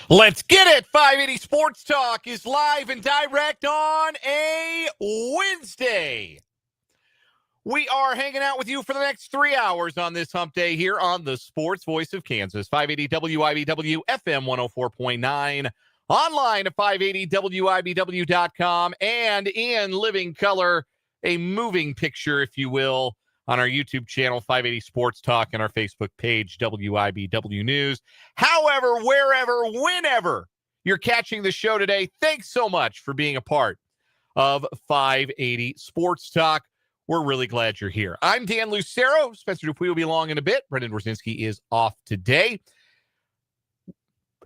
Let's get it. 580 Sports Talk is live and direct on a Wednesday. We are hanging out with you for the next 3 hours on this hump day here on the Sports Voice of Kansas. 580 WIBW FM 104.9. Online at 580WIBW.com and in living color, a moving picture, if you will, on our YouTube channel, 580 Sports Talk, and our Facebook page, WIBW News. However, wherever, whenever you're catching the show today, thanks so much for being a part of 580 Sports Talk. We're really glad you're here. I'm Dan Lucero. Spencer Dupuy will be along in a bit. Brendan Wrzinski is off today.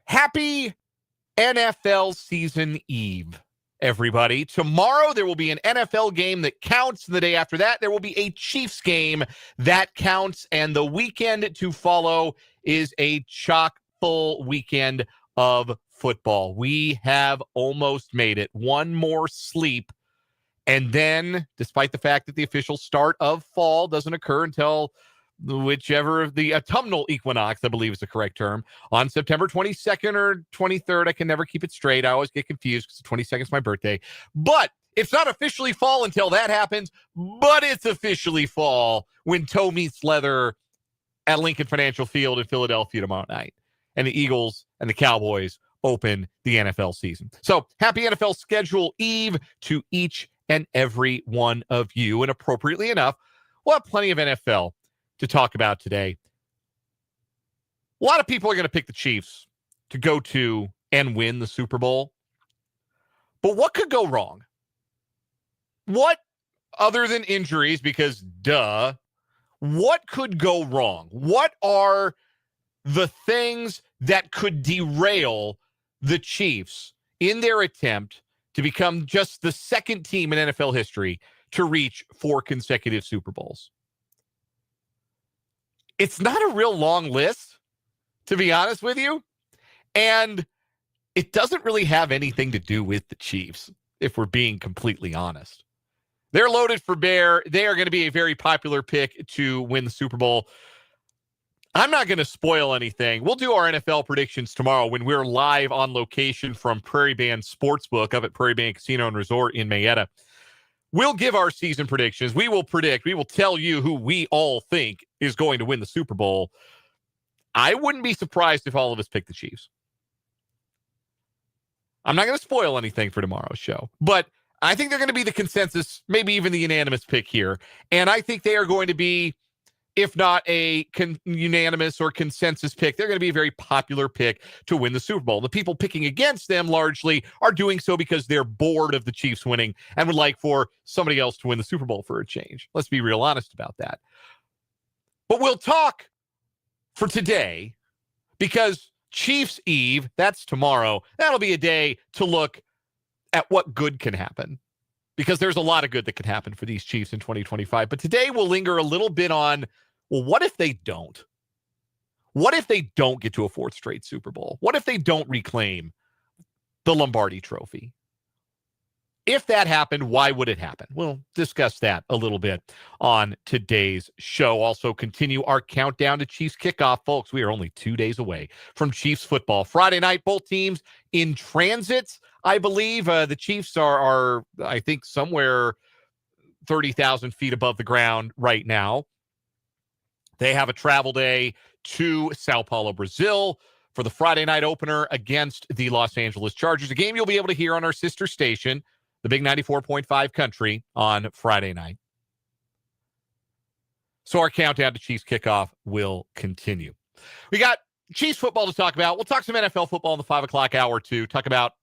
Happy NFL season eve, everybody. Tomorrow, there will be an NFL game that counts. And the day after that, there will be a Chiefs game that counts. And the weekend to follow is a chock-full weekend of football. We have almost made it. One more sleep. And then, despite the fact that the official start of fall doesn't occur until whichever of the autumnal equinox, I believe is the correct term, on September 22nd or 23rd. I can never keep it straight. I always get confused because the 22nd is my birthday. But it's not officially fall until that happens, but it's officially fall when toe meets leather at Lincoln Financial Field in Philadelphia tomorrow night. And the Eagles and the Cowboys open the NFL season. So happy NFL schedule eve to each and every one of you. And appropriately enough, we'll have plenty of NFL to talk about today. A lot of people are going to pick the Chiefs to go to and win the Super Bowl. But what could go wrong? What, other than injuries, because duh, what could go wrong? What are the things that could derail the Chiefs in their attempt to become just the second team in NFL history to reach 4 consecutive Super Bowls? It's not a real long list, to be honest with you. And it doesn't really have anything to do with the Chiefs, if we're being completely honest. They're loaded for bear. They are going to be a very popular pick to win the Super Bowl. I'm not going to spoil anything. We'll do our NFL predictions tomorrow when we're live on location from Prairie Band Sportsbook up at Prairie Band Casino and Resort in Mayetta. We'll give our season predictions. We will predict. We will tell you who we all think is going to win the Super Bowl. I wouldn't be surprised if all of us pick the Chiefs. I'm not going to spoil anything for tomorrow's show, but I think they're going to be the consensus, maybe even the unanimous pick here. And I think they are going to be, if not a unanimous or consensus pick, they're going to be a very popular pick to win the Super Bowl. The people picking against them largely are doing so because they're bored of the Chiefs winning and would like for somebody else to win the Super Bowl for a change. Let's be real honest about that. But we'll talk for today because Chiefs Eve, that's tomorrow. That'll be a day to look at what good can happen, because there's a lot of good that can happen for these Chiefs in 2025. But today we'll linger a little bit on, well, what if they don't? What if they don't get to a 4th straight Super Bowl? What if they don't reclaim the Lombardi Trophy? If that happened, why would it happen? We'll discuss that a little bit on today's show. Also continue our countdown to Chiefs kickoff. Folks, we are only 2 days away from Chiefs football. Friday night, both teams in transit. I believe the Chiefs are, I think, somewhere 30,000 feet above the ground right now. They have a travel day to Sao Paulo, Brazil for the Friday night opener against the Los Angeles Chargers, a game you'll be able to hear on our sister station, the Big 94.5 Country, on Friday night. So our countdown to Chiefs kickoff will continue. We got Chiefs football to talk about. We'll talk some NFL football in the 5 o'clock hour too. Talk about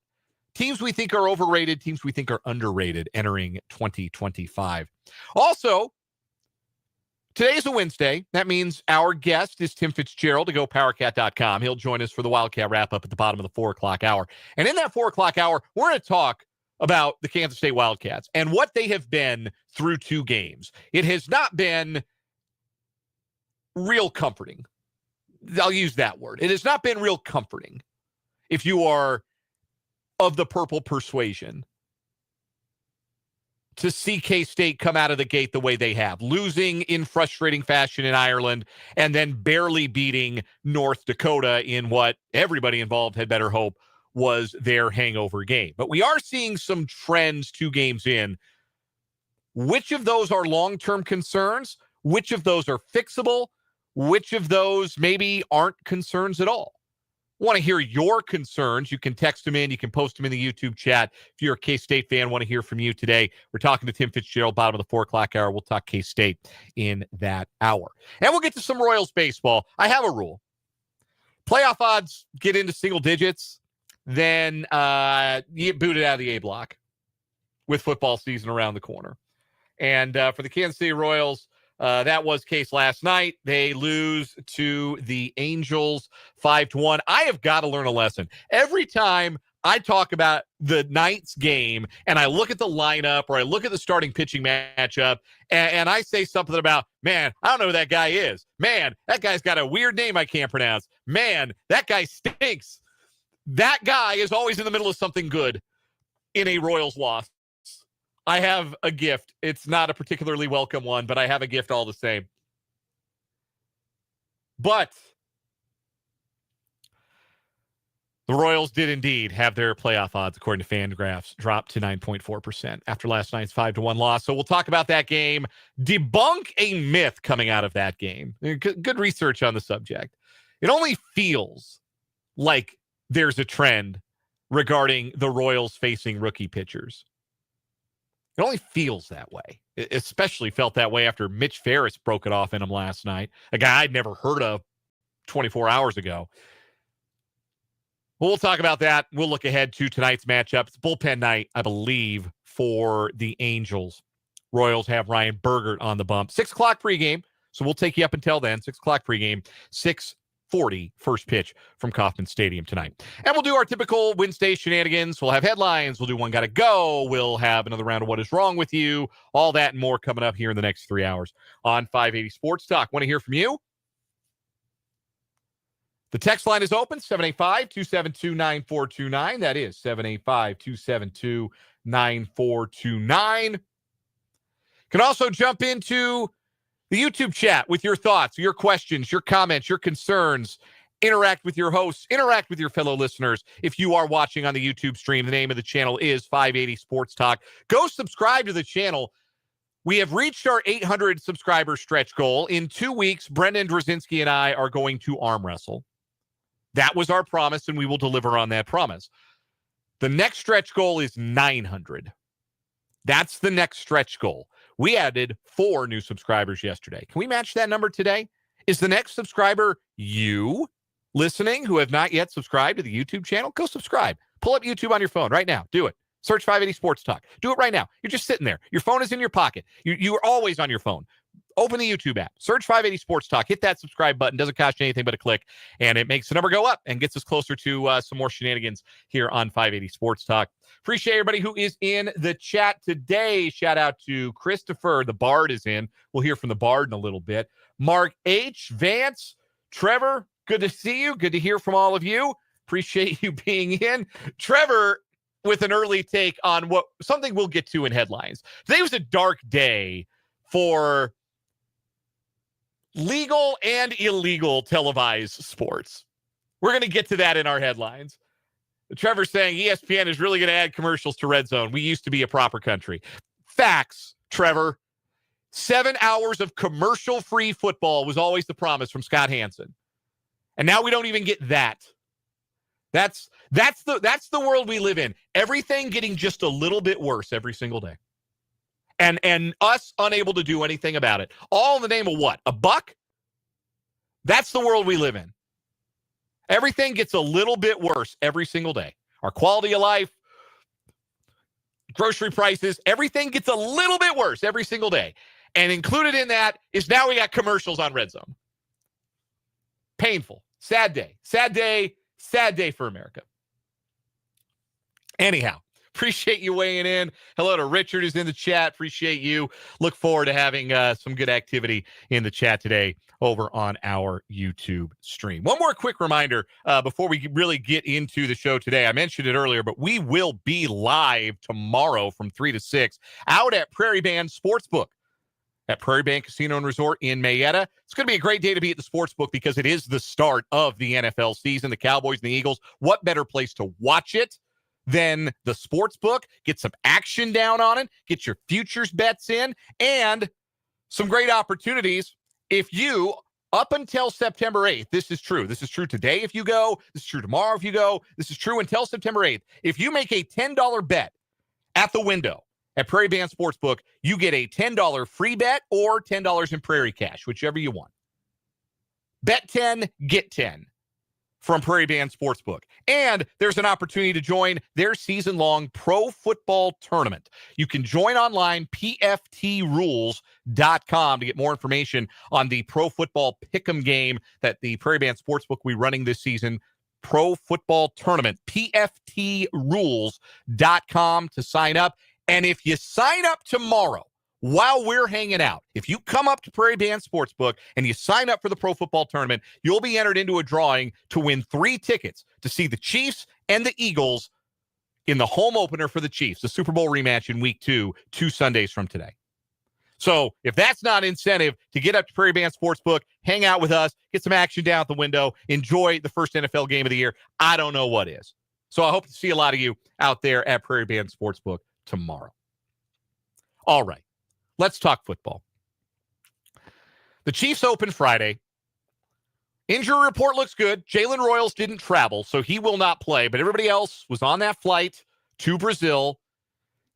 teams we think are overrated, teams we think are underrated entering 2025. Also, today is a Wednesday. That means our guest is Tim Fitzgerald to GoPowerCat.com. He'll join us for the Wildcat Wrap-Up at the bottom of the 4 o'clock hour. And in that 4 o'clock hour, we're going to talk about the Kansas State Wildcats and what they have been through 2 games. It has not been real comforting. I'll use that word. It has not been real comforting if you are of the purple persuasion to see K-State come out of the gate the way they have, losing in frustrating fashion in Ireland and then barely beating North Dakota in what everybody involved had better hope was their hangover game. But we are seeing some trends 2 games in. Which of those are long-term concerns? Which of those are fixable? Which of those maybe aren't concerns at all? Want to hear your concerns? You can text them in. You can post them in the YouTube chat. If you're a K-State fan, want to hear from you today. We're talking to Tim Fitzgerald, bottom of the 4 o'clock hour. We'll talk K-State in that hour. And we'll get to some Royals baseball. I have a rule. Playoff odds get into single digits, then you get booted out of the A block with football season around the corner. And for the Kansas City Royals, that was case last night. They lose to the Angels 5-1. I have got to learn a lesson. Every time I talk about the night's game and I look at the lineup or I look at the starting pitching matchup and I say something about, man, I don't know who that guy is. Man, that guy's got a weird name I can't pronounce. Man, that guy stinks. That guy is always in the middle of something good in a Royals loss. I have a gift. It's not a particularly welcome one, but I have a gift all the same. But the Royals did indeed have their playoff odds, according to Fangraphs, drop to 9.4% after last night's 5-1 loss. So we'll talk about that game, debunk a myth coming out of that game. Good research on the subject. It only feels like there's a trend regarding the Royals facing rookie pitchers. It only feels that way. It especially felt that way after Mitch Ferris broke it off in him last night, a guy I'd never heard of 24 hours ago. Well, we'll talk about that. We'll look ahead to tonight's matchup. It's bullpen night, I believe, for the Angels. Royals have Ryan Bergert on the bump. 6 o'clock pregame, so we'll take you up until then. 6 o'clock pregame, 6:40 first pitch from Kauffman Stadium tonight. And we'll do our typical Wednesday shenanigans. We'll have headlines. We'll do One Gotta Go. We'll have another round of What Is Wrong With You. All that and more coming up here in the next 3 hours on 580 Sports Talk. Want to hear from you? The text line is open, 785-272-9429. That is 785-272-9429. Can also jump into the YouTube chat with your thoughts, your questions, your comments, your concerns. Interact with your hosts. Interact with your fellow listeners. If you are watching on the YouTube stream, the name of the channel is 580 Sports Talk. Go subscribe to the channel. We have reached our 800 subscriber stretch goal. In 2 weeks, Brendan Drzezinski and I are going to arm wrestle. That was our promise, and we will deliver on that promise. The next stretch goal is 900. That's the next stretch goal. We added 4 new subscribers yesterday. Can we match that number today? Is the next subscriber you listening who have not yet subscribed to the YouTube channel? Go subscribe. Pull up YouTube on your phone right now. Do it. Search 580 Sports Talk. Do it right now. You're just sitting there. Your phone is in your pocket. You are always on your phone. Open the YouTube app. Search 580 Sports Talk. Hit that subscribe button. Doesn't cost you anything but a click, and it makes the number go up and gets us closer to some more shenanigans here on 580 Sports Talk. Appreciate everybody who is in the chat today. Shout out to Christopher. The Bard is in. We'll hear from the Bard in a little bit. Mark H. Vance. Trevor, good to see you. Good to hear from all of you. Appreciate you being in. Trevor with an early take on something we'll get to in headlines. Today was a dark day for legal and illegal televised sports. We're going to get to that in our headlines. Trevor saying ESPN is really going to add commercials to Red Zone. We used to be a proper country. Facts, Trevor. 7 hours of commercial-free football was always the promise from Scott Hansen. And now we don't even get that. That's the world we live in. Everything getting just a little bit worse every single day. And us unable to do anything about it. All in the name of what? A buck? That's the world we live in. Everything gets a little bit worse every single day. Our quality of life, grocery prices, everything gets a little bit worse every single day. And included in that is now we got commercials on Red Zone. Painful. Sad day. Sad day. Sad day for America. Anyhow. Appreciate you weighing in. Hello to Richard who's in the chat. Appreciate you. Look forward to having some good activity in the chat today over on our YouTube stream. One more quick reminder before we really get into the show today. I mentioned it earlier, but we will be live tomorrow from 3 to 6 out at Prairie Band Sportsbook at Prairie Band Casino and Resort in Mayetta. It's going to be a great day to be at the sportsbook because it is the start of the NFL season. The Cowboys and the Eagles, what better place to watch it than the sportsbook? Get some action down on it, get your futures bets in, and some great opportunities. If you, up until September 8th, this is true. This is true today if you go. This is true tomorrow if you go. This is true until September 8th. If you make a $10 bet at the window at Prairie Band Sportsbook, you get a $10 free bet or $10 in Prairie Cash, whichever you want. Bet 10, get 10 from Prairie Band Sportsbook. And there's an opportunity to join their season-long pro football tournament. You can join online, pftrules.com, to get more information on the pro football pick'em game that the Prairie Band Sportsbook will be running this season. Pro football tournament, pftrules.com to sign up. And if you sign up tomorrow, while we're hanging out, if you come up to Prairie Band Sportsbook and you sign up for the Pro Football Tournament, you'll be entered into a drawing to win 3 tickets to see the Chiefs and the Eagles in the home opener for the Chiefs, the Super Bowl rematch in Week 2, 2 Sundays from today. So if that's not incentive to get up to Prairie Band Sportsbook, hang out with us, get some action down at the window, enjoy the first NFL game of the year, I don't know what is. So I hope to see a lot of you out there at Prairie Band Sportsbook tomorrow. All right. Let's talk football. The Chiefs open Friday. Injury report looks good. Jalen Royals didn't travel, so he will not play, but everybody else was on that flight to Brazil,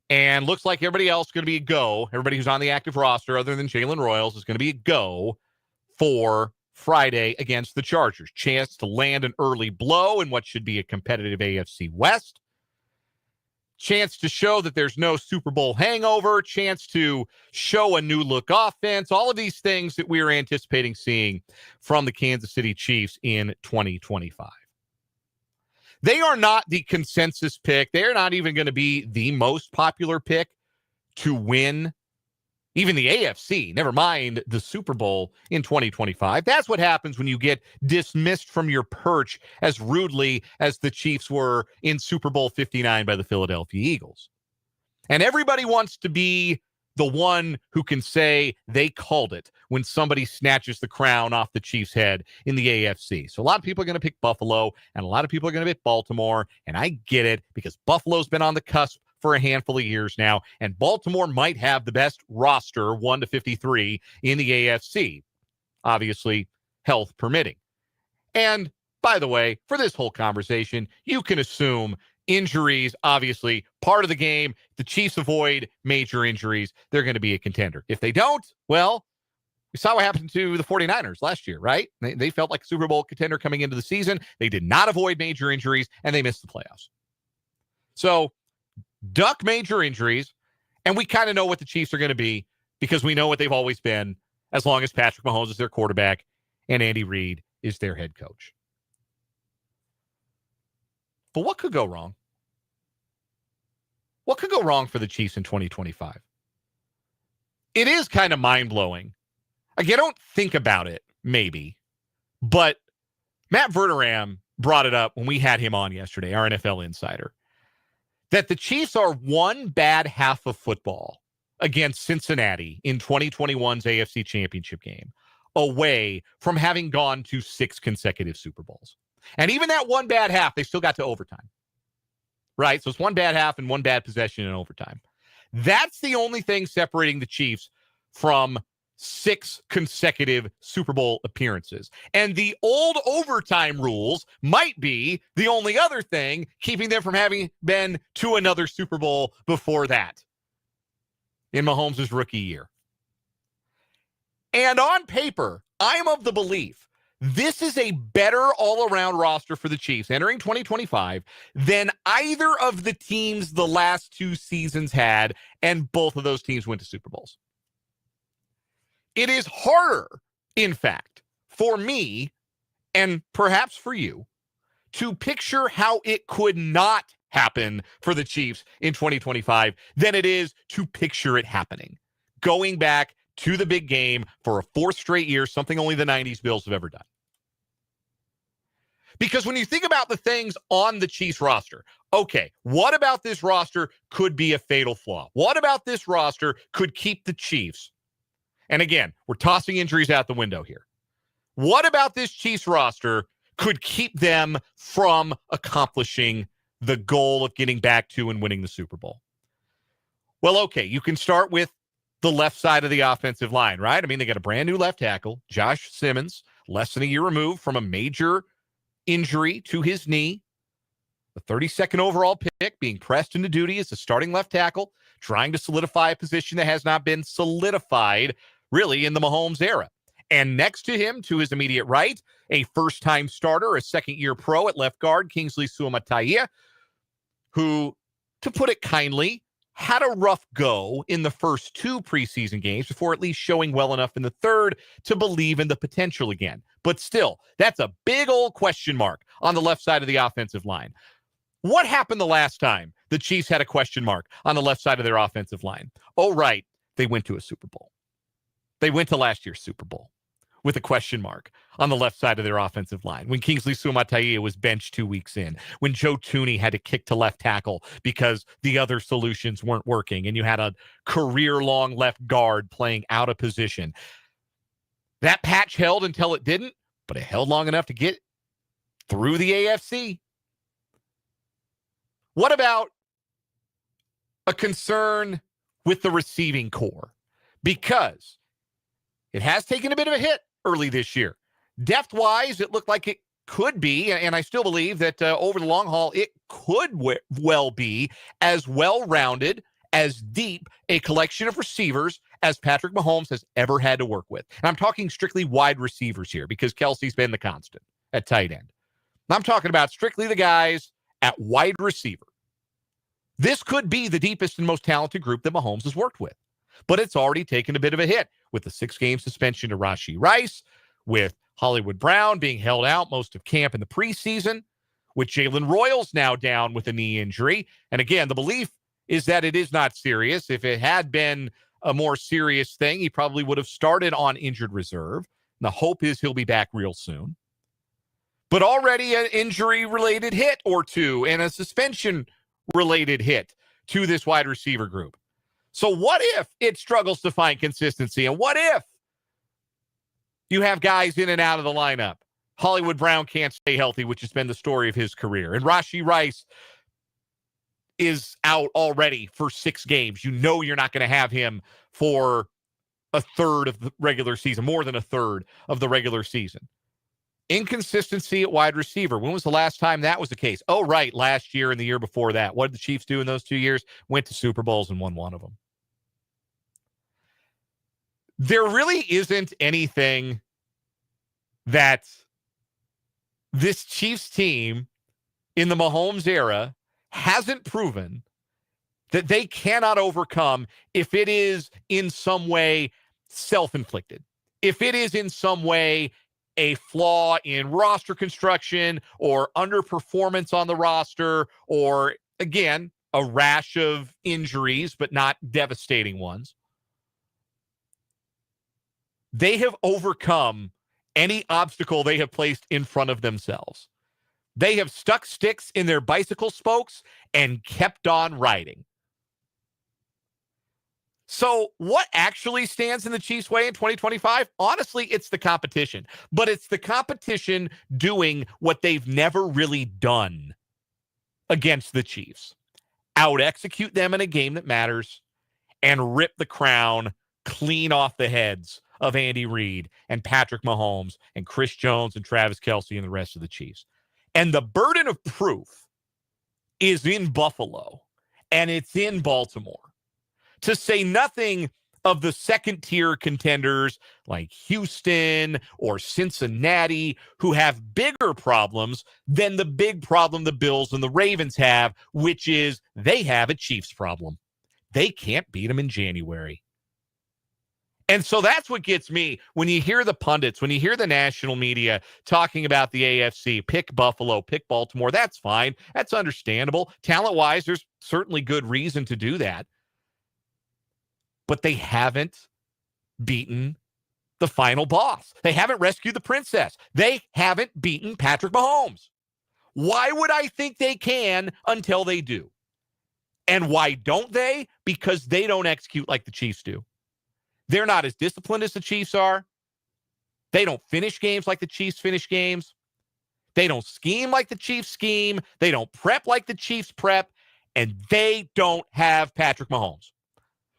and looks like everybody else is going to be a go. Everybody who's on the active roster other than Jalen Royals is going to be a go for Friday against the Chargers. Chance to land an early blow in what should be a competitive AFC West. Chance to show that there's no Super Bowl hangover, chance to show a new look offense, all of these things that we are anticipating seeing from the Kansas City Chiefs in 2025. They are not the consensus pick. They're not even going to be the most popular pick to win even the AFC, never mind the Super Bowl in 2025. That's what happens when you get dismissed from your perch as rudely as the Chiefs were in Super Bowl 59 by the Philadelphia Eagles. And everybody wants to be the one who can say they called it when somebody snatches the crown off the Chiefs' head in the AFC. So a lot of people are going to pick Buffalo, and a lot of people are going to pick Baltimore, and I get it because Buffalo's been on the cusp for a handful of years now, and Baltimore might have the best roster, 1 to 53, in the AFC. Obviously, health permitting. And by the way, for this whole conversation, you can assume injuries, obviously, part of the game. The Chiefs avoid major injuries, they're going to be a contender. If they don't, well, we saw what happened to the 49ers last year, right? They felt like a Super Bowl contender coming into the season. They did not avoid major injuries, and they missed the playoffs. So, duck major injuries, and we kind of know what the Chiefs are going to be because we know what they've always been as long as Patrick Mahomes is their quarterback and Andy Reid is their head coach. But what could go wrong? What could go wrong for the Chiefs in 2025? It is kind of mind-blowing. Like, I don't think about it, maybe, but Matt Verderam brought it up when we had him on yesterday, our NFL insider, that the Chiefs are one bad half of football against Cincinnati in 2021's AFC Championship game away from having gone to 6 consecutive Super Bowls. And even that one bad half, they still got to overtime. Right? So it's one bad half and one bad possession in overtime. That's the only thing separating the Chiefs from 6 consecutive Super Bowl appearances. And the old overtime rules might be the only other thing keeping them from having been to another Super Bowl before that in Mahomes' rookie year. And on paper, I'm of the belief this is a better all-around roster for the Chiefs entering 2025 than either of the teams the last 2 seasons had, and both of those teams went to Super Bowls. It is harder, in fact, for me, and perhaps for you, to picture how it could not happen for the Chiefs in 2025 than it is to picture it happening. Going back to the big game for a fourth straight year, something only the 90s Bills have ever done. Because when you think about the things on the Chiefs roster, okay, what about this roster could be a fatal flaw? What about this roster could keep the Chiefs? And again, we're tossing injuries out the window here. What about this Chiefs roster could keep them from accomplishing the goal of getting back to and winning the Super Bowl? Well, okay, you can start with the left side of the offensive line, right? I mean, they got a brand new left tackle, Josh Simmons, less than a year removed from a major injury to his knee. The 32nd overall pick, being pressed into duty as a starting left tackle, trying to solidify a position that has not been solidified really in the Mahomes era. And next to him, to his immediate right, a first-time starter, a second-year pro at left guard, Kingsley Suamataia, who, to put it kindly, had a rough go in the first two preseason games before at least showing well enough in the third to believe in the potential again. But still, that's a big old question mark on the left side of the offensive line. What happened the last time the Chiefs had a question mark on the left side of their offensive line? Oh, right. They went to a Super Bowl. They went to last year's Super Bowl with a question mark on the left side of their offensive line. When Kingsley Suamataia was benched 2 weeks in, when Joe Thuney had to kick to left tackle because the other solutions weren't working, and you had a career-long left guard playing out of position. That patch held until it didn't, but it held long enough to get through the AFC. What about a concern with the receiving core? Because it has taken a bit of a hit early this year. Depth-wise, it looked like it could be, and I still believe that over the long haul, it could well be as well-rounded, as deep a collection of receivers as Patrick Mahomes has ever had to work with. And I'm talking strictly wide receivers here because Kelsey's been the constant at tight end. I'm talking about strictly the guys at wide receiver. This could be the deepest and most talented group that Mahomes has worked with. But it's already taken a bit of a hit with the 6-game suspension to Rashee Rice, with Hollywood Brown being held out most of camp in the preseason, with Jalen Royals now down with a knee injury. And again, the belief is that it is not serious. If it had been a more serious thing, he probably would have started on injured reserve. And the hope is he'll be back real soon. But already an injury-related hit or two and a suspension-related hit to this wide receiver group. So what if it struggles to find consistency? And what if you have guys in and out of the lineup? Hollywood Brown can't stay healthy, which has been the story of his career. And Rashee Rice is out already for 6 games. You know you're not going to have him for a third of the regular season, more than a third of the regular season. Inconsistency at wide receiver. When was the last time that was the case? Oh, right, last year and the year before that. What did the Chiefs do in those 2 years? Went to Super Bowls and won one of them. There really isn't anything that this Chiefs team in the Mahomes era hasn't proven that they cannot overcome if it is in some way self-inflicted, if it is in some way a flaw in roster construction or underperformance on the roster, or, again, a rash of injuries, but not devastating ones. They have overcome any obstacle they have placed in front of themselves. They have stuck sticks in their bicycle spokes and kept on riding. So what actually stands in the Chiefs' way in 2025? Honestly, it's the competition. But it's the competition doing what they've never really done against the Chiefs. Out-execute them in a game that matters and rip the crown clean off the heads of Andy Reid and Patrick Mahomes and Chris Jones and Travis Kelce and the rest of the Chiefs. And the burden of proof is in Buffalo and it's in Baltimore. To say nothing of the second-tier contenders like Houston or Cincinnati, who have bigger problems than the big problem the Bills and the Ravens have, which is they have a Chiefs problem. They can't beat them in January. And so that's what gets me when you hear the pundits, when you hear the national media talking about the AFC, pick Buffalo, pick Baltimore. That's fine. That's understandable. Talent-wise, there's certainly good reason to do that. But they haven't beaten the final boss. They haven't rescued the princess. They haven't beaten Patrick Mahomes. Why would I think they can until they do? And why don't they? Because they don't execute like the Chiefs do. They're not as disciplined as the Chiefs are. They don't finish games like the Chiefs finish games. They don't scheme like the Chiefs scheme. They don't prep like the Chiefs prep. And they don't have Patrick Mahomes.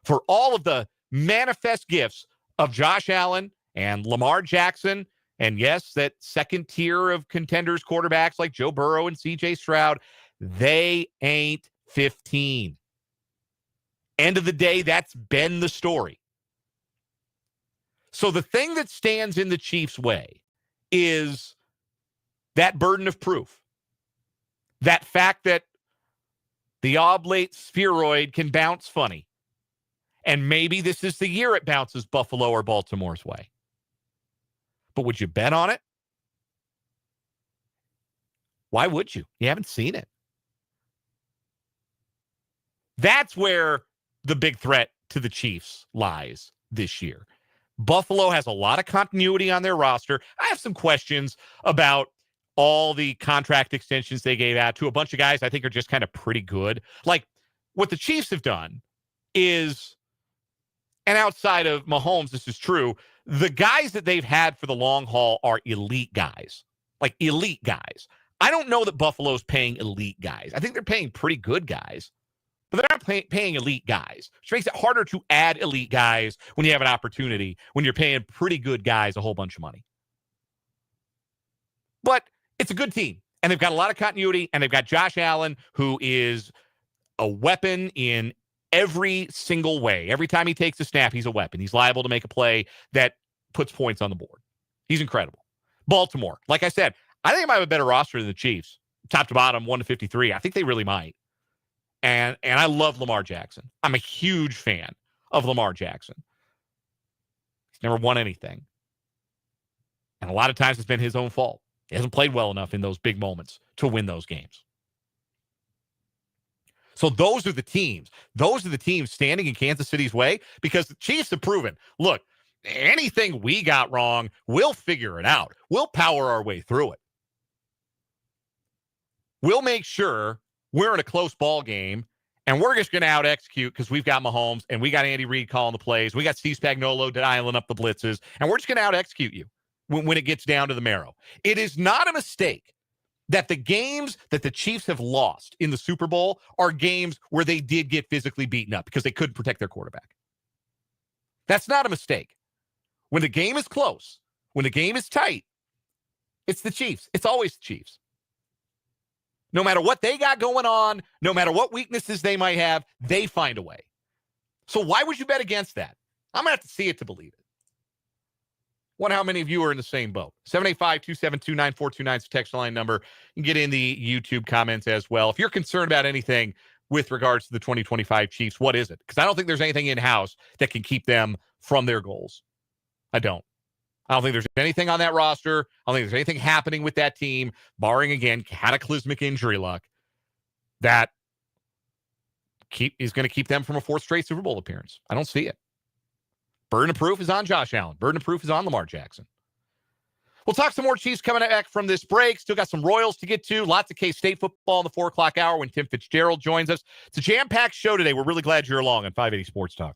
For all of the manifest gifts of Josh Allen and Lamar Jackson, and yes, that second tier of contenders quarterbacks like Joe Burrow and C.J. Stroud, they ain't 15. End of the day, that's been the story. So the thing that stands in the Chiefs' way is that burden of proof. That fact that the oblate spheroid can bounce funny. And maybe this is the year it bounces Buffalo or Baltimore's way. But would you bet on it? Why would you? You haven't seen it. That's where the big threat to the Chiefs lies this year. Buffalo has a lot of continuity on their roster. I have some questions about all the contract extensions they gave out to a bunch of guys I think are just kind of pretty good. Like what the Chiefs have done is, and outside of Mahomes, this is true, the guys that they've had for the long haul are elite guys, like elite guys. I don't know that Buffalo's paying elite guys. I think they're paying pretty good guys, but they're not paying elite guys, which makes it harder to add elite guys when you have an opportunity, when you're paying pretty good guys a whole bunch of money. But it's a good team, and they've got a lot of continuity, and they've got Josh Allen, who is a weapon in every single way. Every time he takes a snap, he's a weapon. He's liable to make a play that puts points on the board. He's incredible. Baltimore, like I said, I think they might have a better roster than the Chiefs. Top to bottom, 1-53. I think they really might. And I love Lamar Jackson. I'm a huge fan of Lamar Jackson. He's never won anything. And a lot of times it's been his own fault. He hasn't played well enough in those big moments to win those games. So those are the teams. Those are the teams standing in Kansas City's way because the Chiefs have proven, look, anything we got wrong, we'll figure it out. We'll power our way through it. We'll make sure we're in a close ball game, and we're just going to out-execute because we've got Mahomes, and we got Andy Reid calling the plays. We got Steve Spagnuolo dialing up the blitzes, and we're just going to out-execute you when it gets down to the marrow. It is not a mistake that the games that the Chiefs have lost in the Super Bowl are games where they did get physically beaten up because they couldn't protect their quarterback. That's not a mistake. When the game is close, when the game is tight, it's the Chiefs. It's always the Chiefs. No matter what they got going on, no matter what weaknesses they might have, they find a way. So why would you bet against that? I'm going to have to see it to believe it. Wonder how many of you are in the same boat. 785-272-9429 is the text line number. You can get in the YouTube comments as well. If you're concerned about anything with regards to the 2025 Chiefs, what is it? Because I don't think there's anything in-house that can keep them from their goals. I don't think there's anything on that roster. I don't think there's anything happening with that team, barring, again, cataclysmic injury luck, that is going to keep them from a fourth straight Super Bowl appearance. I don't see it. Burden of proof is on Josh Allen. Burden of proof is on Lamar Jackson. We'll talk some more Chiefs coming back from this break. Still got some Royals to get to. Lots of K-State football in the 4 o'clock hour when Tim Fitzgerald joins us. It's a jam-packed show today. We're really glad you're along on 580 Sports Talk.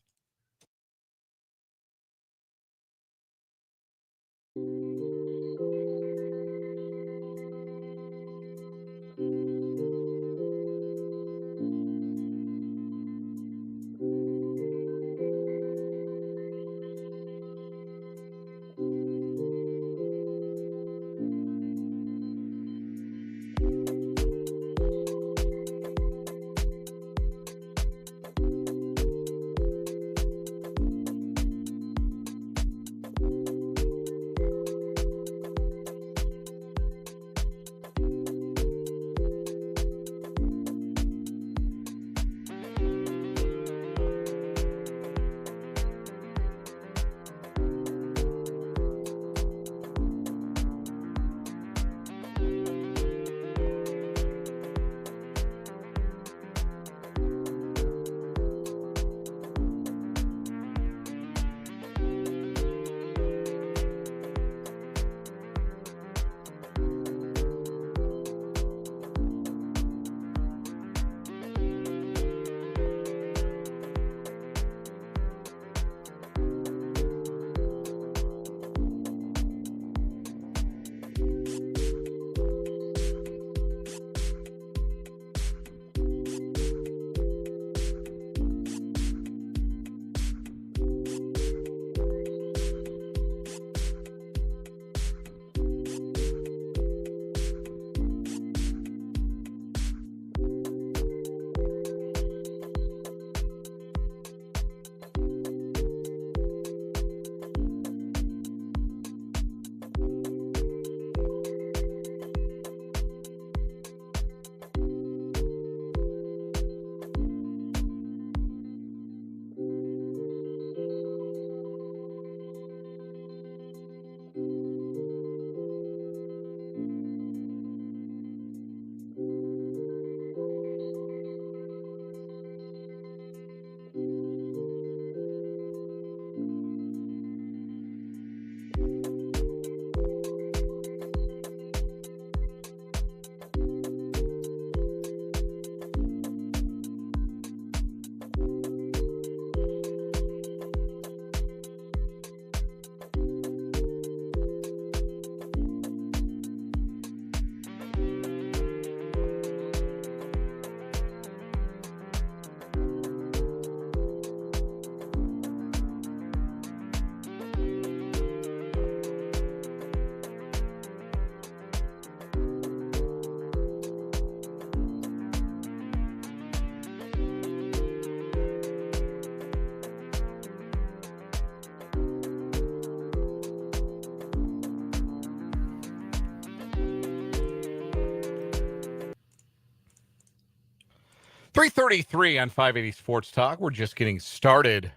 3:33 on 580 Sports Talk. We're just getting started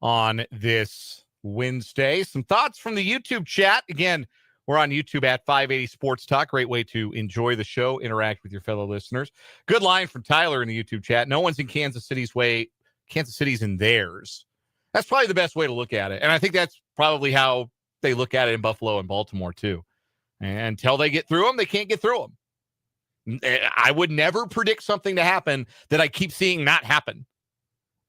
on this Wednesday. Some thoughts from the YouTube chat. Again, we're on YouTube at 580 Sports Talk. Great way to enjoy the show, interact with your fellow listeners. Good line from Tyler in the YouTube chat. No one's in Kansas City's way. Kansas City's in theirs. That's probably the best way to look at it. And I think that's probably how they look at it in Buffalo and Baltimore, too. And until they get through them, they can't get through them. I would never predict something to happen that I keep seeing not happen.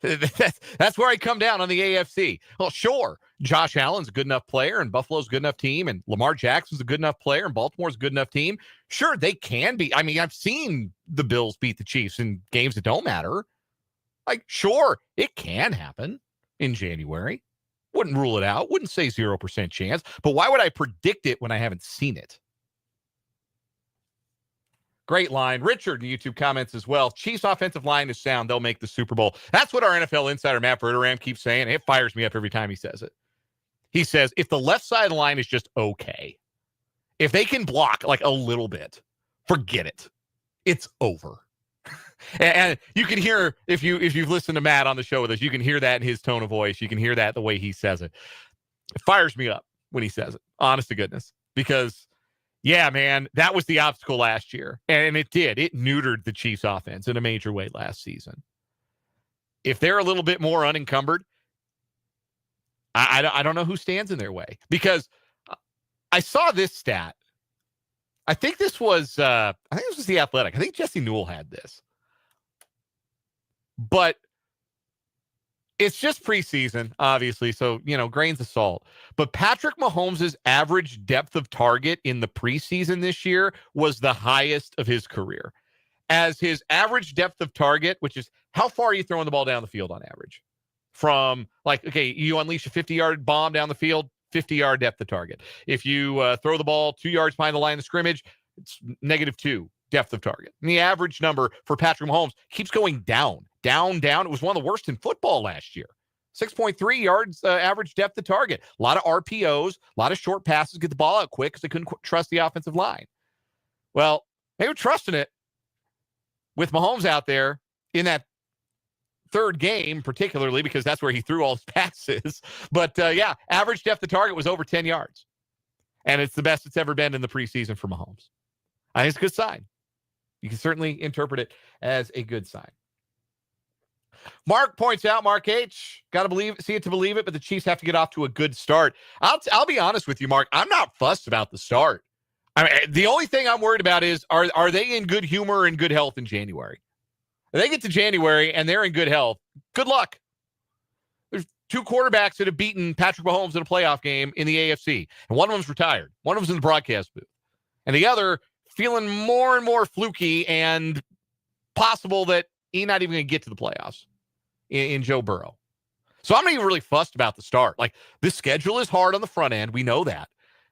That's where I come down on the AFC. Well, sure, Josh Allen's a good enough player, and Buffalo's a good enough team, and Lamar Jackson's a good enough player, and Baltimore's a good enough team. Sure, they can be. I mean, I've seen the Bills beat the Chiefs in games that don't matter. Like, sure, it can happen in January. Wouldn't rule it out. Wouldn't say 0% chance. But why would I predict it when I haven't seen it? Great line. Richard in YouTube comments as well. Chiefs offensive line is sound. They'll make the Super Bowl. That's what our NFL insider, Matt Verderam, keeps saying. It fires me up every time he says it. He says, if the left side of the line is just okay, if they can block like a little bit, forget it. It's over. And you can hear, if you've listened to Matt on the show with us, you can hear that in his tone of voice. You can hear that the way he says it. It fires me up when he says it, honest to goodness, because yeah, man, that was the obstacle last year. And it did. It neutered the Chiefs offense in a major way last season. If they're a little bit more unencumbered, I don't know who stands in their way. Because I saw this stat. I think this was The Athletic. I think Jesse Newell had this. But it's just preseason, obviously, so, grains of salt. But Patrick Mahomes' average depth of target in the preseason this year was the highest of his career. As his average depth of target, which is how far are you throwing the ball down the field on average? From, you unleash a 50-yard bomb down the field, 50-yard depth of target. If you throw the ball 2 yards behind the line of scrimmage, it's -2 depth of target. And the average number for Patrick Mahomes keeps going down. It was one of the worst in football last year. 6.3 yards average depth of target. A lot of RPOs, a lot of short passes, get the ball out quick because they couldn't trust the offensive line. Well, they were trusting it with Mahomes out there in that third game, particularly because that's where he threw all his passes. But, average depth of target was over 10 yards. And it's the best it's ever been in the preseason for Mahomes. I think it's a good sign. You can certainly interpret it as a good sign. Mark points out, Mark H., got to see it to believe it, but the Chiefs have to get off to a good start. I'll be honest with you, Mark. I'm not fussed about the start. I mean, the only thing I'm worried about is, are they in good humor and good health in January? If they get to January and they're in good health, good luck. There's 2 quarterbacks that have beaten Patrick Mahomes in a playoff game in the AFC, and one of them's retired. One of them's in the broadcast booth. And the other feeling more and more fluky and possible that he's not even going to get to the playoffs in Joe Burrow. So I'm not even really fussed about the start. Like, the schedule is hard on the front end. We know that.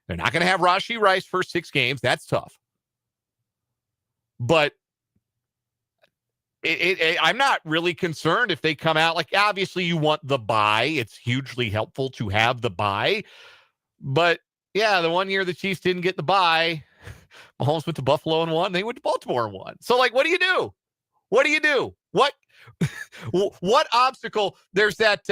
They're not going to have Rashee Rice first 6 games. That's tough. But I'm not really concerned if they come out. Like, obviously, you want the bye. It's hugely helpful to have the bye. But, yeah, the one year the Chiefs didn't get the bye, Mahomes went to Buffalo and won. They went to Baltimore and won. So, what do you do? What do you do? What obstacle? There's that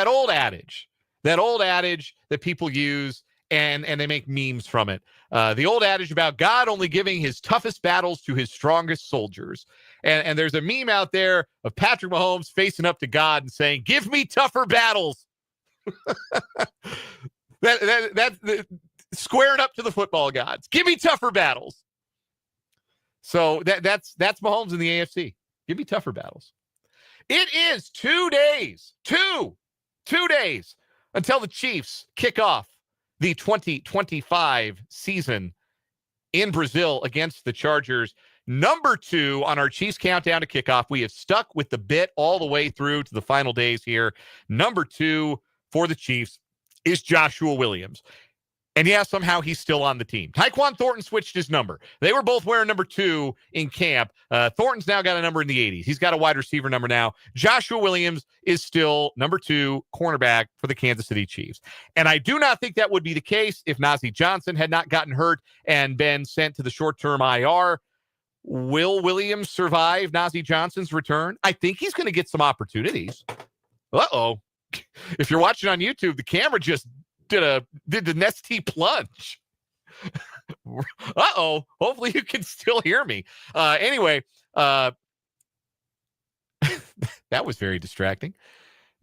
old adage that people use and they make memes from it. The old adage about God only giving his toughest battles to his strongest soldiers. And there's a meme out there of Patrick Mahomes facing up to God and saying, "Give me tougher battles." That's squaring up to the football gods. Give me tougher battles. So that's Mahomes in the AFC. Give me tougher battles. It is 2 days, two days until the Chiefs kick off the 2025 season in Brazil against the Chargers. Number 2 on our Chiefs countdown to kickoff. We have stuck with the bit all the way through to the final days here. Number 2 for the Chiefs is Joshua Williams. And yeah, somehow he's still on the team. Tyquan Thornton switched his number. They were both wearing number 2 in camp. Thornton's now got a number in the 80s. He's got a wide receiver number now. Joshua Williams is still number 2 cornerback for the Kansas City Chiefs. And I do not think that would be the case if Najee Johnson had not gotten hurt and been sent to the short-term IR. Will Williams survive Nazeeh Johnson's return? I think he's going to get some opportunities. Uh-oh. If you're watching on YouTube, the camera just did the Nestea plunge. Uh-oh. Hopefully you can still hear me. Anyway, that was very distracting.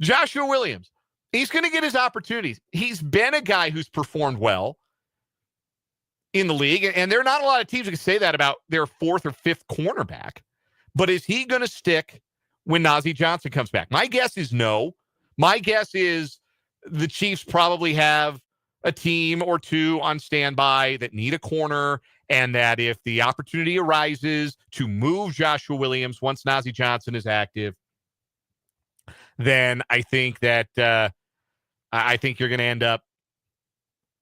Joshua Williams, he's going to get his opportunities. He's been a guy who's performed well in the league, and there are not a lot of teams that can say that about their fourth or fifth cornerback. But is he going to stick when Nazeeh Johnson comes back? My guess is no. My guess is the Chiefs probably have a team or two on standby that need a corner, and that if the opportunity arises to move Joshua Williams once Nazeeh Johnson is active, then I think that I think you're going to end up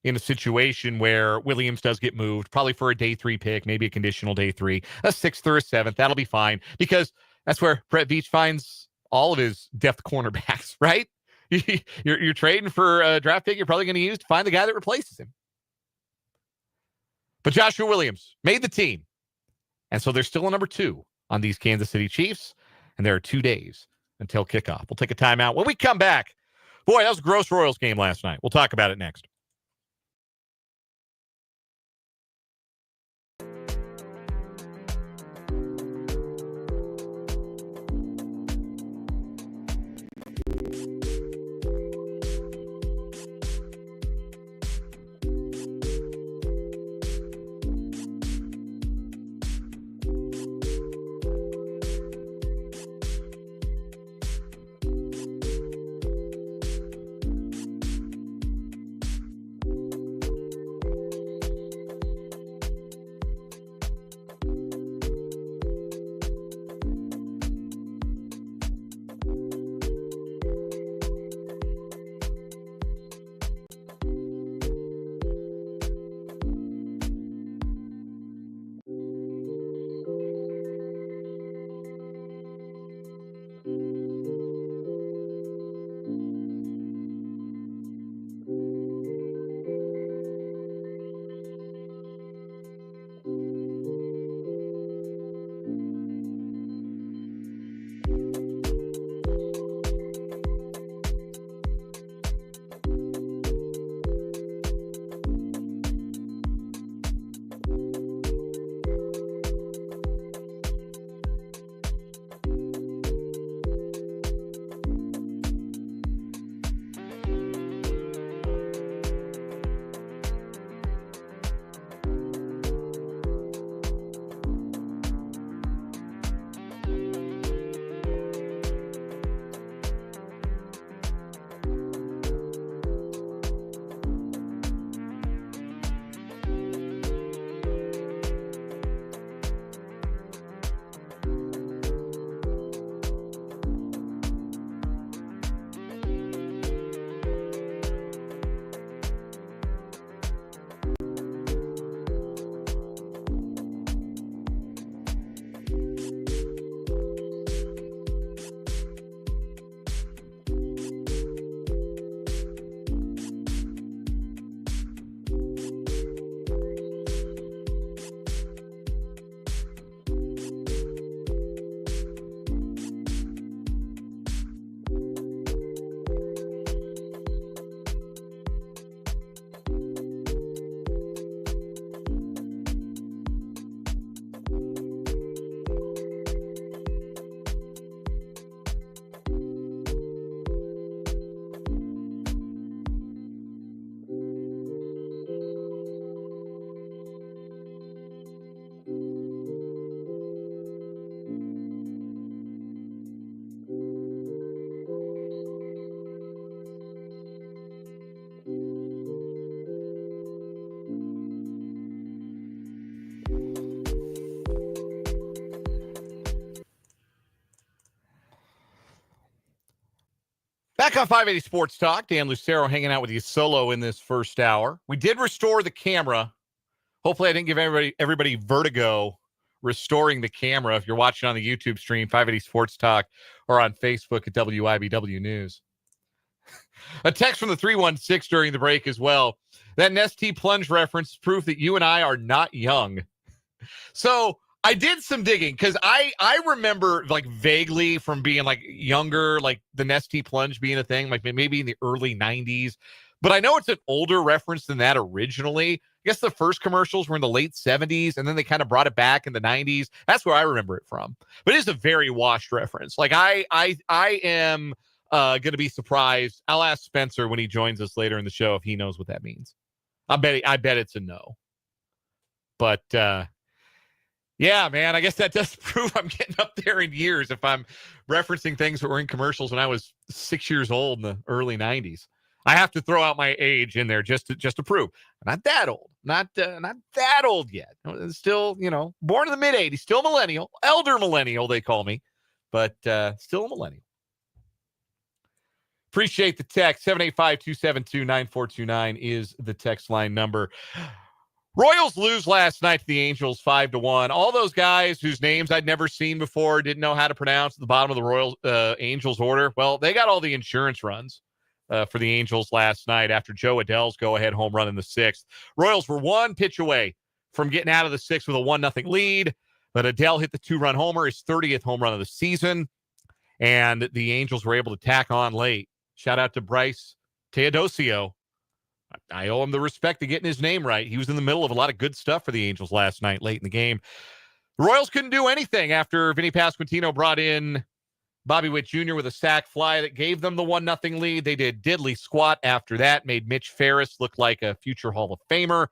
in a situation where Williams does get moved, probably for a day 3 pick, maybe a conditional day 3, a 6th or a 7th. That'll be fine, because that's where Brett Veach finds all of his depth cornerbacks, right? You're trading for a draft pick you're probably going to use to find the guy that replaces him. But Joshua Williams made the team. And so there's still a number 2 on these Kansas City Chiefs, and there are 2 days until kickoff. We'll take a timeout. When we come back, boy, that was a gross Royals game last night. We'll talk about it next. Back on 580 Sports Talk, Dan Lucero hanging out with you solo in this first hour. We did restore the camera. Hopefully I didn't give everybody vertigo restoring the camera. If you're watching on the YouTube stream, 580 Sports Talk, or on Facebook at WIBW News. A text from the 316 during the break as well. That Nestea plunge reference is proof that you and I are not young. So I did some digging because I remember like vaguely from being like younger, like the Nestea plunge being a thing, like maybe in the early 90s. But I know it's an older reference than that originally. I guess the first commercials were in the late 70s, and then they kind of brought it back in the 90s. That's where I remember it from. But it's a very washed reference. Like I am going to be surprised. I'll ask Spencer when he joins us later in the show if he knows what that means. I bet it's a no. But yeah, man, I guess that does prove I'm getting up there in years if I'm referencing things that were in commercials when I was 6 years old in the early 90s. I have to throw out my age in there just to prove I'm not that old, not that old yet. Still, born in the mid 80s, still millennial, elder millennial they call me, but still a millennial. Appreciate the text. 785-272-9429 is the text line number. Royals lose last night to the Angels 5-1. All those guys whose names I'd never seen before, didn't know how to pronounce at the bottom of the Royals Angels order. Well, they got all the insurance runs for the Angels last night after Joe Adell's go-ahead home run in the sixth. Royals were one pitch away from getting out of the sixth with a 1-0 lead, but Adell hit the 2-run homer, his 30th home run of the season, and the Angels were able to tack on late. Shout out to Bryce Teodosio. I owe him the respect of getting his name right. He was in the middle of a lot of good stuff for the Angels last night, late in the game. The Royals couldn't do anything after Vinny Pasquantino brought in Bobby Witt Jr. with a sac fly that gave them the 1-0 lead. They did diddly squat after that, made Mitch Ferris look like a future Hall of Famer.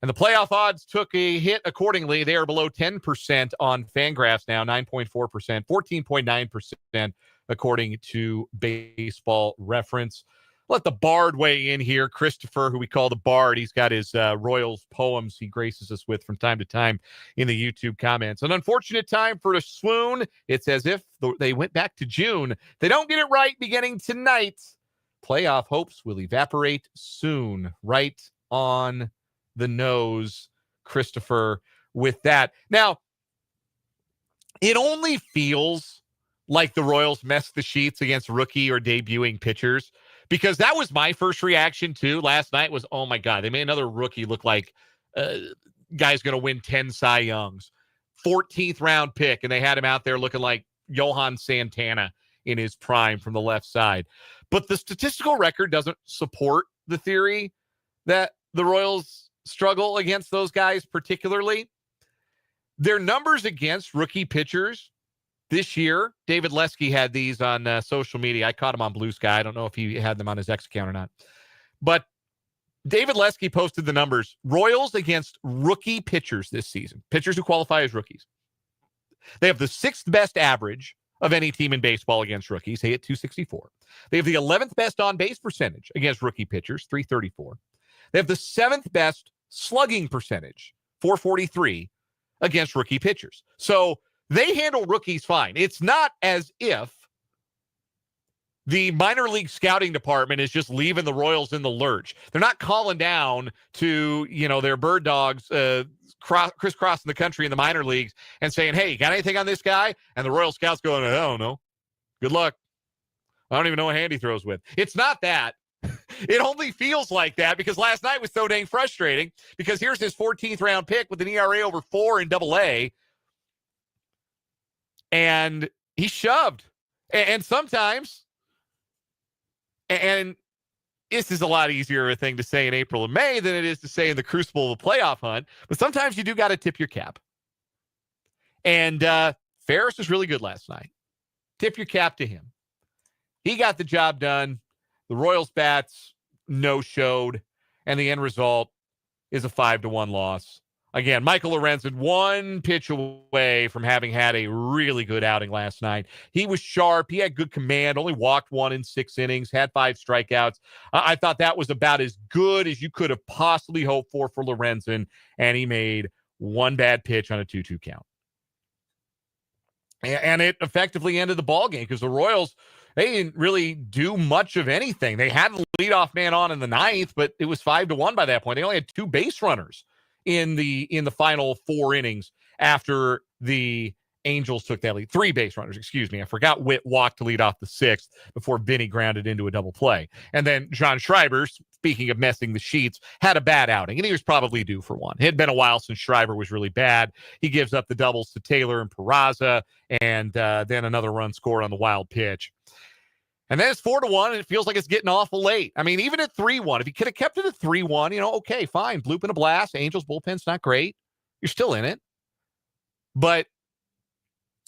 And the playoff odds took a hit accordingly. They are below 10% on Fangraphs now, 9.4%, 14.9% according to Baseball Reference. Let the Bard weigh in here. Christopher, who we call the Bard, he's got his Royals poems he graces us with from time to time in the YouTube comments. An unfortunate time for a swoon. It's as if they went back to June. They don't get it right beginning tonight. Playoff hopes will evaporate soon. Right on the nose, Christopher, with that. Now, it only feels like the Royals messed the sheets against rookie or debuting pitchers, because that was my first reaction too last night was, oh my God, they made another rookie look like guy's going to win 10 Cy Youngs. 14th round pick, and they had him out there looking like Johan Santana in his prime from the left side. But the statistical record doesn't support the theory that the Royals struggle against those guys particularly. Their numbers against rookie pitchers this year, David Lesky had these on social media. I caught him on Blue Sky. I don't know if he had them on his X account or not. But David Lesky posted the numbers. Royals against rookie pitchers this season, pitchers who qualify as rookies. They have the 6th best average of any team in baseball against rookies. They hit 264. They have the 11th best on-base percentage against rookie pitchers, 334. They have the 7th best slugging percentage, 443, against rookie pitchers. So they handle rookies fine. It's not as if the minor league scouting department is just leaving the Royals in the lurch. They're not calling down to, their bird dogs crisscrossing the country in the minor leagues and saying, hey, got anything on this guy? And the Royal Scouts going, I don't know. Good luck. I don't even know what hand he throws with. It's not that. It only feels like that because last night was so dang frustrating because here's his 14th round pick with an ERA over 4 in Double-A. And he shoved. And sometimes, and this is a lot easier of a thing to say in April and May than it is to say in the crucible of a playoff hunt, but sometimes you do got to tip your cap. And Ferris was really good last night. Tip your cap to him. He got the job done. The Royals bats no-showed, and the end result is a 5-1 loss. Again, Michael Lorenzen, one pitch away from having had a really good outing last night. He was sharp. He had good command, only walked 1 in 6 innings, had 5 strikeouts. I thought that was about as good as you could have possibly hoped for Lorenzen, and he made one bad pitch on a 2-2 count. And it effectively ended the ballgame because the Royals, they didn't really do much of anything. They had the leadoff man on in the 9th, but it was 5-1 by that point. They only had 2 base runners in the final 4 innings after the Angels took that lead. 3 base runners, excuse me. I forgot Witt walked to lead off the 6th before Vinny grounded into a double play. And then John Schreiber, speaking of messing the sheets, had a bad outing, and he was probably due for one. It had been a while since Schreiber was really bad. He gives up the doubles to Taylor and Peraza, and then another run scored on the wild pitch. And then it's 4-1, and it feels like it's getting awful late. I mean, even at 3-1, if you could have kept it at 3-1, okay, fine. Bloop and a blast. Angels bullpen's not great. You're still in it. But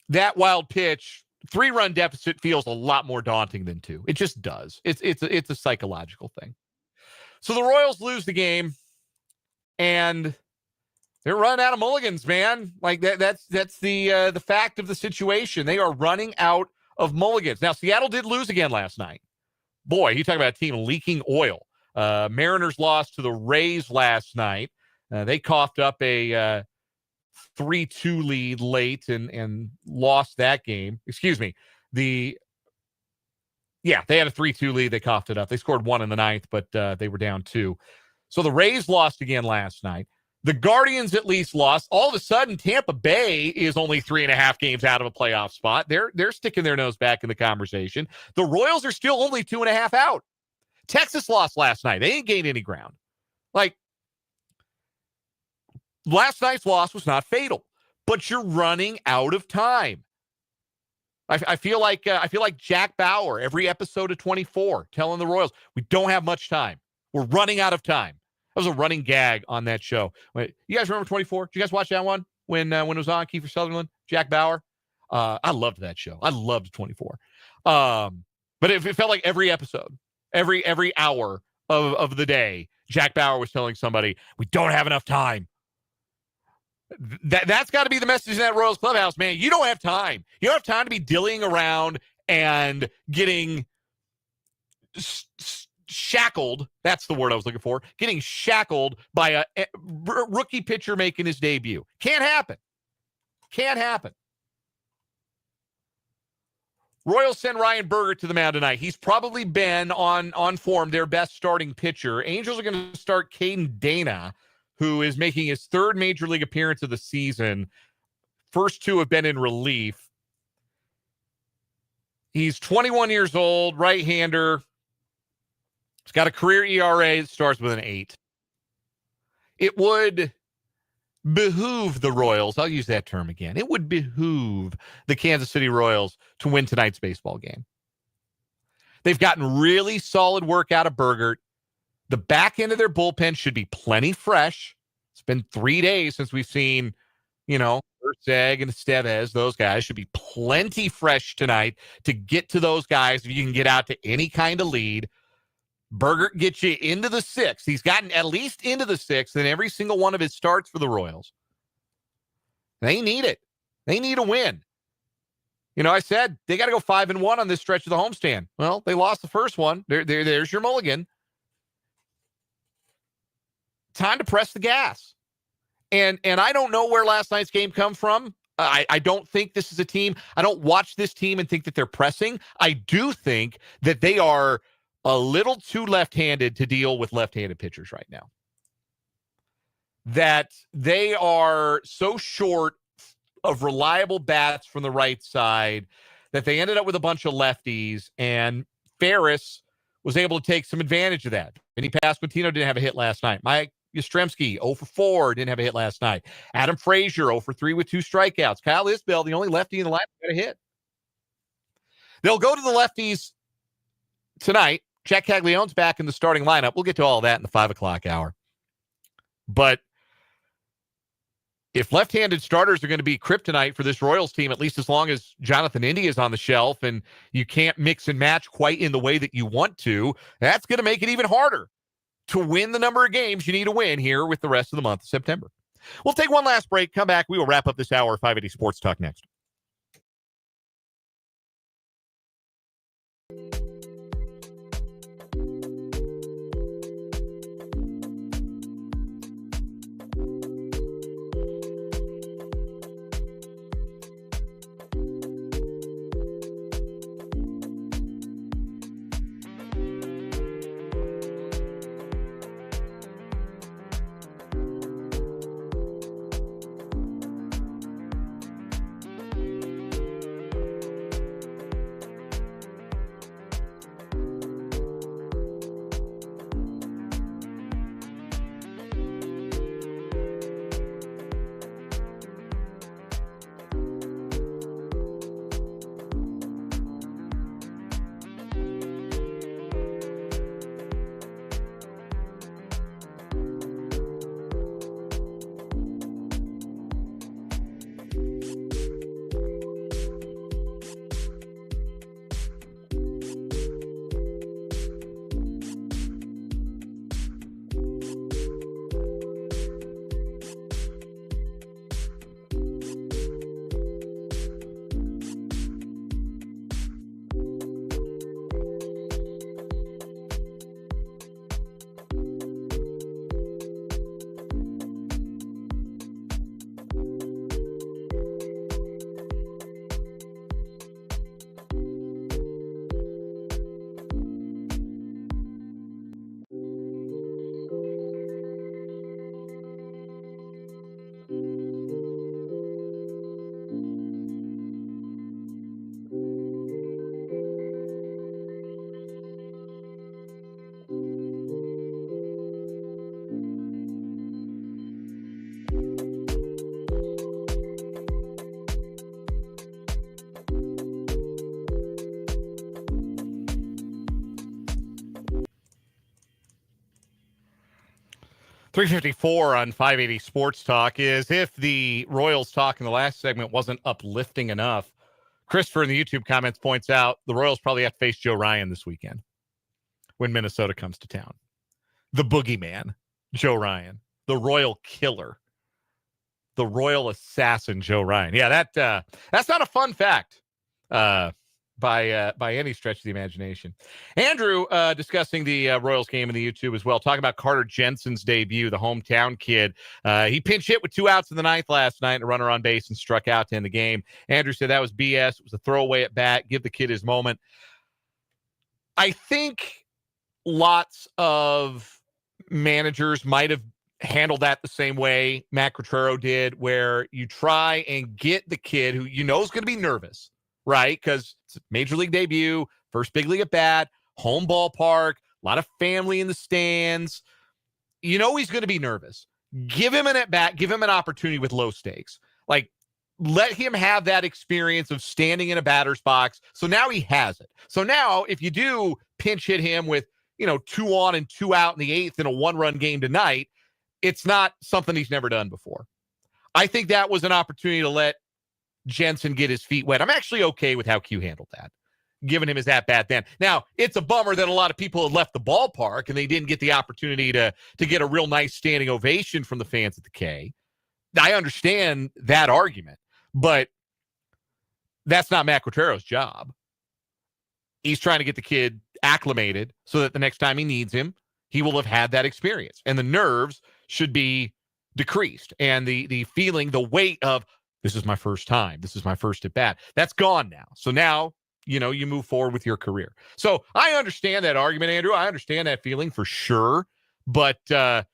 that wild pitch, 3-run deficit feels a lot more daunting than 2. It just does. It's a psychological thing. So the Royals lose the game, and they're running out of mulligans, man. Like that's the fact of the situation. They are running out of mulligans. Now, Seattle did lose again last night. Boy, you talk about a team leaking oil. Mariners lost to the Rays last night. They coughed up a 3-2 lead late and lost that game. Excuse me. They had a 3-2 lead. They coughed it up. They scored 1 in the 9th, but they were down 2. So the Rays lost again last night. The Guardians at least lost. All of a sudden, Tampa Bay is only 3.5 games out of a playoff spot. They're sticking their nose back in the conversation. The Royals are still only 2.5 out. Texas lost last night. They ain't gained any ground. Like, last night's loss was not fatal, but you're running out of time. I feel like Jack Bauer every episode of 24 telling the Royals, we don't have much time. We're running out of time. That was a running gag on that show. Wait, you guys remember 24? Did you guys watch that one when it was on Kiefer Sutherland, Jack Bauer? I loved that show. I loved 24. But it felt like every episode, every hour of the day, Jack Bauer was telling somebody, we don't have enough time. That's got to be the message in that Royals clubhouse, man. You don't have time. You don't have time to be dillying around and getting shackled. That's the word I was looking for. Getting shackled by a rookie pitcher making his debut. Can't happen. Can't happen. Royals send Ryan Berger to the mound tonight. He's probably been on form, their best starting pitcher. Angels are going to start Caden Dana, who is making his 3rd major league appearance of the season. First 2 have been in relief. He's 21 years old, right-hander. He's got a career ERA that starts with an 8. It would behoove the Royals, I'll use that term again. It would behoove the Kansas City Royals to win tonight's baseball game. They've gotten really solid work out of Berger. The back end of their bullpen should be plenty fresh. It's been 3 days since we've seen, Urseg and Estevez. Those guys should be plenty fresh tonight to get to those guys if you can get out to any kind of lead. Berger gets you into the 6th. He's gotten at least into the 6th in every single one of his starts for the Royals. They need it. They need a win. I said they got to go 5-1 on this stretch of the homestand. Well, they lost the first one. There's your mulligan. Time to press the gas. And I don't know where last night's game come from. I don't think this is a team. I don't watch this team and think that they're pressing. I do think that they are a little too left-handed to deal with left-handed pitchers right now. That they are so short of reliable bats from the right side that they ended up with a bunch of lefties, and Ferris was able to take some advantage of that. Vinny Pasquantino didn't have a hit last night. Mike Yastrzemski, 0 for 4, didn't have a hit last night. Adam Frazier, 0 for 3 with 2 strikeouts. Kyle Isbell, the only lefty in the lineup, got a hit. They'll go to the lefties tonight. Jack Caglione's back in the starting lineup. We'll get to all that in the 5 o'clock hour. But if left-handed starters are going to be kryptonite for this Royals team, at least as long as Jonathan India is on the shelf and you can't mix and match quite in the way that you want to, that's going to make it even harder to win the number of games you need to win here with the rest of the month of September. We'll take one last break. Come back. We will wrap up this hour of 580 Sports Talk next. 354 on 580 Sports Talk. Is if the Royals talk in the last segment wasn't uplifting enough, Christopher in the YouTube comments points out the Royals probably have to face Joe Ryan this weekend when Minnesota comes to town. The boogeyman, Joe Ryan, the Royal killer, the Royal assassin, Joe Ryan. Yeah, that's not a fun fact by any stretch of the imagination. Andrew discussing the Royals game in the YouTube as well, talking about Carter Jensen's debut, the hometown kid. He pinch hit with 2 outs in the ninth last night, and a runner on base, and struck out to end the game. Andrew said that was BS. It was a throwaway at bat. Give the kid his moment. I think lots of managers might have handled that the same way Matt Quatraro did, where you try and get the kid who you know is going to be nervous, right? Because it's a major league debut, first big league at bat, home ballpark, a lot of family in the stands. You know he's going to be nervous. Give him an at bat, give him an opportunity with low stakes. Like, let him have that experience of standing in a batter's box. So now he has it. So now if you do pinch hit him with, 2 on and 2 out in the 8th in a 1-run game tonight, it's not something he's never done before. I think that was an opportunity to let Jensen get his feet wet. I'm actually okay with how Q handled that, giving him his at-bat then. Now, it's a bummer that a lot of people had left the ballpark and they didn't get the opportunity to get a real nice standing ovation from the fans at the K. I understand that argument, but that's not Matt Quatraro's job. He's trying to get the kid acclimated so that the next time he needs him, he will have had that experience. And the nerves should be decreased. And the feeling, the weight of, this is my first time, this is my first at bat, that's gone now. So now, you move forward with your career. So I understand that argument, Andrew. I understand that feeling for sure. But I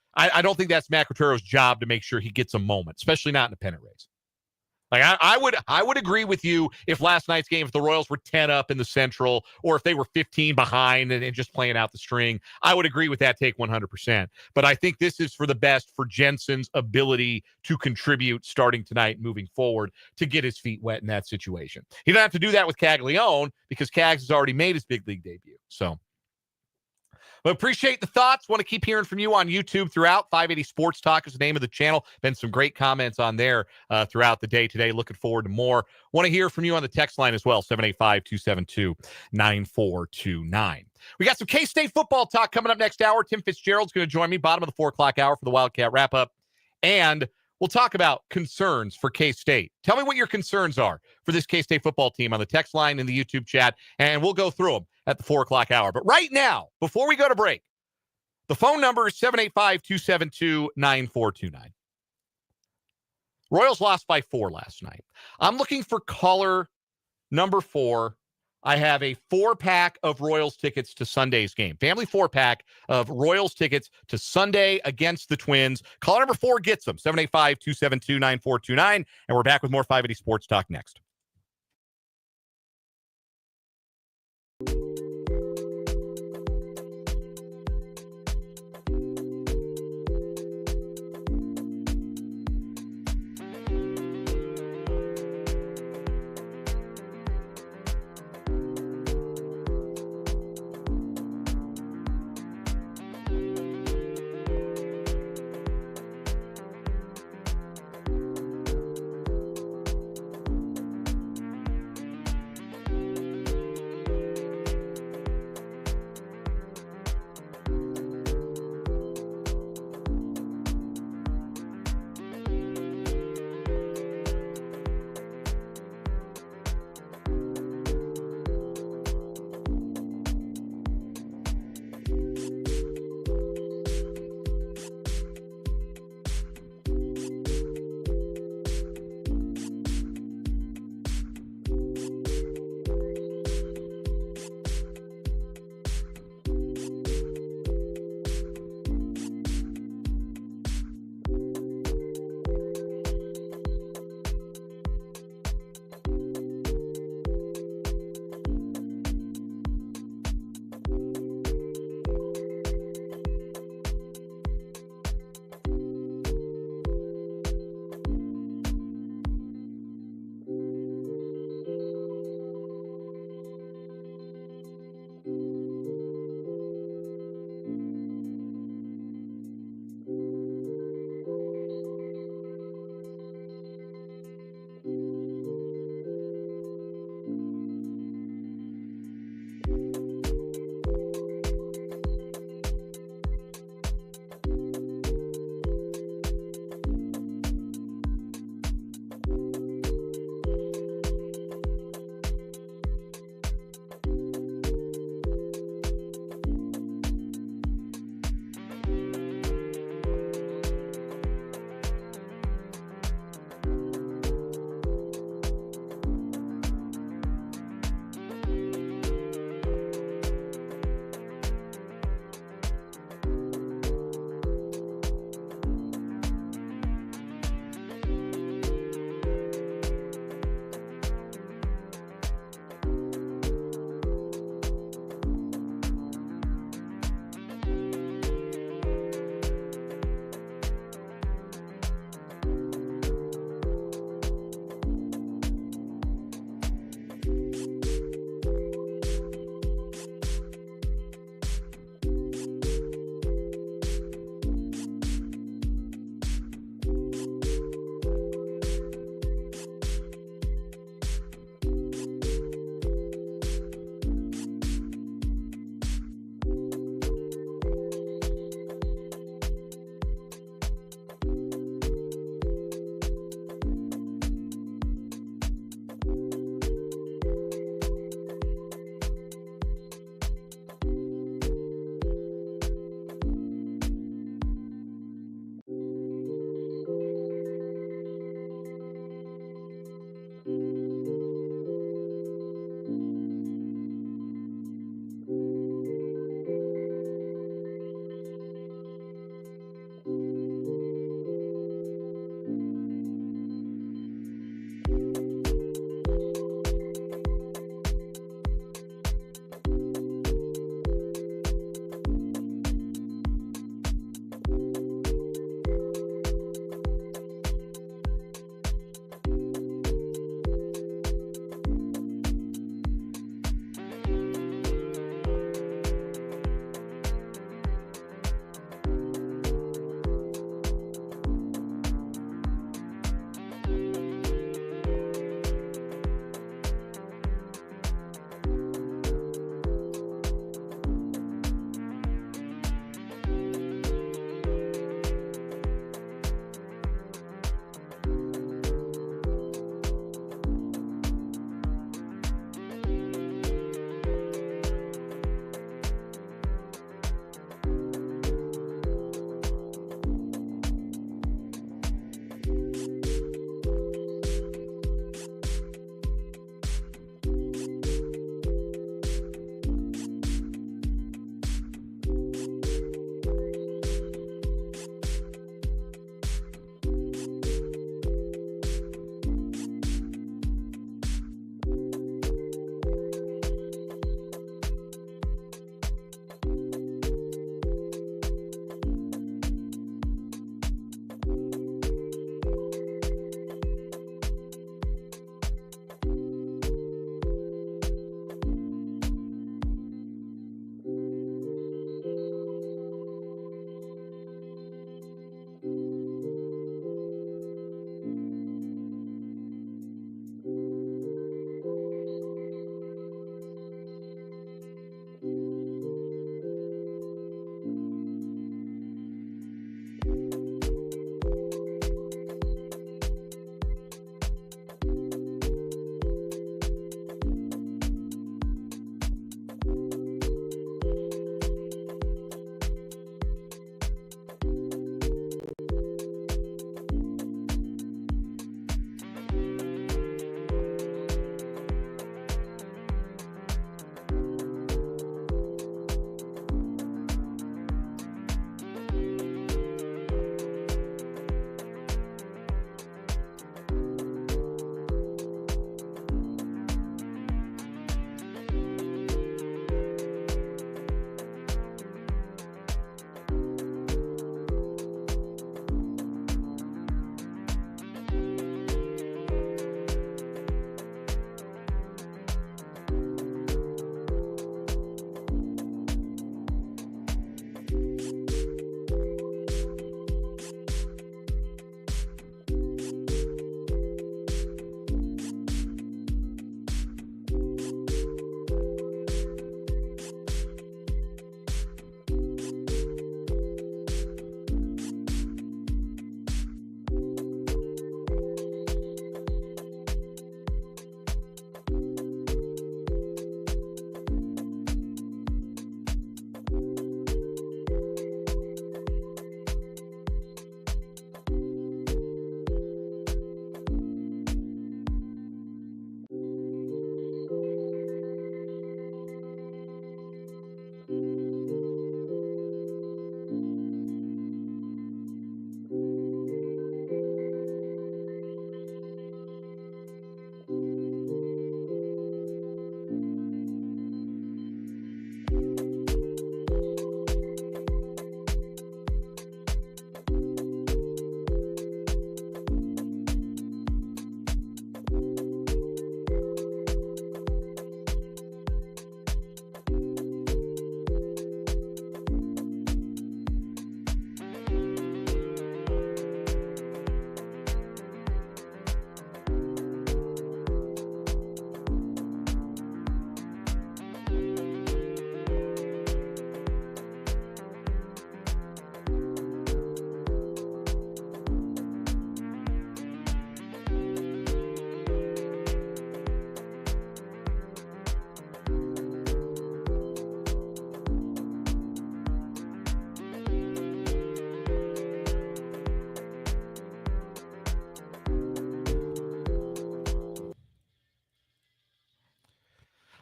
don't think that's Matt Quatraro's job to make sure he gets a moment, especially not in a pennant race. Like I would agree with you if last night's game, if the Royals were 10 up in the Central, or if they were 15 behind and just playing out the string, I would agree with that take 100%. But I think this is for the best for Jensen's ability to contribute starting tonight, moving forward, to get his feet wet in that situation. He doesn't have to do that with Caglione because Cags has already made his big league debut. So, but appreciate the thoughts. Want to keep hearing from you on YouTube throughout. 580 Sports Talk is the name of the channel. Been some great comments on there throughout the day today. Looking forward to more. Want to hear from you on the text line as well. 785-272-9429. We got some K-State football talk coming up next hour. Tim Fitzgerald's going to join me bottom of the 4 o'clock hour for the Wildcat Wrap-Up. And we'll talk about concerns for K-State. Tell me what your concerns are for this K-State football team on the text line in the YouTube chat, and we'll go through them at the 4 o'clock hour. But right now, before we go to break, the phone number is 785-272-9429. Royals lost by 4 last night. I'm looking for caller number 4. I have a 4-pack of Royals tickets to Sunday's game. Family 4-pack of Royals tickets to Sunday against the Twins. Caller number 4 gets them. 785-272-9429. And we're back with more 580 Sports Talk next.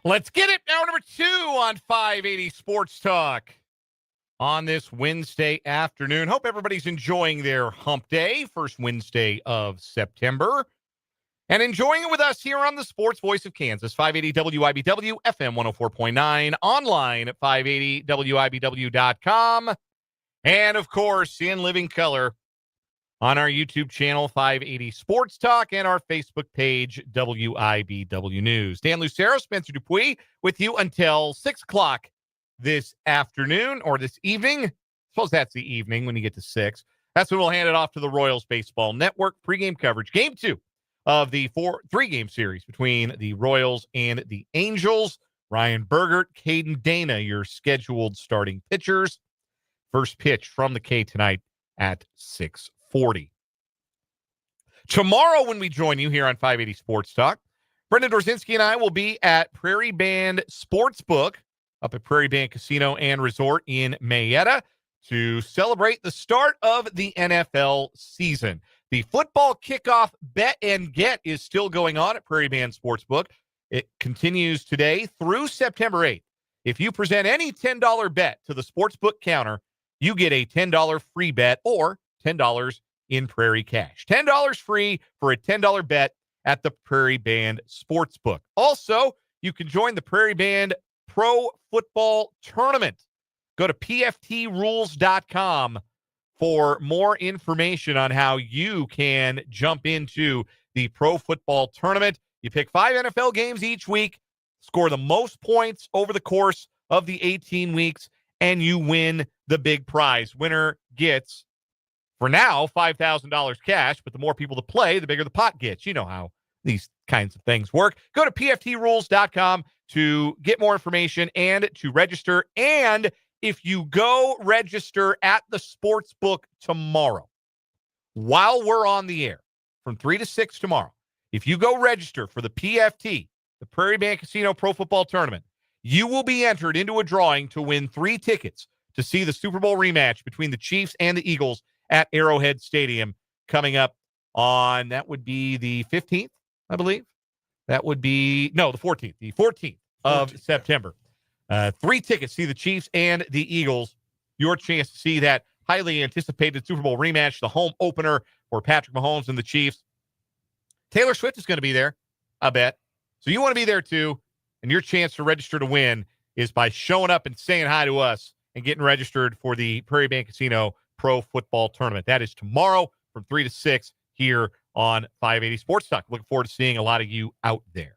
Let's get it. Hour number 2 on 580 Sports Talk on this Wednesday afternoon. Hope everybody's enjoying their hump day, first Wednesday of September, and enjoying it with us here on the Sports Voice of Kansas, 580 WIBW, FM 104.9, online at 580WIBW.com, and, of course, in living color on our YouTube channel, 580 Sports Talk, and our Facebook page, WIBW News. Dan Lucero, Spencer Dupuis, with you until 6 o'clock this afternoon, or this evening. I suppose that's the evening when you get to 6. That's when we'll hand it off to the Royals Baseball Network. Pregame coverage, Game 2 of the 3-game series between the Royals and the Angels. Ryan Bergert, Caden Dana, your scheduled starting pitchers. First pitch from the K tonight at 6:40. Tomorrow, when we join you here on 580 Sports Talk, Brendan Dorzinski and I will be at Prairie Band Sportsbook up at Prairie Band Casino and Resort in Mayetta to celebrate the start of the NFL season. The football kickoff bet and get is still going on at Prairie Band Sportsbook. It continues today through September 8th. If you present any $10 bet to the sportsbook counter, you get a $10 free bet or $10 in Prairie cash. $10 free for a $10 bet at the Prairie Band Sportsbook. Also, you can join the Prairie Band Pro Football Tournament. Go to pftrules.com for more information on how you can jump into the Pro Football Tournament. You pick 5 NFL games each week, score the most points over the course of the 18 weeks, and you win the big prize. Winner gets, for now, $5,000 cash, but the more people that play, the bigger the pot gets. You know how these kinds of things work. Go to pftrules.com to get more information and to register. And if you go register at the sportsbook tomorrow, while we're on the air, from 3 to 6 tomorrow, if you go register for the PFT, the Prairie Band Casino Pro Football Tournament, you will be entered into a drawing to win 3 tickets to see the Super Bowl rematch between the Chiefs and the Eagles at Arrowhead Stadium coming up on, that would be the 15th, I believe. That would be, no, the 14th. The 14th of September. 3 tickets, see the Chiefs and the Eagles. Your chance to see that highly anticipated Super Bowl rematch, the home opener for Patrick Mahomes and the Chiefs. Taylor Swift is going to be there, I bet. So you want to be there too, and your chance to register to win is by showing up and saying hi to us and getting registered for the Prairie Band Casino Pro Football Tournament. That is tomorrow from 3 to 6 here on 580 Sports Talk. Looking forward to seeing a lot of you out there.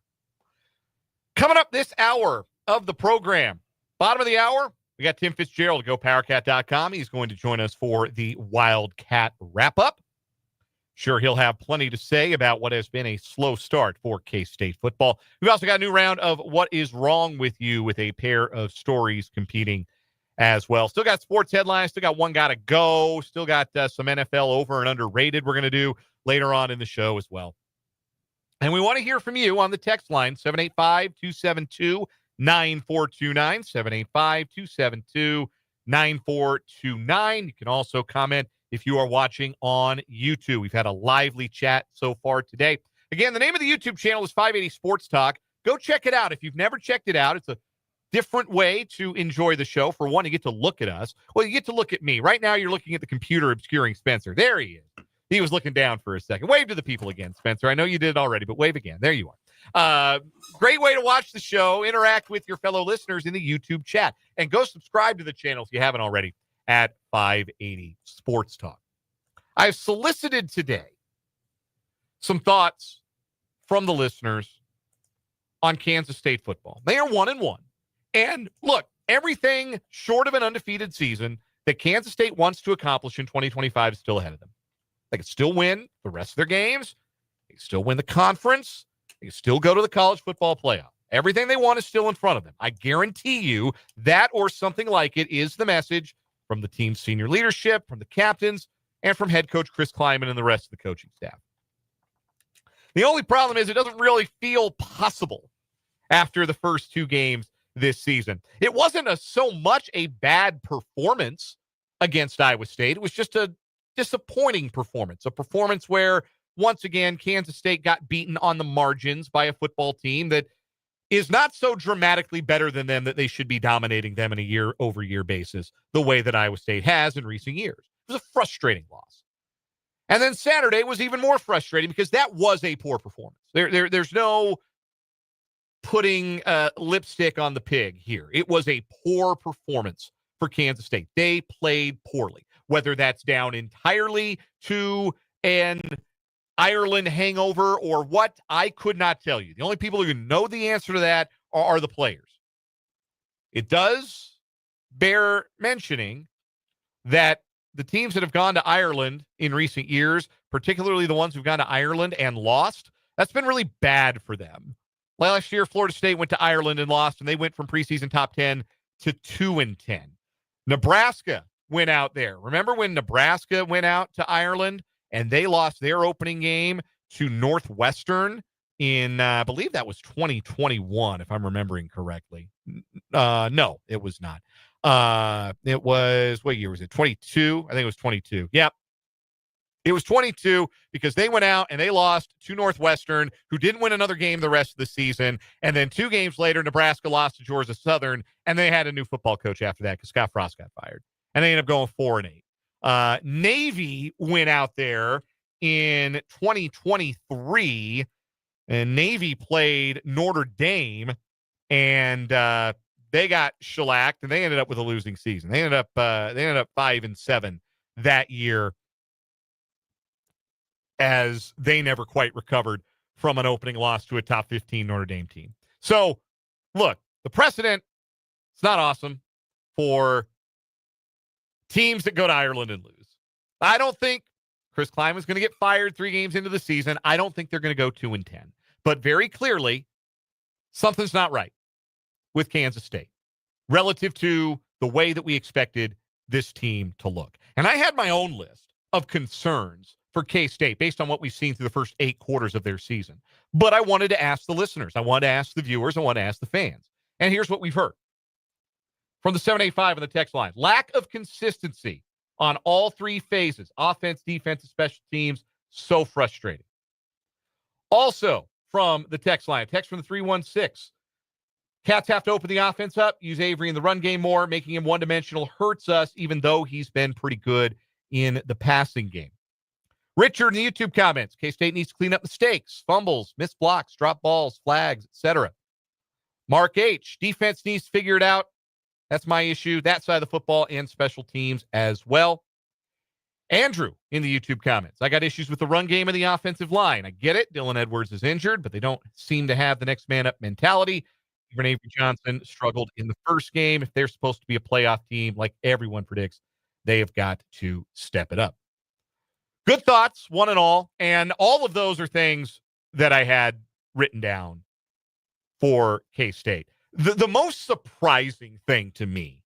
Coming up this hour of the program, bottom of the hour, we got Tim Fitzgerald, GoPowerCat.com. He's going to join us for the Wildcat Wrap-Up. Sure, he'll have plenty to say about what has been a slow start for K-State football. We've also got a new round of What is Wrong with You with a pair of stories competing as well. Still got sports headlines. Still got one gotta go. Still got some NFL over and underrated we're going to do later on in the show as well. And we want to hear from you on the text line, 785-272-9429, 785-272-9429. You can also comment if you are watching on YouTube. We've had a lively chat so far today. Again, the name of the YouTube channel is 580 Sports Talk. Go check it out. If you've never checked it out, it's a different way to enjoy the show. For one, you get to look at us. Well, you get to look at me. Right now, you're looking at the computer obscuring Spencer. There he is. He was looking down for a second. Wave to the people again, Spencer. I know you did it already, but wave again. There you are. Great way to watch the show. Interact with your fellow listeners in the YouTube chat. And go subscribe to the channel if you haven't already at 580 Sports Talk. I've solicited today some thoughts from the listeners on Kansas State football. They are 1-1. And look, everything short of an undefeated season that Kansas State wants to accomplish in 2025 is still ahead of them. They can still win the rest of their games. They can still win the conference. They can still go to the college football playoff. Everything they want is still in front of them. I guarantee you that or something like it is the message from the team's senior leadership, from the captains, and from head coach Chris Kleiman and the rest of the coaching staff. The only problem is it doesn't really feel possible after the first 2 games this season. It wasn't so much a bad performance against Iowa State. It was just a disappointing performance, a performance where, once again, Kansas State got beaten on the margins by a football team that is not so dramatically better than them that they should be dominating them in a year-over-year basis the way that Iowa State has in recent years. It was a frustrating loss. And then Saturday was even more frustrating because that was a poor performance. There's no putting lipstick on the pig here. It was a poor performance for Kansas State. They played poorly, whether that's down entirely to an Ireland hangover or what, I could not tell you. The only people who know the answer to that are the players. It does bear mentioning that the teams that have gone to Ireland in recent years, particularly the ones who've gone to Ireland and lost, that's been really bad for them. Last year, Florida State went to Ireland and lost, and they went from preseason top 10 to 2-10. Nebraska went out there. Remember when Nebraska went out to Ireland and they lost their opening game to Northwestern in, I believe that was 2021, if I'm remembering correctly. No, it was not. It was, what year was it? 22? I think it was 22. Yep. It was 22 because they went out and they lost to Northwestern, who didn't win another game the rest of the season. And then 2 games later, Nebraska lost to Georgia Southern, and they had a new football coach after that because Scott Frost got fired. And they ended up going 4-8. Navy went out there in 2023, and Navy played Notre Dame, and they got shellacked, and they ended up with a losing season. They ended up 5-7 that year, as they never quite recovered from an opening loss to a top 15 Notre Dame team. So, look, the precedent, it's not awesome for teams that go to Ireland and lose. I don't think Chris Klieman's going to get fired 3 games into the season. I don't think they're going to go 2-10. But very clearly, something's not right with Kansas State relative to the way that we expected this team to look. And I had my own list of concerns for K-State based on what we've seen through the first 8 quarters of their season. But I wanted to ask the listeners. I wanted to ask the viewers. I wanted to ask the fans. And here's what we've heard from the 785 on the text line. Lack of consistency on all 3 phases, offense, defense, and special teams. So frustrating. Also from the text line, text from the 316. Cats have to open the offense up, use Avery in the run game more. Making him one-dimensional hurts us, even though he's been pretty good in the passing game. Richard in the YouTube comments, K-State needs to clean up mistakes, fumbles, missed blocks, drop balls, flags, etc. Mark H, defense needs to figure it out. That's my issue, that side of the football and special teams as well. Andrew in the YouTube comments, I got issues with the run game and the offensive line. I get it, Dylan Edwards is injured, but they don't seem to have the next man up mentality. Even Avery Johnson struggled in the first game. If they're supposed to be a playoff team, like everyone predicts, they have got to step it up. Good thoughts, one and all. And all of those are things that I had written down for K-State. The most surprising thing to me,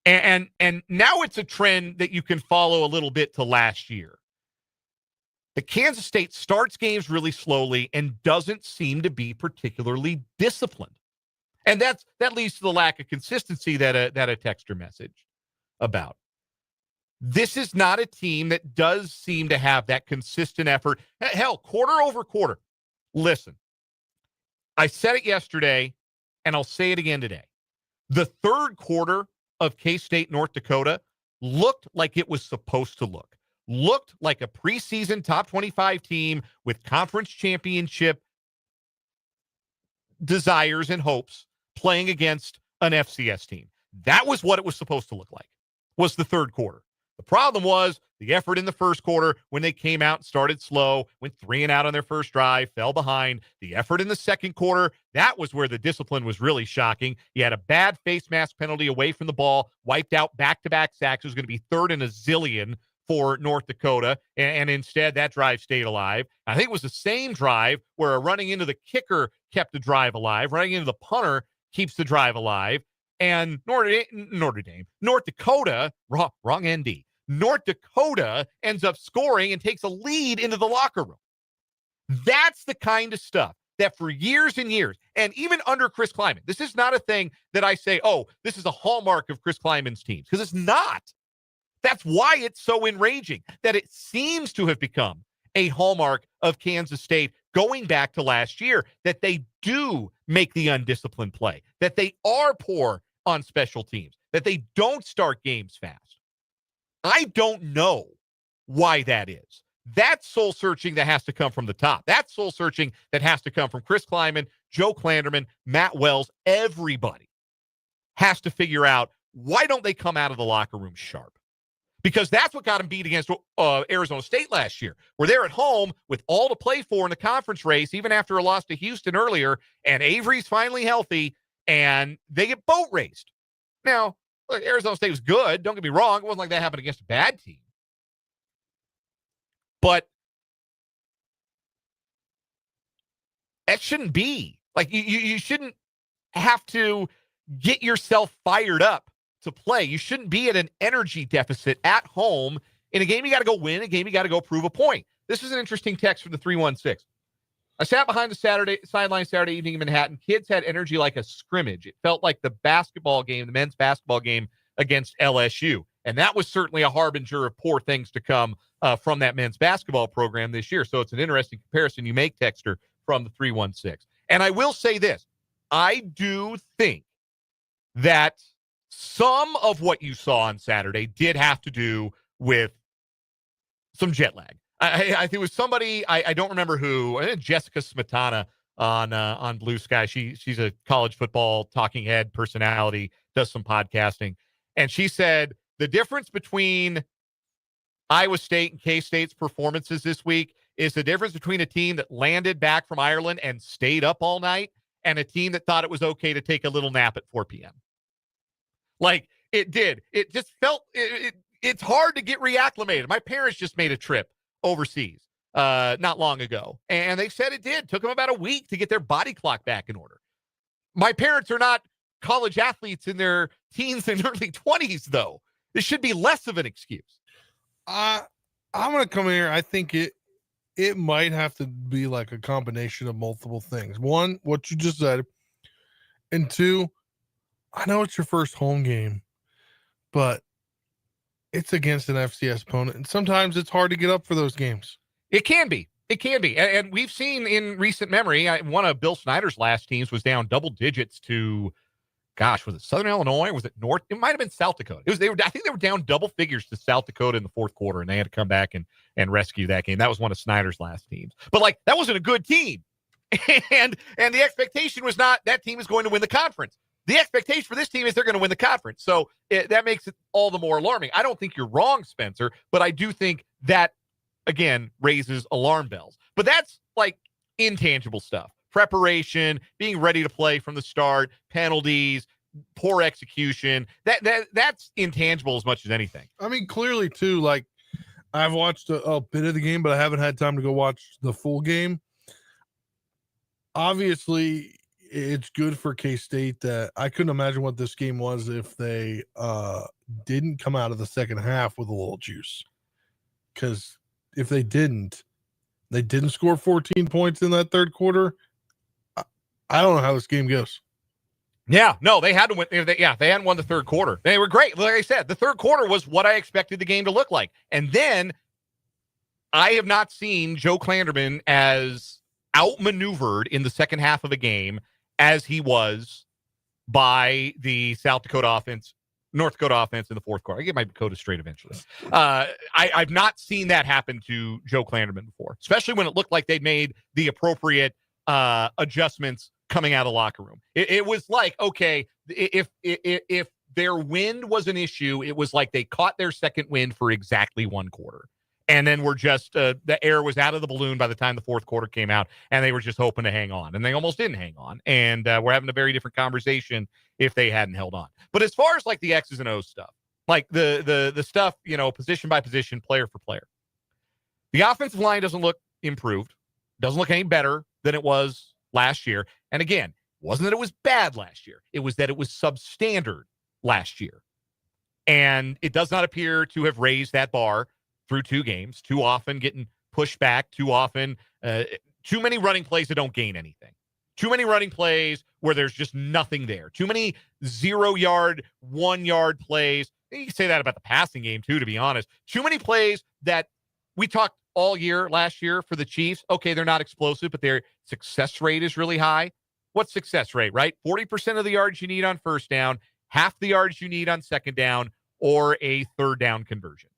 and now it's a trend that you can follow a little bit to last year. The Kansas State starts games really slowly and doesn't seem to be particularly disciplined. And that leads to the lack of consistency that a texter messaged about. This is not a team that does seem to have that consistent effort. Hell, quarter over quarter. Listen, I said it yesterday, and I'll say it again today. The third quarter of K-State North Dakota looked like it was supposed to look. Looked like a preseason top 25 team with conference championship desires and hopes playing against an FCS team. That was what it was supposed to look like, was the third quarter. The problem was the effort in the first quarter when they came out and started slow, went 3-and-out on their first drive, fell behind. The effort in the second quarter, that was where the discipline was really shocking. You had a bad face mask penalty away from the ball, wiped out back-to-back sacks. It was going to be 3rd and a zillion for North Dakota, and instead that drive stayed alive. I think it was the same drive where running into the kicker kept the drive alive, running into the punter keeps the drive alive. And North Dakota, wrong ND. North Dakota ends up scoring and takes a lead into the locker room. That's the kind of stuff that for years and years, and even under Chris Klieman, this is not a thing that I say, oh, this is a hallmark of Chris Kleiman's teams, because it's not. That's why it's so enraging that it seems to have become a hallmark of Kansas State going back to last year, that they do make the undisciplined play, that they are poor on special teams, that they don't start games fast. I don't know why that is. That's soul searching that has to come from the top. That's soul searching that has to come from Chris Kleiman, Joe Klanderman, Matt Wells. Everybody has to figure out, why don't they come out of the locker room sharp? Because that's what got them beat against Arizona State last year, where they're at home with all to play for in the conference race, even after a loss to Houston earlier, and Avery's finally healthy, and they get boat raced. Now, look, Arizona State was good. Don't get me wrong. It wasn't like that happened against a bad team. But that shouldn't be. Like, you shouldn't have to get yourself fired up to play. You shouldn't be at an energy deficit at home in a game you got to go win, a game you got to go prove a point. This is an interesting text from the 316. I sat behind the sideline Saturday evening in Manhattan. Kids had energy like a scrimmage. It felt like the men's basketball game against LSU. And that was certainly a harbinger of poor things to come from that men's basketball program this year. So it's an interesting comparison you make, texter, from the 316. And I will say this. I do think that some of what you saw on Saturday did have to do with some jet lag. I think it was somebody, I don't remember who, I think Jessica Smetana on Blue Sky. She's a college football talking head personality, does some podcasting. And she said the difference between Iowa State and K-State's performances this week is the difference between a team that landed back from Ireland and stayed up all night and a team that thought it was okay to take a little nap at 4 p.m. Like, it did. It just felt, it's hard to get reacclimated. My parents just made a trip overseas not long ago, and they said it did. Took them about a week to get their body clock back in order. My parents are not college athletes in their teens and early 20s, though. This should be less of an excuse. I'm going to come in here. I think it might have to be like a combination of multiple things. One, what you just said, and two, I know it's your first home game, but it's against an FCS opponent, and sometimes it's hard to get up for those games. It can be. It can be. And we've seen in recent memory, one of Bill Snyder's last teams was down double digits to, gosh, was it Southern Illinois? Was it North? It might have been South Dakota. I think they were down double figures to South Dakota in the fourth quarter, and they had to come back and rescue that game. That was one of Snyder's last teams. But, like, that wasn't a good team. and the expectation was not that team is going to win the conference. The expectation for this team is they're going to win the conference. So that makes it all the more alarming. I don't think you're wrong, Spencer, but I do think that, again, raises alarm bells. But that's like intangible stuff. Preparation, being ready to play from the start, penalties, poor execution. That's intangible as much as anything. I mean, clearly, too, like, I've watched a bit of the game, but I haven't had time to go watch the full game. Obviously, it's good for K-State that I couldn't imagine what this game was if they didn't come out of the second half with a little juice. Because if they didn't score 14 points in that third quarter, I don't know how this game goes. Yeah, no, they had to win. They hadn't won the third quarter. They were great. Like I said, the third quarter was what I expected the game to look like. And then I have not seen Joe Klanderman as outmaneuvered in the second half of a game as he was by the North Dakota offense in the fourth quarter. I get my Dakota straight eventually. I've not seen that happen to Joe Klanderman before, especially when it looked like they'd made the appropriate adjustments coming out of the locker room. It was like, okay, if their wind was an issue, it was like they caught their second wind for exactly one quarter. And then we're just, the air was out of the balloon by the time the fourth quarter came out, and they were just hoping to hang on. And they almost didn't hang on. And we're having a very different conversation if they hadn't held on. But as far as like the X's and O's stuff, like the stuff, position by position, player for player, the offensive line doesn't look improved, doesn't look any better than it was last year. And again, it wasn't that it was bad last year. It was that it was substandard last year. And it does not appear to have raised that bar through two games, too often getting pushed back, too often, too many running plays that don't gain anything. Too many running plays where there's just nothing there. Too many 0-yard, 1-yard plays. You can say that about the passing game, too, to be honest. Too many plays that we talked all year last year for the Chiefs. Okay, they're not explosive, but their success rate is really high. What's success rate, right? 40% of the yards you need on first down, half the yards you need on second down, or a third down conversion.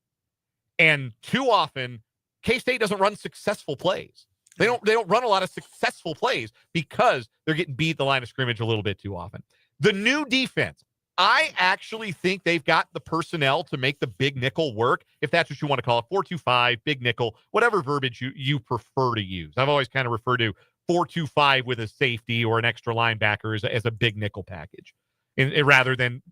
And too often, K-State doesn't run successful plays. They don't run a lot of successful plays because they're getting beat at the line of scrimmage a little bit too often. The new defense, I actually think they've got the personnel to make the big nickel work, if that's what you want to call it. 4-2-5, big nickel, whatever verbiage you prefer to use. I've always kind of referred to 4-2-5 with a safety or an extra linebacker as a big nickel package, rather than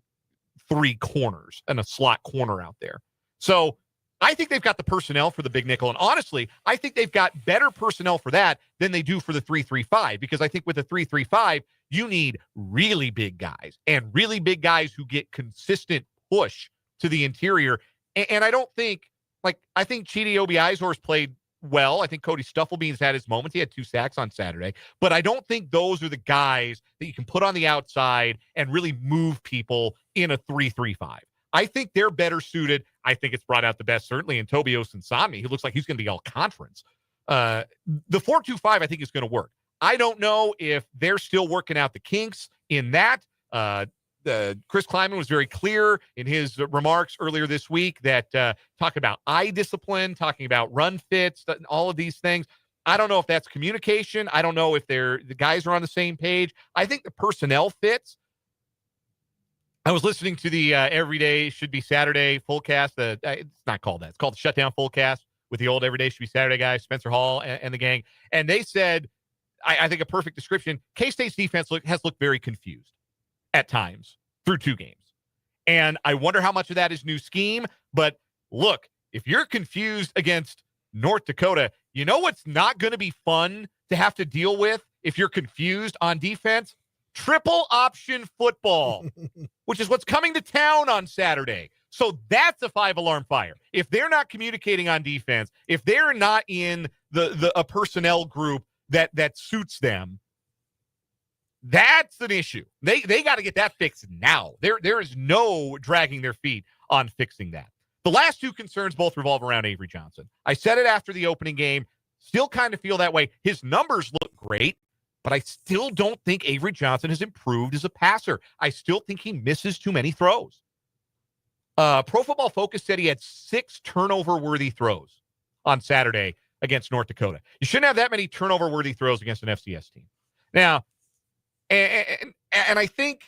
three corners and a slot corner out there. So I think they've got the personnel for the big nickel. And honestly, I think they've got better personnel for that than they do for the 3-3-5, because I think with the 3-3-5, you need really big guys and really big guys who get consistent push to the interior. And I don't think, I think Chidi Obi-Izor's played well. I think Cody Stufflebean's had his moments. He had 2 sacks on Saturday. But I don't think those are the guys that you can put on the outside and really move people in a 3-3-5. I think they're better suited. I think it's brought out the best, certainly, in Tobi Osunsami. He looks like he's going to be all conference. The 4-2-5, I think, is going to work. I don't know if they're still working out the kinks in that. Chris Kleiman was very clear in his remarks earlier this week that talking about eye discipline, talking about run fits, all of these things. I don't know if that's communication. I don't know if the guys are on the same page. I think the personnel fits. I was listening to the Every Day Should Be Saturday fullcast. It's not called that. It's called the Shutdown Fullcast with the old Every Day Should Be Saturday guys, Spencer Hall and the gang. And they said, I think a perfect description, K-State's defense has looked very confused at times through 2 games. And I wonder how much of that is new scheme. But look, if you're confused against North Dakota, you know what's not going to be fun to have to deal with if you're confused on defense? Triple option football, which is what's coming to town on Saturday. So that's a 5-alarm fire. If they're not communicating on defense, if they're not in a personnel group that suits them, that's an issue. They got to get that fixed now. There is no dragging their feet on fixing that. The last 2 concerns both revolve around Avery Johnson. I said it after the opening game. Still kind of feel that way. His numbers look great, but I still don't think Avery Johnson has improved as a passer. I still think he misses too many throws. Pro Football Focus said he had 6 turnover-worthy throws on Saturday against North Dakota. You shouldn't have that many turnover-worthy throws against an FCS team. Now, and I think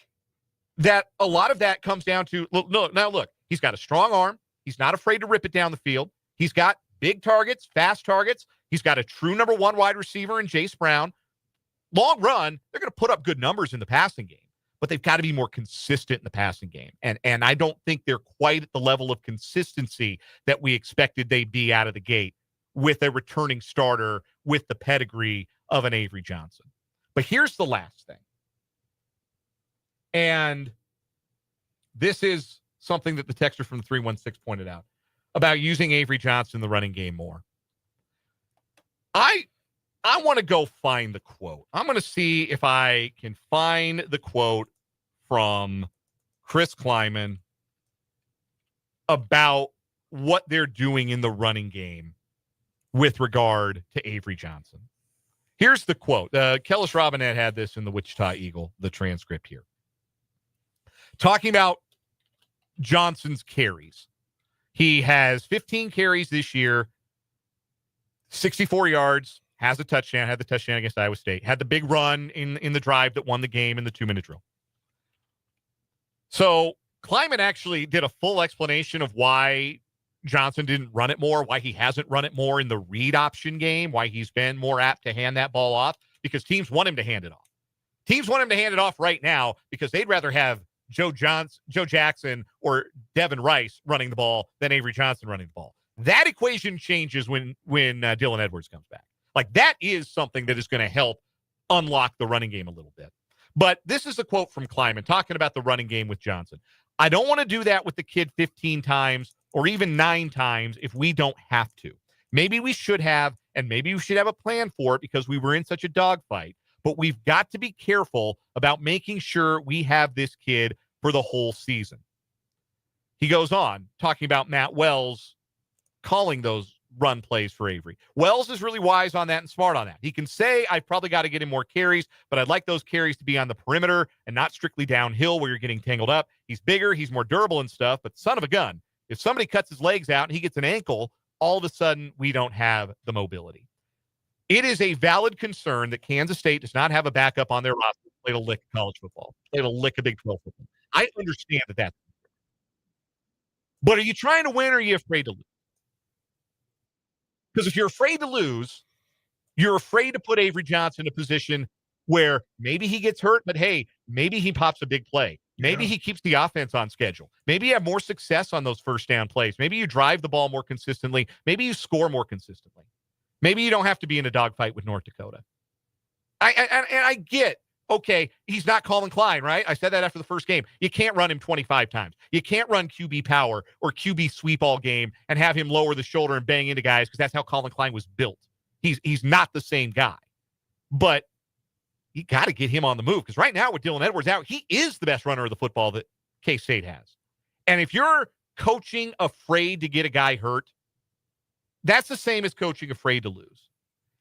that a lot of that comes down to, look, he's got a strong arm. He's not afraid to rip it down the field. He's got big targets, fast targets. He's got a true number 1 wide receiver in Jace Brown. Long run, they're going to put up good numbers in the passing game, but they've got to be more consistent in the passing game. And I don't think they're quite at the level of consistency that we expected they'd be out of the gate with a returning starter with the pedigree of an Avery Johnson. But here's the last thing. And this is something that the texter from the 316 pointed out about using Avery Johnson in the running game more. I want to go find the quote. I'm going to see if I can find the quote from Chris Kleiman about what they're doing in the running game with regard to Avery Johnson. Here's the quote. Kellis Robinette had this in the Wichita Eagle, the transcript here. Talking about Johnson's carries. He has 15 carries this year, 64 yards, has a touchdown, had the touchdown against Iowa State, had the big run in the drive that won the game in the 2-minute drill. So Kleiman actually did a full explanation of why Johnson didn't run it more, why he hasn't run it more in the read option game, why he's been more apt to hand that ball off, because teams want him to hand it off. Teams want him to hand it off right now because they'd rather have Joe Jackson or Devin Rice running the ball than Avery Johnson running the ball. That equation changes when Dylan Edwards comes back. Like, that is something that is going to help unlock the running game a little bit. But this is a quote from Kleiman talking about the running game with Johnson. I don't want to do that with the kid 15 times or even 9 times if we don't have to. Maybe we should have, and maybe we should have a plan for it because we were in such a dogfight. But we've got to be careful about making sure we have this kid for the whole season. He goes on talking about Matt Wells calling those run plays for Avery. Wells is really wise on that and smart on that. He can say, I've probably got to get him more carries, but I'd like those carries to be on the perimeter and not strictly downhill where you're getting tangled up. He's bigger, he's more durable and stuff, but son of a gun, if somebody cuts his legs out and he gets an ankle, all of a sudden we don't have the mobility. It is a valid concern that Kansas State does not have a backup on their roster to play a lick of college football, play a lick of Big 12 football. I understand that. But are you trying to win or are you afraid to lose? Because if you're afraid to lose, you're afraid to put Avery Johnson in a position where maybe he gets hurt, but hey, maybe he pops a big play. Maybe he keeps the offense on schedule. Maybe you have more success on those first down plays. Maybe you drive the ball more consistently. Maybe you score more consistently. Maybe you don't have to be in a dogfight with North Dakota. I get, okay, he's not Colin Klein, right? I said that after the first game. You can't run him 25 times. You can't run QB power or QB sweep all game and have him lower the shoulder and bang into guys because that's how Colin Klein was built. He's not the same guy. But you got to get him on the move because right now with Dylan Edwards out, he is the best runner of the football that K-State has. And if you're coaching afraid to get a guy hurt, that's the same as coaching afraid to lose.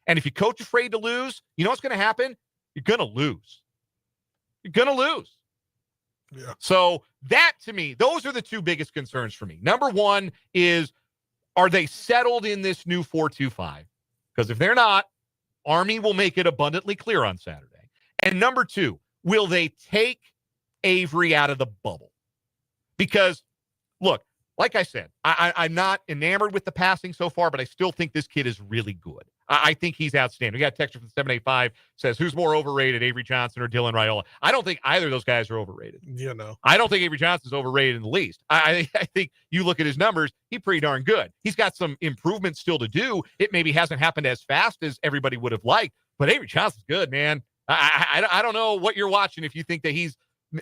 And if you coach afraid to lose, you know what's going to happen? You're going to lose. You're going to lose. Yeah. So that, to me, those are the two biggest concerns for me. Number one is, are they settled in this new 4-2-5? Because if they're not, Army will make it abundantly clear on Saturday. And number two, will they take Avery out of the bubble? Because, look, like I said, I'm not enamored with the passing so far, but I still think this kid is really good. I think he's outstanding. We got a texture from 785 says, who's more overrated, Avery Johnson or Dylan Raiola? I don't think either of those guys are overrated. Yeah, no. I don't think Avery Johnson's overrated in the least. I think you look at his numbers, he's pretty darn good. He's got some improvements still to do. It maybe hasn't happened as fast as everybody would have liked, but Avery Johnson's good, man. I don't know what you're watching if you think that he's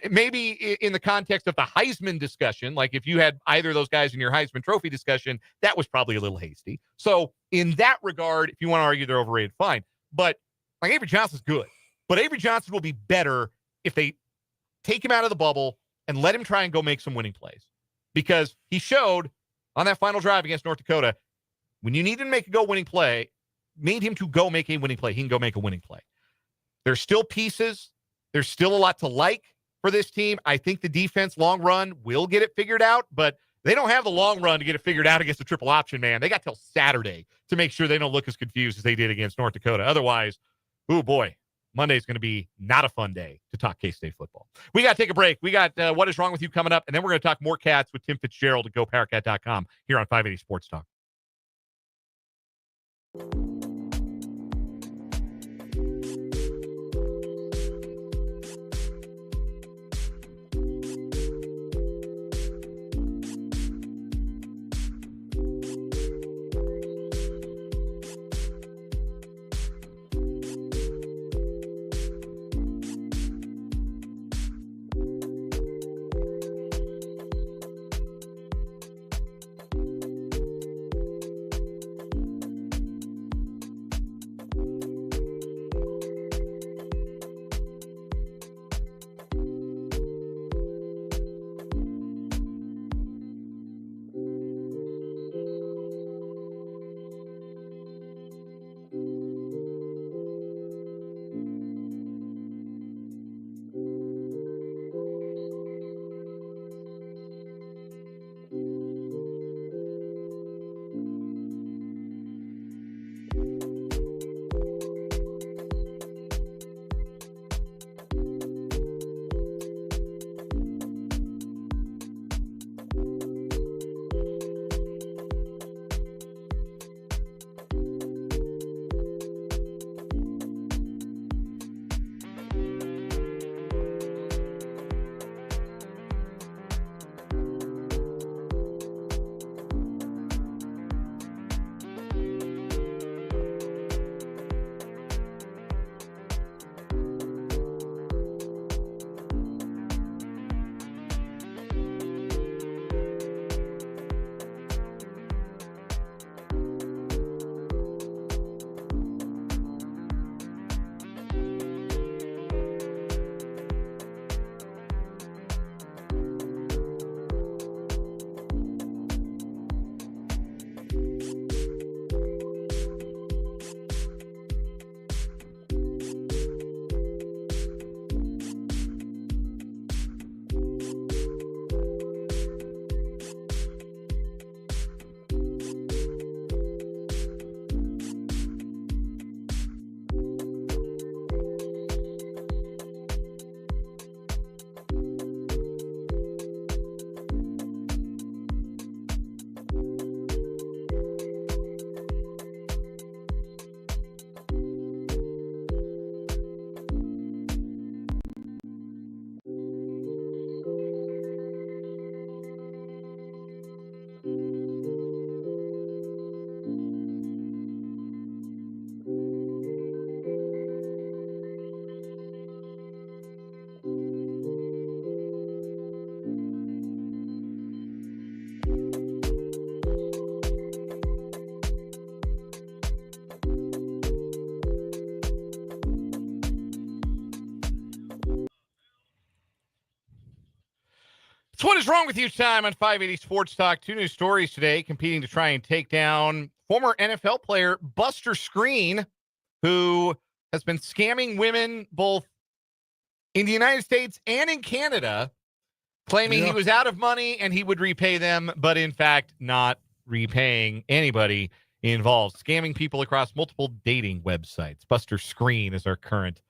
maybe in the context of the Heisman discussion, like if you had either of those guys in your Heisman Trophy discussion, that was probably a little hasty. So in that regard, if you want to argue they're overrated, fine. But like Avery Johnson's good. But Avery Johnson will be better if they take him out of the bubble and let him try and go make some winning plays. Because he showed on that final drive against North Dakota, when you need him to make a go winning play, need him to go make a winning play, he can go make a winning play. There's still pieces. There's still a lot to like for this team. I think the defense long run will get it figured out, but they don't have the long run to get it figured out against a triple option, man. They got till Saturday to make sure they don't look as confused as they did against North Dakota. Otherwise, oh boy, Monday's going to be not a fun day to talk K-State football. We got to take a break. We got What Is Wrong With You coming up, and then we're going to talk more Cats with Tim Fitzgerald at GoPowerCat.com here on 580 Sports Talk. It's What Is Wrong With You time on 580 Sports Talk. Two news stories today competing to try and take down former NFL player Buster Screen, who has been scamming women both in the United States and in Canada, claiming he was out of money and he would repay them, but in fact not repaying anybody involved. Scamming people across multiple dating websites. Buster Screen is our current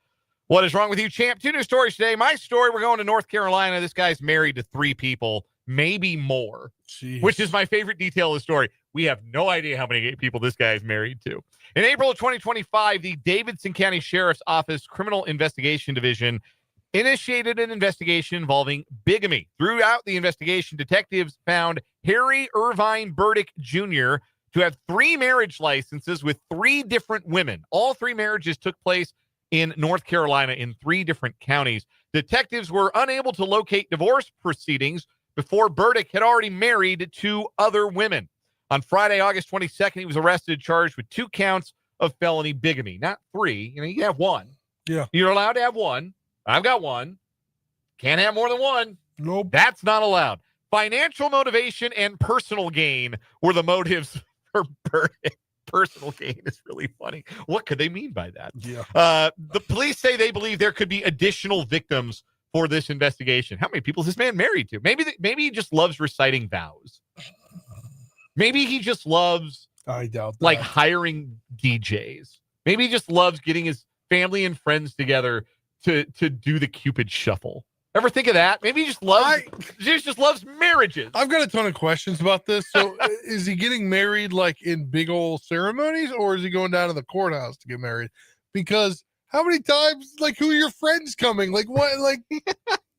What Is Wrong With You champ. Two news stories today. My story, we're going to North Carolina. This guy's married to 3 people, maybe more, which is my favorite detail of the story. We have no idea how many people this guy is married to. In April of 2025, the Davidson County Sheriff's Office Criminal Investigation Division initiated an investigation involving bigamy. Throughout the investigation, detectives found Harry Irvine Burdick Jr. to have 3 marriage licenses with 3 different women. All 3 marriages took place in North Carolina in 3 different counties. Detectives were unable to locate divorce proceedings before Burdick had already married 2 other women. On Friday, August 22nd, he was arrested, charged with 2 counts of felony bigamy. Not 3. You can have 1. Yeah. You're allowed to have 1. I've got 1. Can't have more than 1. Nope. That's not allowed. Financial motivation and personal gain were the motives for Burdick. Personal gain is really funny. What could they mean by that? Yeah. The police say they believe there could be additional victims for this investigation. How many people is this man married to? Maybe he just loves reciting vows. Maybe he just loves, I doubt that. like, hiring DJs. Maybe he just loves getting his family and friends together to do the Cupid shuffle. Ever think of that? Maybe he just loves marriages. I've got a ton of questions about this. So is he getting married like in big old ceremonies, or is he going down to the courthouse to get married? Because how many times, like, who are your friends coming? Like, what? Like,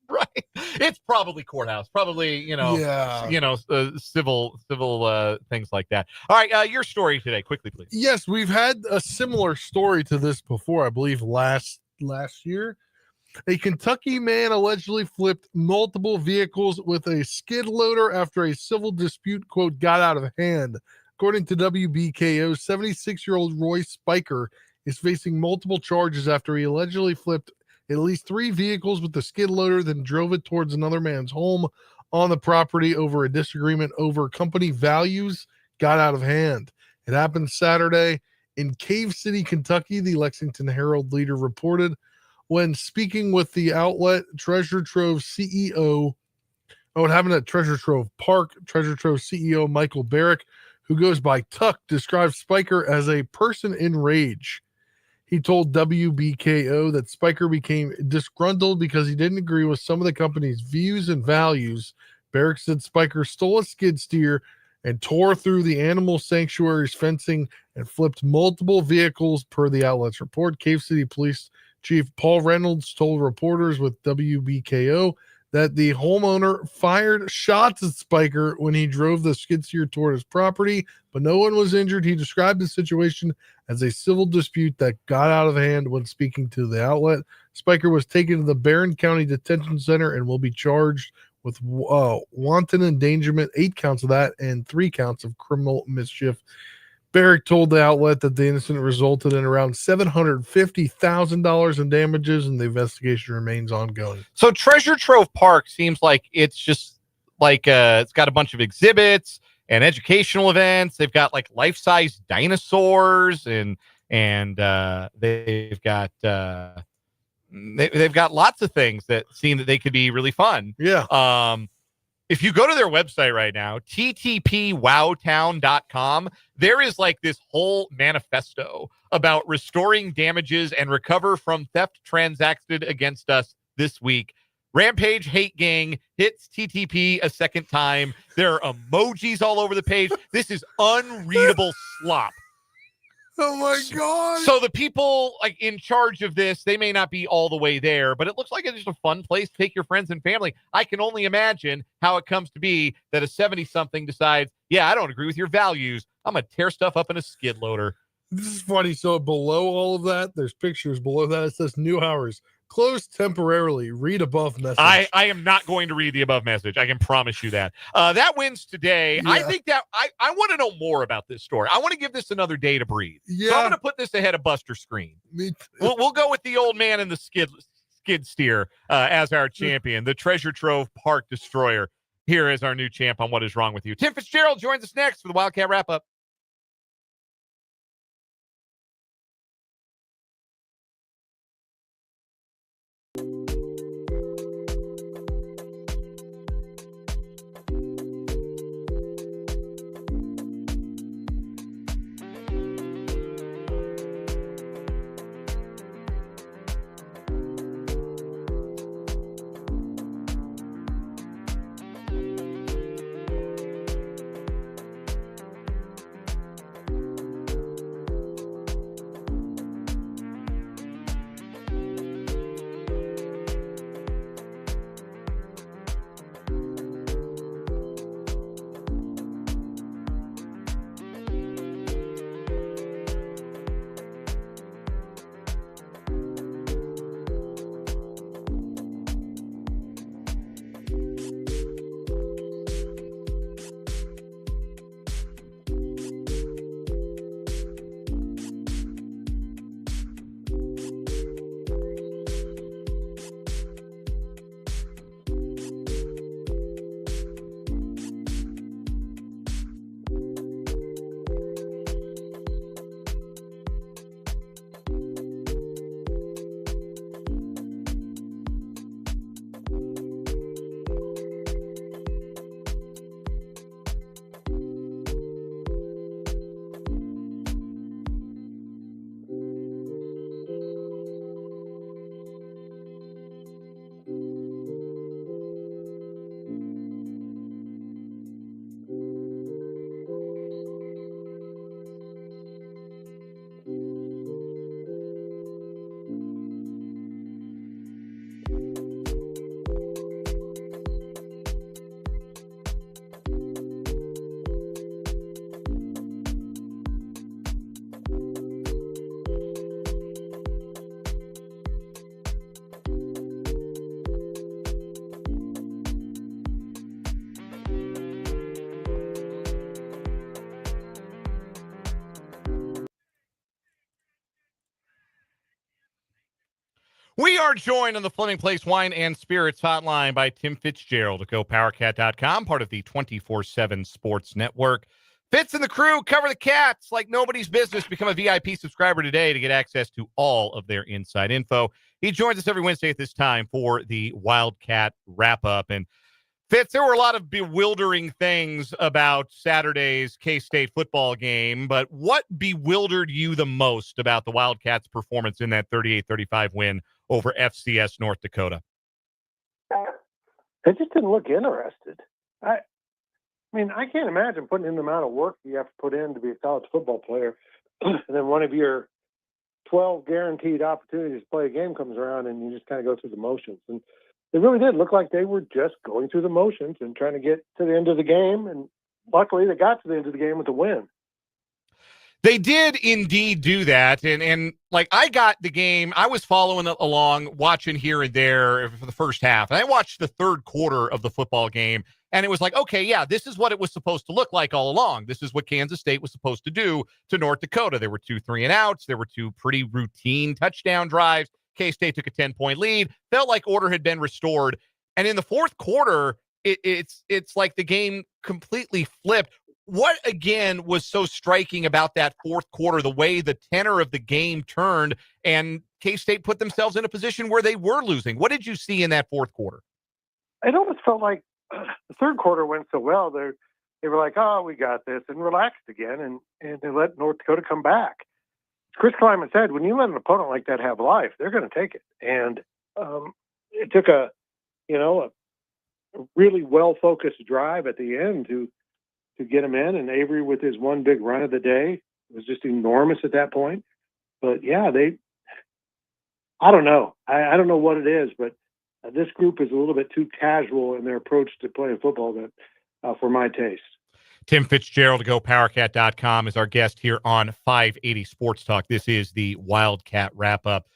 right. It's probably courthouse, probably, civil things like that. All right. Your story today, quickly, please. Yes, we've had a similar story to this before, I believe last year. A Kentucky man allegedly flipped multiple vehicles with a skid loader after a civil dispute, quote, got out of hand. According to WBKO, 76-year-old Roy Spiker is facing multiple charges after he allegedly flipped at least 3 vehicles with the skid loader, then drove it towards another man's home on the property over a disagreement over company values got out of hand. It happened Saturday in Cave City, Kentucky, the Lexington Herald Leader reported. When speaking with the outlet, Treasure Trove CEO, it happened at Treasure Trove Park. Treasure Trove CEO Michael Barrick, who goes by Tuck, described Spiker as a person in rage. He told WBKO that Spiker became disgruntled because he didn't agree with some of the company's views and values. Barrick said Spiker stole a skid steer and tore through the animal sanctuary's fencing and flipped multiple vehicles, per the outlet's report. Cave City Police Chief Paul Reynolds told reporters with WBKO that the homeowner fired shots at Spiker when he drove the skid steer toward his property, but no one was injured. He described the situation as a civil dispute that got out of hand when speaking to the outlet. Spiker was taken to the Barron County Detention Center and will be charged with wanton endangerment, 8 counts of that, and 3 counts of criminal mischief. Barrick told the outlet that the incident resulted in around $750,000 in damages, and the investigation remains ongoing. So Treasure Trove Park seems like it's just like it's got a bunch of exhibits and educational events. They've got like life-size dinosaurs, and they've got they've got lots of things that seem that they could be really fun. Yeah. If you go to their website right now, ttpwowtown.com, there is like this whole manifesto about restoring damages and recover from theft transacted against us this week. Rampage Hate Gang hits TTP a second time. There are emojis all over the page. This is unreadable slop. Oh my God. So the people like in charge of this, they may not be all the way there, but it looks like it's just a fun place to take your friends and family. I can only imagine how it comes to be that a 70-something decides, yeah, I don't agree with your values. I'm going to tear stuff up in a skid loader. This is funny. So below all of that, there's pictures below that. It says new hours closed temporarily. Read above message. I am not going to read the above message. I can promise you that. That wins today. Yeah. I think that I want to know more about this story. I want to give this another day to breathe. Yeah. So I'm going to put this ahead of Buster Screen. We'll go with the old man in the skid steer as our champion, the Treasure Trove Park Destroyer. here as our new champ on What Is Wrong With You. Tim Fitzgerald joins us next for the Wildcat Wrap-Up. We are joined on the Fleming Place Wine and Spirits hotline by Tim Fitzgerald at GoPowerCat.com, part of the 24/7 Sports Network. Fitz and the crew cover the Cats like nobody's business. Become a VIP subscriber today to get access to all of their inside info. He joins us every Wednesday at this time for the Wildcat Wrap-Up. And Fitz, there were a lot of bewildering things about Saturday's K-State football game, but what bewildered you the most about the Wildcats' performance in that 38-35 win over FCS North Dakota? They just didn't look interested. I mean, I can't imagine putting in the amount of work you have to put in to be a college football player, and then one of your 12 guaranteed opportunities to play a game comes around and you just kind of go through the motions. And it really did look like they were just going through the motions and trying to get to the end of the game. And luckily they got to the end of the game with a win. They did indeed do that. And like, I got the game. I was following along, watching here and there for the first half. And I watched the third quarter of the football game. And it was like, okay, yeah, this is what it was supposed to look like all along. This is what Kansas State was supposed to do to North Dakota. There were 2 3-and-outs. There were 2 pretty routine touchdown drives. K-State took a 10-point lead. Felt like order had been restored. And in the fourth quarter, it's like the game completely flipped. What, again, was so striking about that fourth quarter, the way the tenor of the game turned and K-State put themselves in a position where they were losing? What did you see in that fourth quarter? It almost felt like the third quarter went so well. They were like, oh, we got this, and relaxed again, and they let North Dakota come back. Chris Kleiman said, when you let an opponent like that have life, they're going to take it. And it took a really well-focused drive at the end to get him in. And Avery, with his one big run of the day, was just enormous at that point. But yeah, I don't know. I don't know what it is, but this group is a little bit too casual in their approach to playing football for my taste. Tim Fitzgerald of GoPowerCat.com is our guest here on 580 Sports Talk. This is the Wildcat Wrap-Up.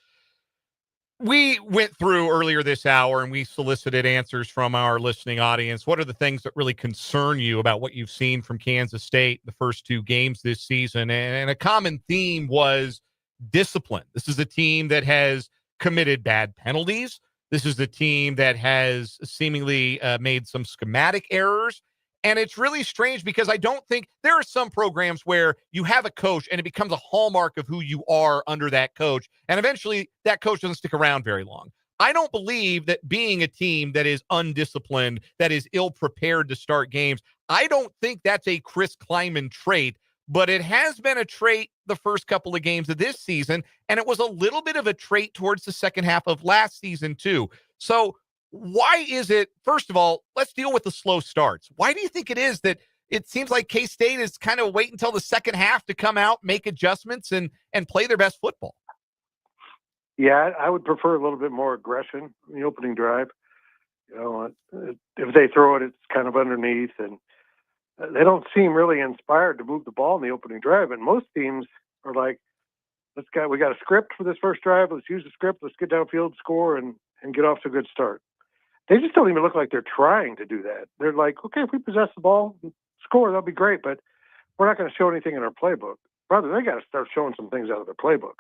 We went through earlier this hour and we solicited answers from our listening audience. What are the things that really concern you about what you've seen from Kansas State the first 2 games this season? And a common theme was discipline. This is a team that has committed bad penalties. This is the team that has seemingly made some schematic errors. And it's really strange because I don't think there are some programs where you have a coach and it becomes a hallmark of who you are under that coach. And eventually that coach doesn't stick around very long. I don't believe that being a team that is undisciplined, that is ill prepared to start games, I don't think that's a Chris Kleiman trait, but it has been a trait the first couple of games of this season. And it was a little bit of a trait towards the second half of last season, too. So why is it, first of all, let's deal with the slow starts. Why do you think it is that it seems like K-State is kind of wait until the second half to come out, make adjustments, and play their best football? Yeah, I would prefer a little bit more aggression in the opening drive. If they throw it, it's kind of underneath, and they don't seem really inspired to move the ball in the opening drive. And most teams are like, we got a script for this first drive. Let's use the script. Let's get downfield, score, and get off to a good start. They just don't even look like they're trying to do that. They're like, okay, if we possess the ball, score, that'll be great, but we're not going to show anything in our playbook. Brother, they got to start showing some things out of their playbook.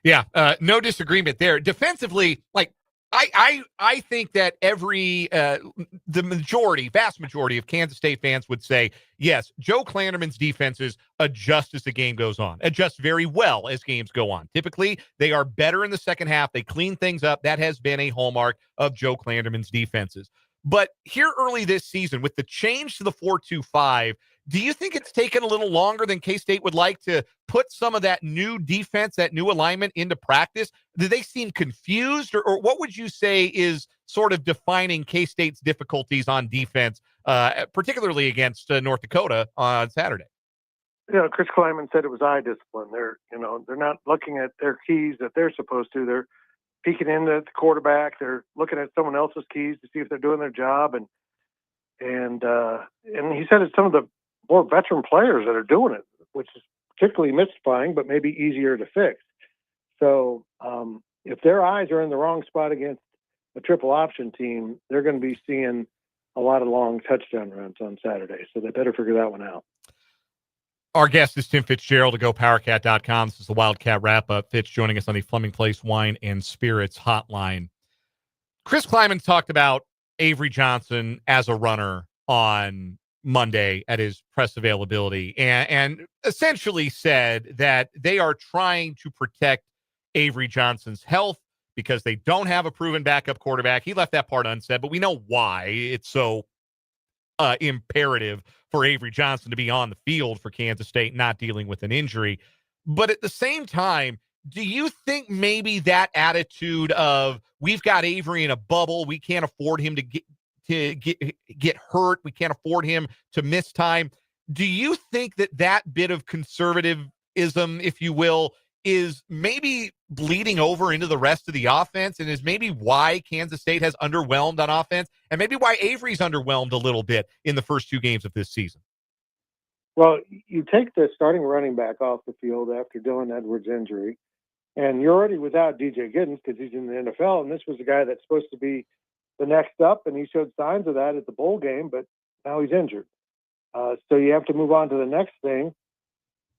Yeah, no disagreement there. Defensively, like I think that the vast majority of Kansas State fans would say, yes, Joe Klanderman's defenses adjust as the game goes on, adjust very well as games go on. Typically, they are better in the second half. They clean things up. That has been a hallmark of Joe Klanderman's defenses. But here early this season, with the change to the 4-2-5, do you think it's taken a little longer than K-State would like to put some of that new defense, that new alignment into practice? Do they seem confused, or what would you say is sort of defining K-State's difficulties on defense, particularly against North Dakota on Saturday? Chris Kleiman said it was eye discipline. They're not looking at their keys that they're supposed to. They're peeking into the quarterback. They're looking at someone else's keys to see if they're doing their job. And he said it's some of the more veteran players that are doing it, which is particularly mystifying, but maybe easier to fix. So if their eyes are in the wrong spot against a triple option team, they're going to be seeing a lot of long touchdown runs on Saturday. So they better figure that one out. Our guest is Tim Fitzgerald of GoPowerCat.com. This is the Wildcat Wrap-Up. Fitz joining us on the Fleming Place Wine and Spirits hotline. Chris Kleiman talked about Avery Johnson as a runner on Monday at his press availability and essentially said that they are trying to protect Avery Johnson's health because they don't have a proven backup quarterback. He left that part unsaid, but we know why it's so imperative for Avery Johnson to be on the field for Kansas State, not dealing with an injury. But at the same time, do you think maybe that attitude of we've got Avery in a bubble, we can't afford him to get hurt, we can't afford him to miss time, do you think that bit of conservatism, if you will, is maybe bleeding over into the rest of the offense and is maybe why Kansas State has underwhelmed on offense and maybe why Avery's underwhelmed a little bit in the first two games of this season? Well, you take the starting running back off the field after Dylan Edwards' injury, and you're already without DJ Giddens because he's in the NFL, and this was a guy that's supposed to be the next up, and he showed signs of that at the bowl game, but now he's injured. So you have to move on to the next thing.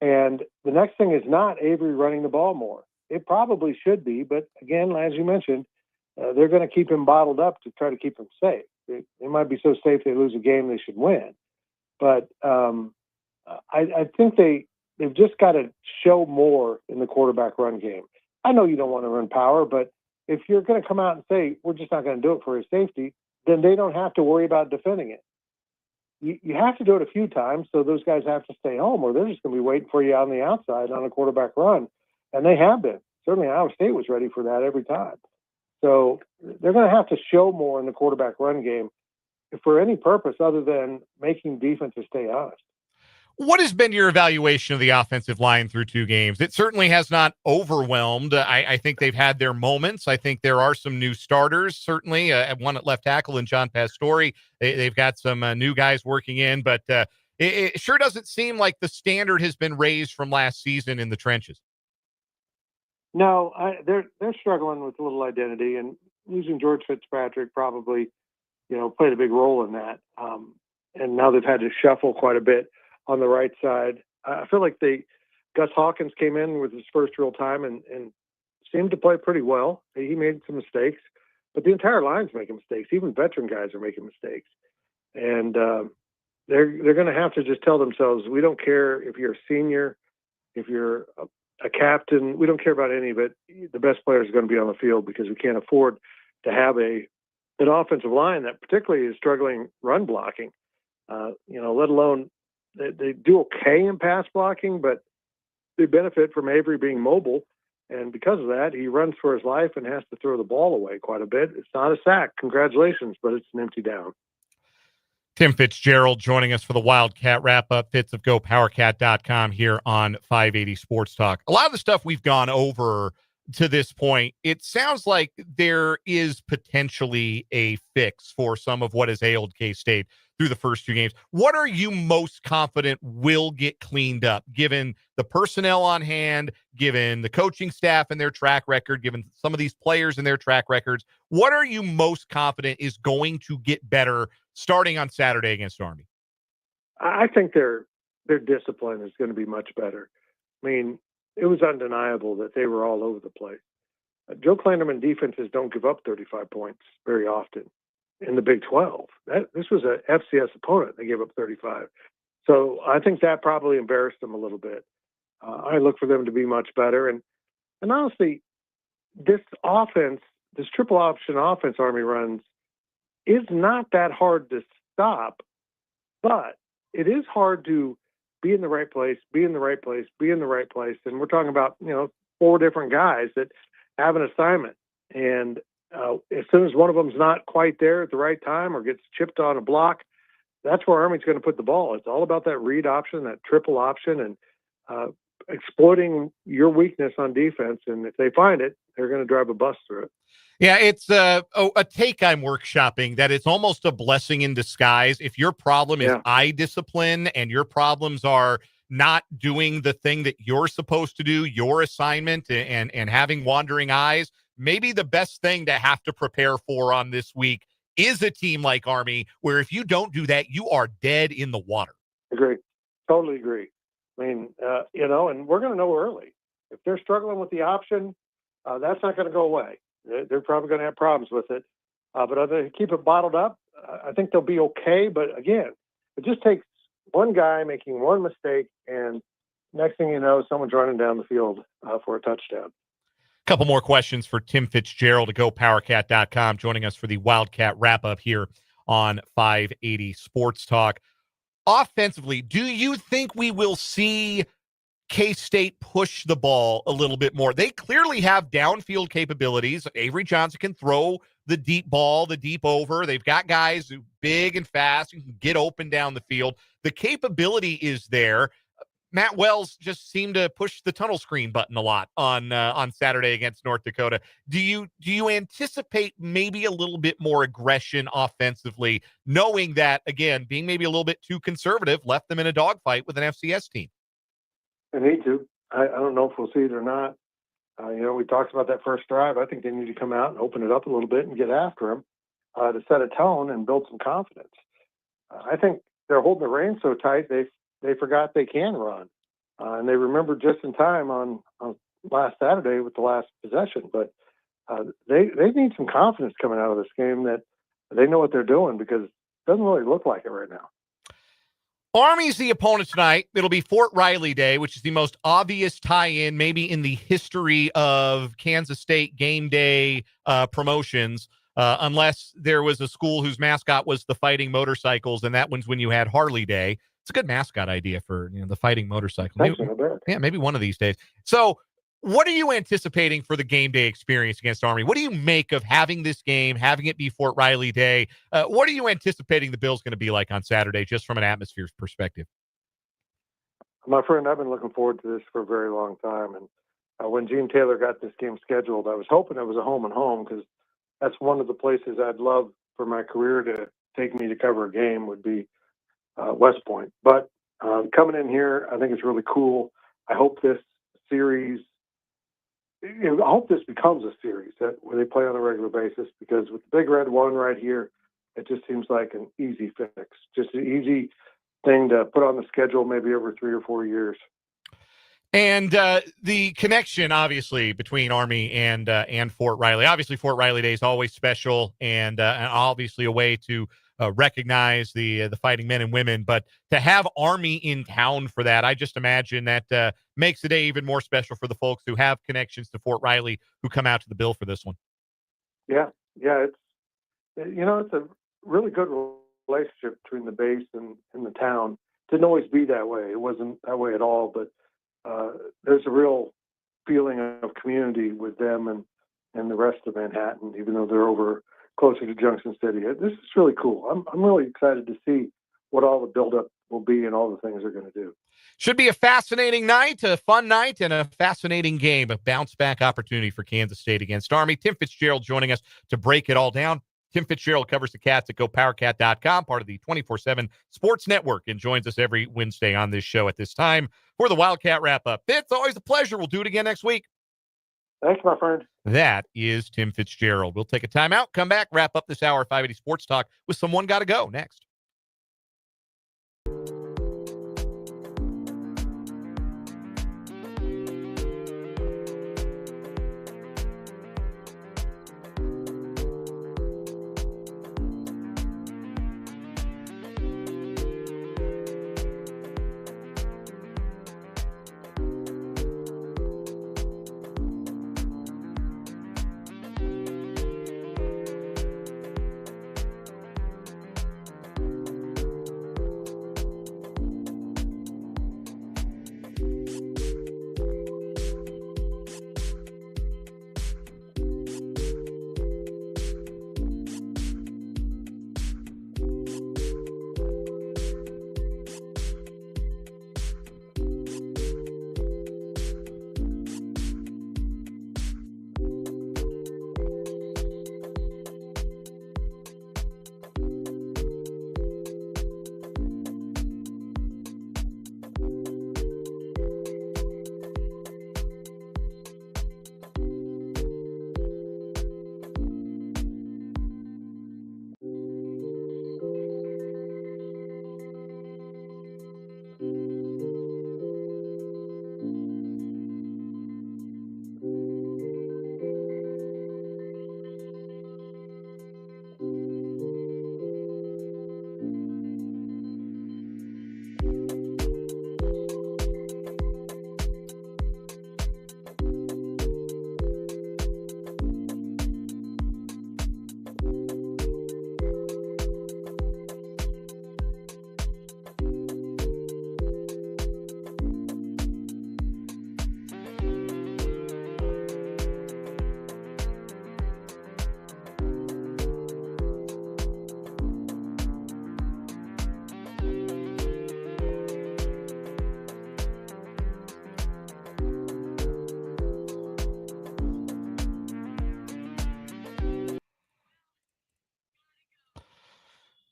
And the next thing is not Avery running the ball more. It probably should be, but again, as you mentioned, they're going to keep him bottled up to try to keep him safe. They might be so safe they lose a game they should win. But I think they've just got to show more in the quarterback run game. I know you don't want to run power, but if you're going to come out and say, we're just not going to do it for his safety, then they don't have to worry about defending it. You have to do it a few times, so those guys have to stay home, or they're just going to be waiting for you on the outside on a quarterback run. And they have been. Certainly Iowa State was ready for that every time. So they're going to have to show more in the quarterback run game for any purpose other than making defenses stay honest. What has been your evaluation of the offensive line through two games? It certainly has not overwhelmed. I think they've had their moments. I think there are some new starters, certainly. One at left tackle and John Pastore. They've got some new guys working in, but it sure doesn't seem like the standard has been raised from last season in the trenches. No, they're struggling with a little identity, and losing George Fitzpatrick probably, played a big role in that. And now they've had to shuffle quite a bit on the right side. I feel like Gus Hawkins came in with his first real time and seemed to play pretty well. He made some mistakes, but the entire line's making mistakes. Even veteran guys are making mistakes. And they're going to have to just tell themselves, we don't care if you're a senior, if you're a captain, we don't care about any of it. The best players are going to be on the field because we can't afford to have an offensive line that particularly is struggling run blocking. Let alone they do okay in pass blocking, but they benefit from Avery being mobile. And because of that, he runs for his life and has to throw the ball away quite a bit. It's not a sack. Congratulations, but it's an empty down. Tim Fitzgerald joining us for the Wildcat Wrap-Up, Fitz of GoPowerCat.com here on 580 Sports Talk. A lot of the stuff we've gone over to this point, it sounds like there is potentially a fix for some of what has ailed K-State through the first two games. What are you most confident will get cleaned up, given the personnel on hand, given the coaching staff and their track record, given some of these players and their track records? What are you most confident is going to get better starting on Saturday against Army? I think their discipline is going to be much better. I mean, it was undeniable that they were all over the place. Joe Klanderman defenses don't give up 35 points very often in the Big 12. This was a FCS opponent. They gave up 35. So I think that probably embarrassed them a little bit. I look for them to be much better. And honestly, this offense, this triple option offense Army runs, is not that hard to stop, but it is hard to be in the right place, be in the right place, be in the right place. And we're talking about, 4 different guys that have an assignment. And as soon as one of them's not quite there at the right time or gets chipped on a block, that's where Army's going to put the ball. It's all about that read option, that triple option, and exploiting your weakness on defense. And if they find it, they're going to drive a bus through it. Yeah, it's a take I'm workshopping that it's almost a blessing in disguise. If your problem is eye discipline and your problems are not doing the thing that you're supposed to do, your assignment, and having wandering eyes, maybe the best thing to have to prepare for on this week is a team like Army, where if you don't do that, you are dead in the water. Agree. Totally agree. I mean, and we're going to know early. If they're struggling with the option, that's not going to go away. They're probably going to have problems with it. But if they keep it bottled up, I think they'll be okay. But again, it just takes one guy making one mistake, and next thing you know, someone's running down the field for a touchdown. A couple more questions for Tim Fitzgerald at GoPowerCat.com, joining us for the Wildcat Wrap-Up here on 580 Sports Talk. Offensively, do you think we will see K-State push the ball a little bit more? They clearly have downfield capabilities. Avery Johnson can throw the deep ball, the deep over. They've got guys who big and fast and can get open down the field. The capability is there. Matt Wells just seemed to push the tunnel screen button a lot on Saturday against North Dakota. Do you anticipate maybe a little bit more aggression offensively, knowing that, again, being maybe a little bit too conservative left them in a dogfight with an FCS team? They need to. I don't know if we'll see it or not. We talked about that first drive. I think they need to come out and open it up a little bit and get after them to set a tone and build some confidence. I think they're holding the reins so tight they forgot they can run, and they remembered just in time on last Saturday with the last possession. But they need some confidence coming out of this game that they know what they're doing, because it doesn't really look like it right now. Army's the opponent tonight. It'll be Fort Riley Day, which is the most obvious tie-in maybe in the history of Kansas State game day promotions, unless there was a school whose mascot was the Fighting Motorcycles, and that one's when you had Harley Day. It's a good mascot idea for the Fighting Motorcycle. Maybe one of these days. So what are you anticipating for the game day experience against Army? What do you make of having this game, having it be Fort Riley Day? What are you anticipating the Bill's going to be like on Saturday, just from an atmosphere perspective? My friend, I've been looking forward to this for a very long time. And when Gene Taylor got this game scheduled, I was hoping it was a home and home, because that's one of the places I'd love for my career to take me to cover a game would be West Point. But coming in here, I think it's really cool. I hope this series, I hope this becomes a series where they play on a regular basis, because with the Big Red One right here, it just seems like an easy fix, just an easy thing to put on the schedule maybe over 3 or 4 years. And the connection, obviously, between Army and Fort Riley. Obviously, Fort Riley Day is always special, and obviously a way to recognize the fighting men and women. But to have Army in town for that, I just imagine that makes the day even more special for the folks who have connections to Fort Riley who come out to the Bill for this one. Yeah, it's it's a really good relationship between the base and the town. Didn't always be that way. It wasn't that way at all, but there's a real feeling of community with them and the rest of Manhattan, even though they're over closer to Junction City. This is really cool. I'm really excited to see what all the buildup will be and all the things they're going to do. Should be a fascinating night, a fun night, and a fascinating game, a bounce-back opportunity for Kansas State against Army. Tim Fitzgerald joining us to break it all down. Tim Fitzgerald covers the Cats at GoPowerCat.com, part of the 24/7 Sports Network, and joins us every Wednesday on this show at this time for the Wildcat Wrap-Up. It's always a pleasure. We'll do it again next week. Thanks, my friend. That is Tim Fitzgerald. We'll take a timeout, come back, wrap up this hour of 580 Sports Talk with Someone Gotta Go next.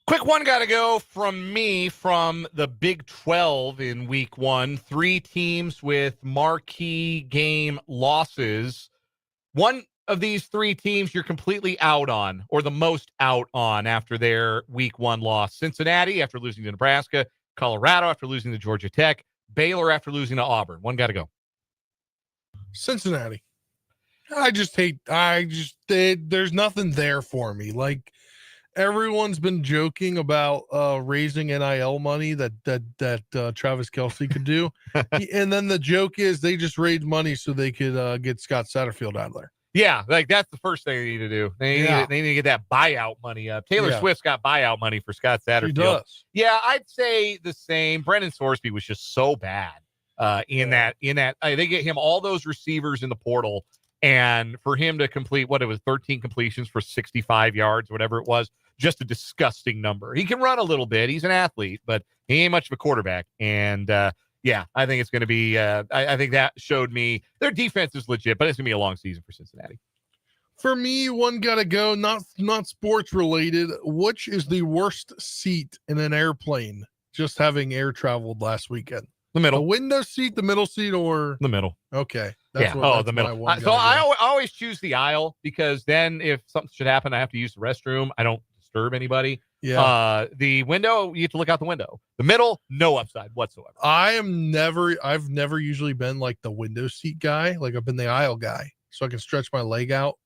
Quick one got to go from me from the Big 12 in week one. 3 teams with marquee game losses. One of these 3 teams you're completely out on, or the most out on after their week one loss. Cincinnati after losing to Nebraska, Colorado after losing to Georgia Tech, Baylor after losing to Auburn. One got to go. Cincinnati. There's nothing there for me. Like, everyone's been joking about raising NIL money that Travis Kelce could do. And then the joke is they just raised money so they could get Scott Satterfield out of there. Yeah, like that's the first thing they need to do. They need to get that buyout money up. Taylor Swift's got buyout money for Scott Satterfield. He does. Yeah, I'd say the same. Brendan Sorsby was just so bad in that. They get him all those receivers in the portal, and for him to complete 13 completions for 65 yards, whatever it was. Just a disgusting number. He can run a little bit. He's an athlete, but he ain't much of a quarterback. And I think it's going to be. I think that showed me their defense is legit, but it's going to be a long season for Cincinnati. For me, one gotta go. Not sports related. Which is the worst seat in an airplane? Just having air traveled last weekend. The middle, the window seat, the middle seat, or the middle. Okay. The middle. I always choose the aisle because then if something should happen, I have to use the restroom. I don't disturb anybody. Yeah. The window, you have to look out the window. The middle, no upside whatsoever. I've never usually been like the window seat guy. Like I've been the aisle guy, so I can stretch my leg out.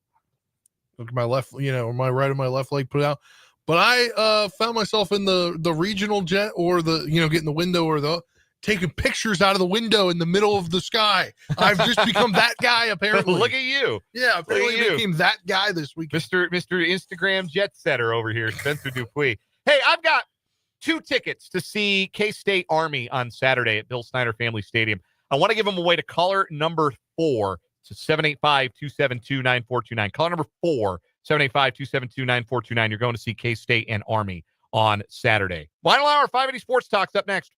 Look at my left, or my right and my left leg put out. But I found myself in the regional jet or getting the window or taking pictures out of the window in the middle of the sky. I've just become that guy, apparently. Look at you. Yeah, apparently I became that guy this week. Mr. Instagram jet setter over here, Spencer Dupuis. Hey, I've got 2 tickets to see K-State Army on Saturday at Bill Snyder Family Stadium. I want to give them away to caller number 4 to 785-272-9429. Caller number 4, 785-272-9429. You're going to see K-State and Army on Saturday. Final hour, 580 Sports Talks up next.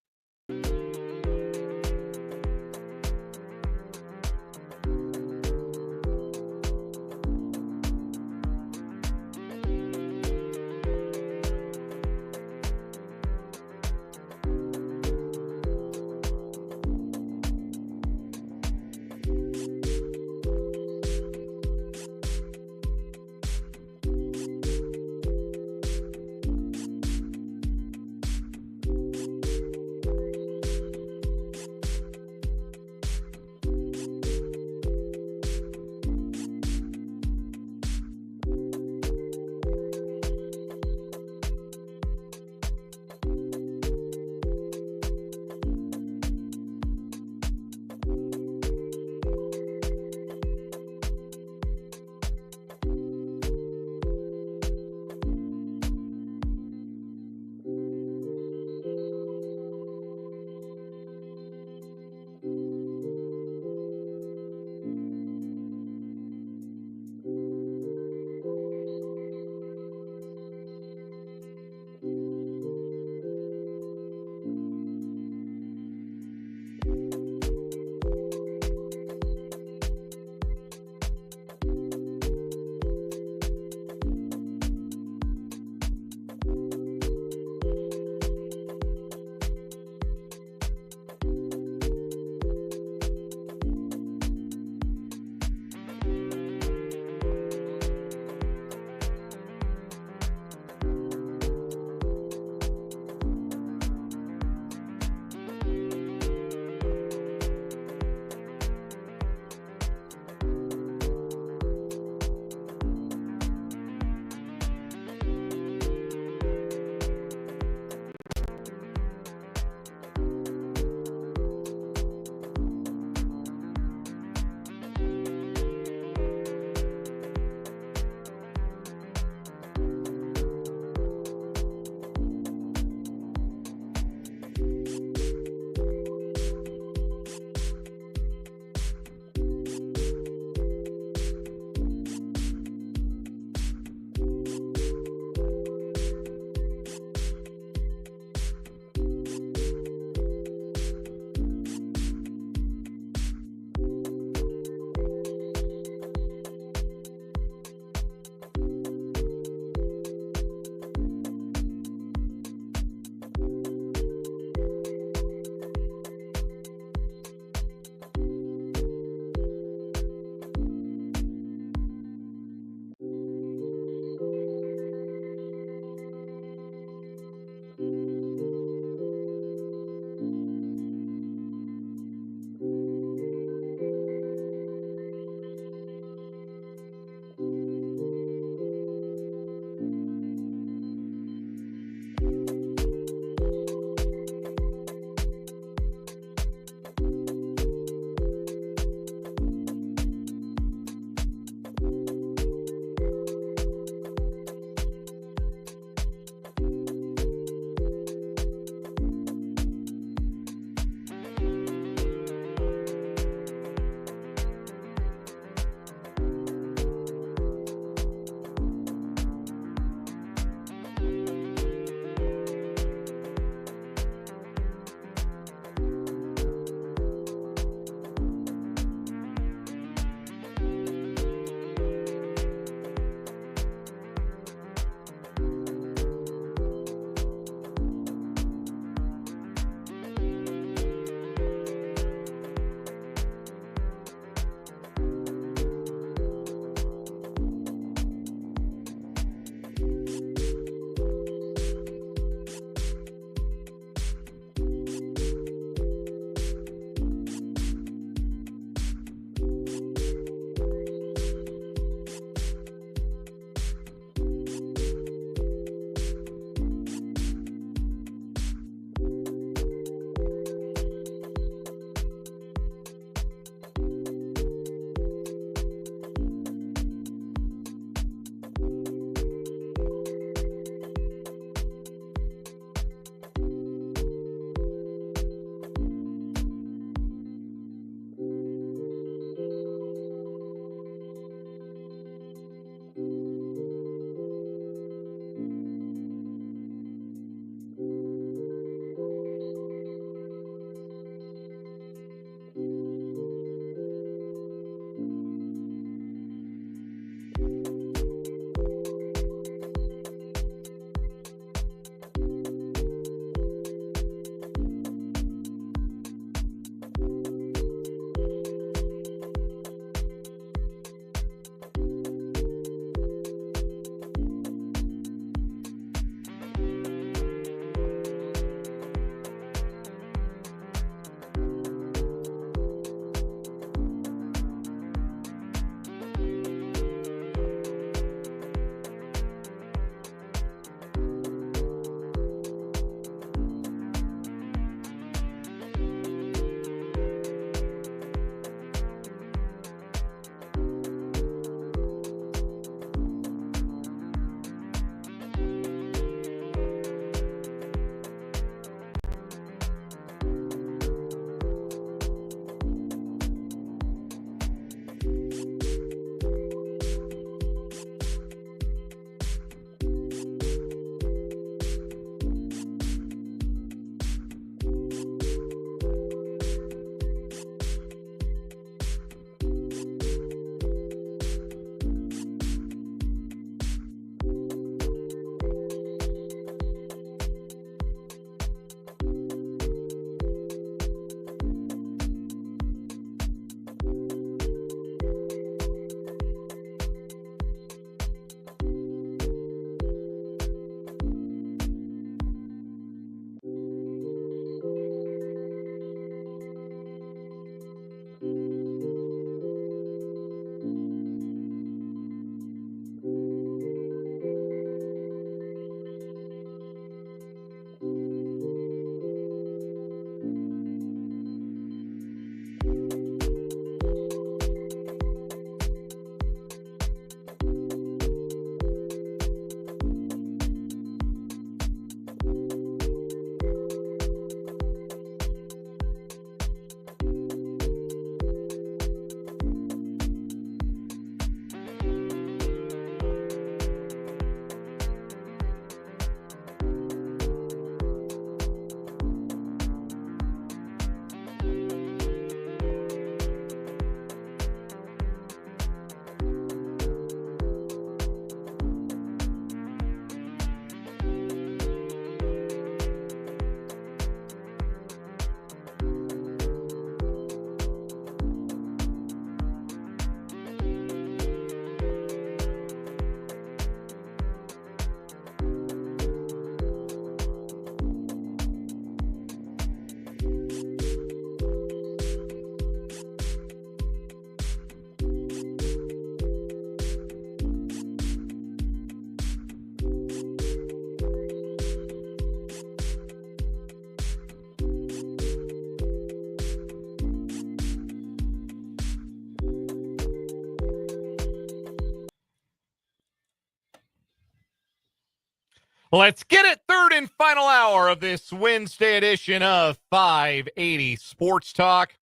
Let's get it. Third and final hour of this Wednesday edition of 580 Sports Talk.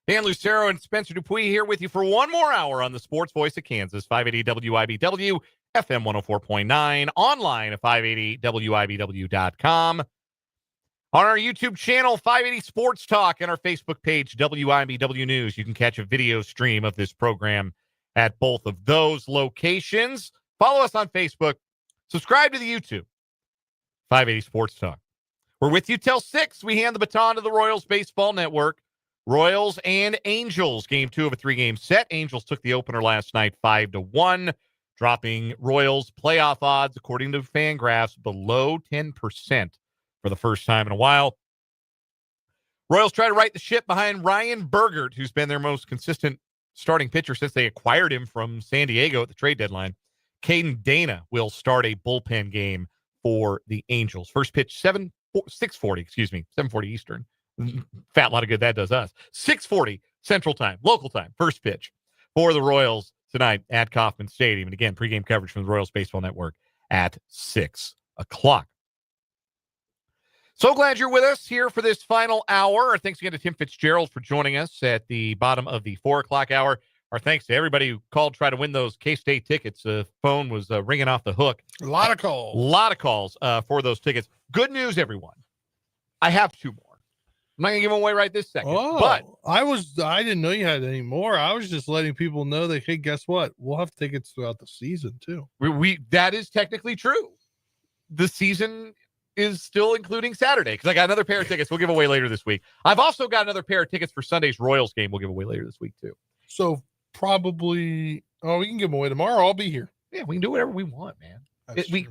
Dan Lucero and Spencer Dupuis here with you for one more hour on the Sports Voice of Kansas, 580 WIBW, FM 104.9, online at 580WIBW.com. On our YouTube channel, 580 Sports Talk, and our Facebook page, WIBW News. You can catch a video stream of this program at both of those locations. Follow us on Facebook. Subscribe to the YouTube, 580 Sports Talk. We're with you till 6. We hand the baton to the Royals Baseball Network. Royals and Angels, game 2 of a 3-game set. Angels took the opener last night 5-1, dropping Royals playoff odds, according to Fangraphs, below 10% for the first time in a while. Royals try to right the ship behind Ryan Bergert, who's been their most consistent starting pitcher since they acquired him from San Diego at the trade deadline. Caden Dana will start a bullpen game for the Angels. First pitch, 7:40 Eastern. Fat lot of good that does us. 6:40 Central Time, local time, first pitch for the Royals tonight at Kauffman Stadium. And again, pregame coverage from the Royals Baseball Network at 6 o'clock. So glad you're with us here for this final hour. Thanks again to Tim Fitzgerald for joining us at the bottom of the 4 o'clock hour. Our thanks to everybody who called, try to win those K-State tickets. The phone was ringing off the hook. A lot of calls. For those tickets. Good news, everyone. I have 2 more. I'm not going to give them away right this second. Oh, but I didn't know you had any more. I was just letting people know that, hey, guess what? We'll have tickets throughout the season, too. That is technically true. The season is still including Saturday, because I got another pair of tickets we'll give away later this week. I've also got another pair of tickets for Sunday's Royals game we'll give away later this week, too. So probably, we can give them away tomorrow. I'll be here. Yeah, we can do whatever we want, man.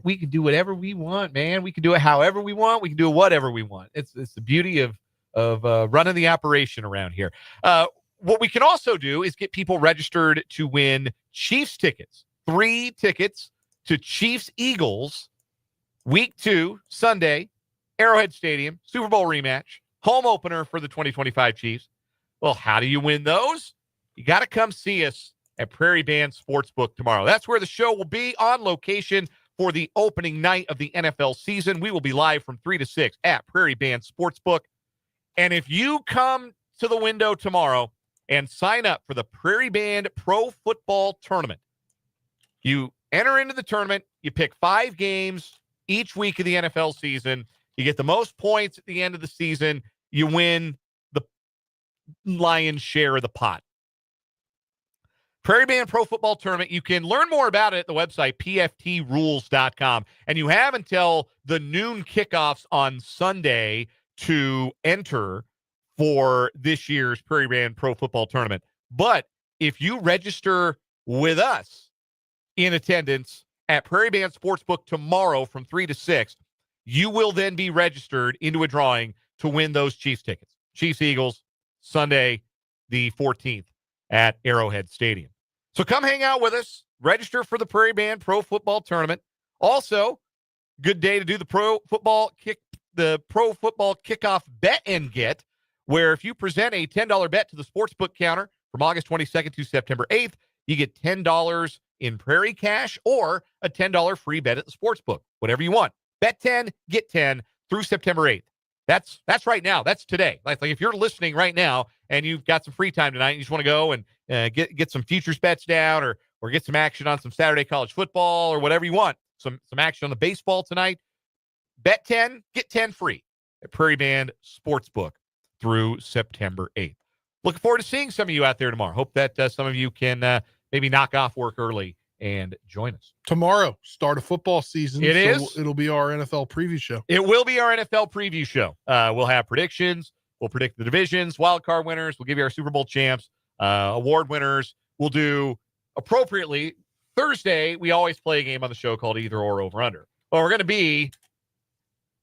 We can do whatever we want, man. We can do it however we want. We can do whatever we want. It's the beauty of running the operation around here. What we can also do is get people registered to win Chiefs tickets. 3 tickets to Chiefs-Eagles, Week 2, Sunday, Arrowhead Stadium, Super Bowl rematch, home opener for the 2025 Chiefs. Well, how do you win those? You got to come see us at Prairie Band Sportsbook tomorrow. That's where the show will be, on location for the opening night of the NFL season. We will be live from 3 to 6 at Prairie Band Sportsbook. And if you come to the window tomorrow and sign up for the Prairie Band Pro Football Tournament, you enter into the tournament, you pick 5 games each week of the NFL season, you get the most points at the end of the season, you win the lion's share of the pot. Prairie Band Pro Football Tournament. You can learn more about it at the website, pftrules.com. And you have until the noon kickoffs on Sunday to enter for this year's Prairie Band Pro Football Tournament. But if you register with us in attendance at Prairie Band Sportsbook tomorrow from 3 to 6, you will then be registered into a drawing to win those Chiefs tickets. Chiefs-Eagles, Sunday the 14th at Arrowhead Stadium. So come hang out with us. Register for the Prairie Band Pro Football Tournament. Also, good day to do the Pro Football Kickoff Bet and Get, where if you present a $10 bet to the sportsbook counter from August 22nd to September 8th, you get $10 in Prairie cash or a $10 free bet at the sportsbook. Whatever you want. Bet 10, get 10 through September 8th. That's right now. That's today. Like if you're listening right now and you've got some free time tonight and you just want to go and get some futures bets down or get some action on some Saturday college football or whatever you want, some action on the baseball tonight, bet 10, get 10 free at Prairie Band Sportsbook through September 8th. Looking forward to seeing some of you out there tomorrow. Hope that some of you can maybe knock off work early and join us. Tomorrow, start of football season. Is. It'll be our NFL preview show. It will be our NFL preview show. We'll have predictions. We'll predict the divisions, wild card winners. We'll give you our Super Bowl champs, award winners. We'll do appropriately. Thursday, we always play a game on the show called Either Or Over Under. Well, we're going to be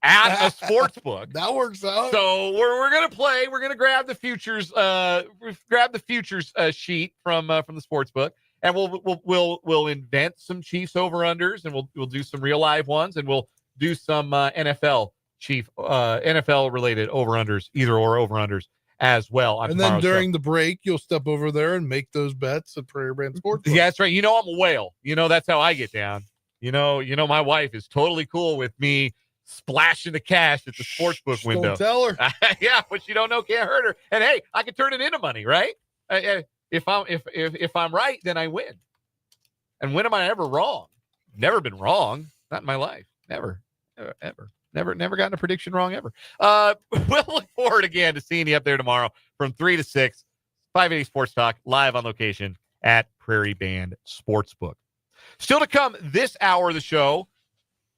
at a sports book. That works out. So we're going to play. We're going to grab the futures. Grab the futures sheet from the sports book. And we'll invent some Chiefs over unders, and we'll do some real live ones, and we'll do some NFL related over unders, either or over unders as well. And then during the break, you'll step over there and make those bets at Prairie Band Sports. Yeah, that's right. You know I'm a whale. You know that's how I get down. my wife is totally cool with me splashing the cash at the sportsbook window. Don't tell her. Yeah, what you don't know can't hurt her. And hey, I can turn it into money, right? If I'm right, then I win. And when am I ever wrong? Never been wrong. Not in my life. Never. Never gotten a prediction wrong ever. We'll look forward again to seeing you up there tomorrow from 3 to 6. 580 Sports Talk, live on location at Prairie Band Sportsbook. Still to come this hour of the show,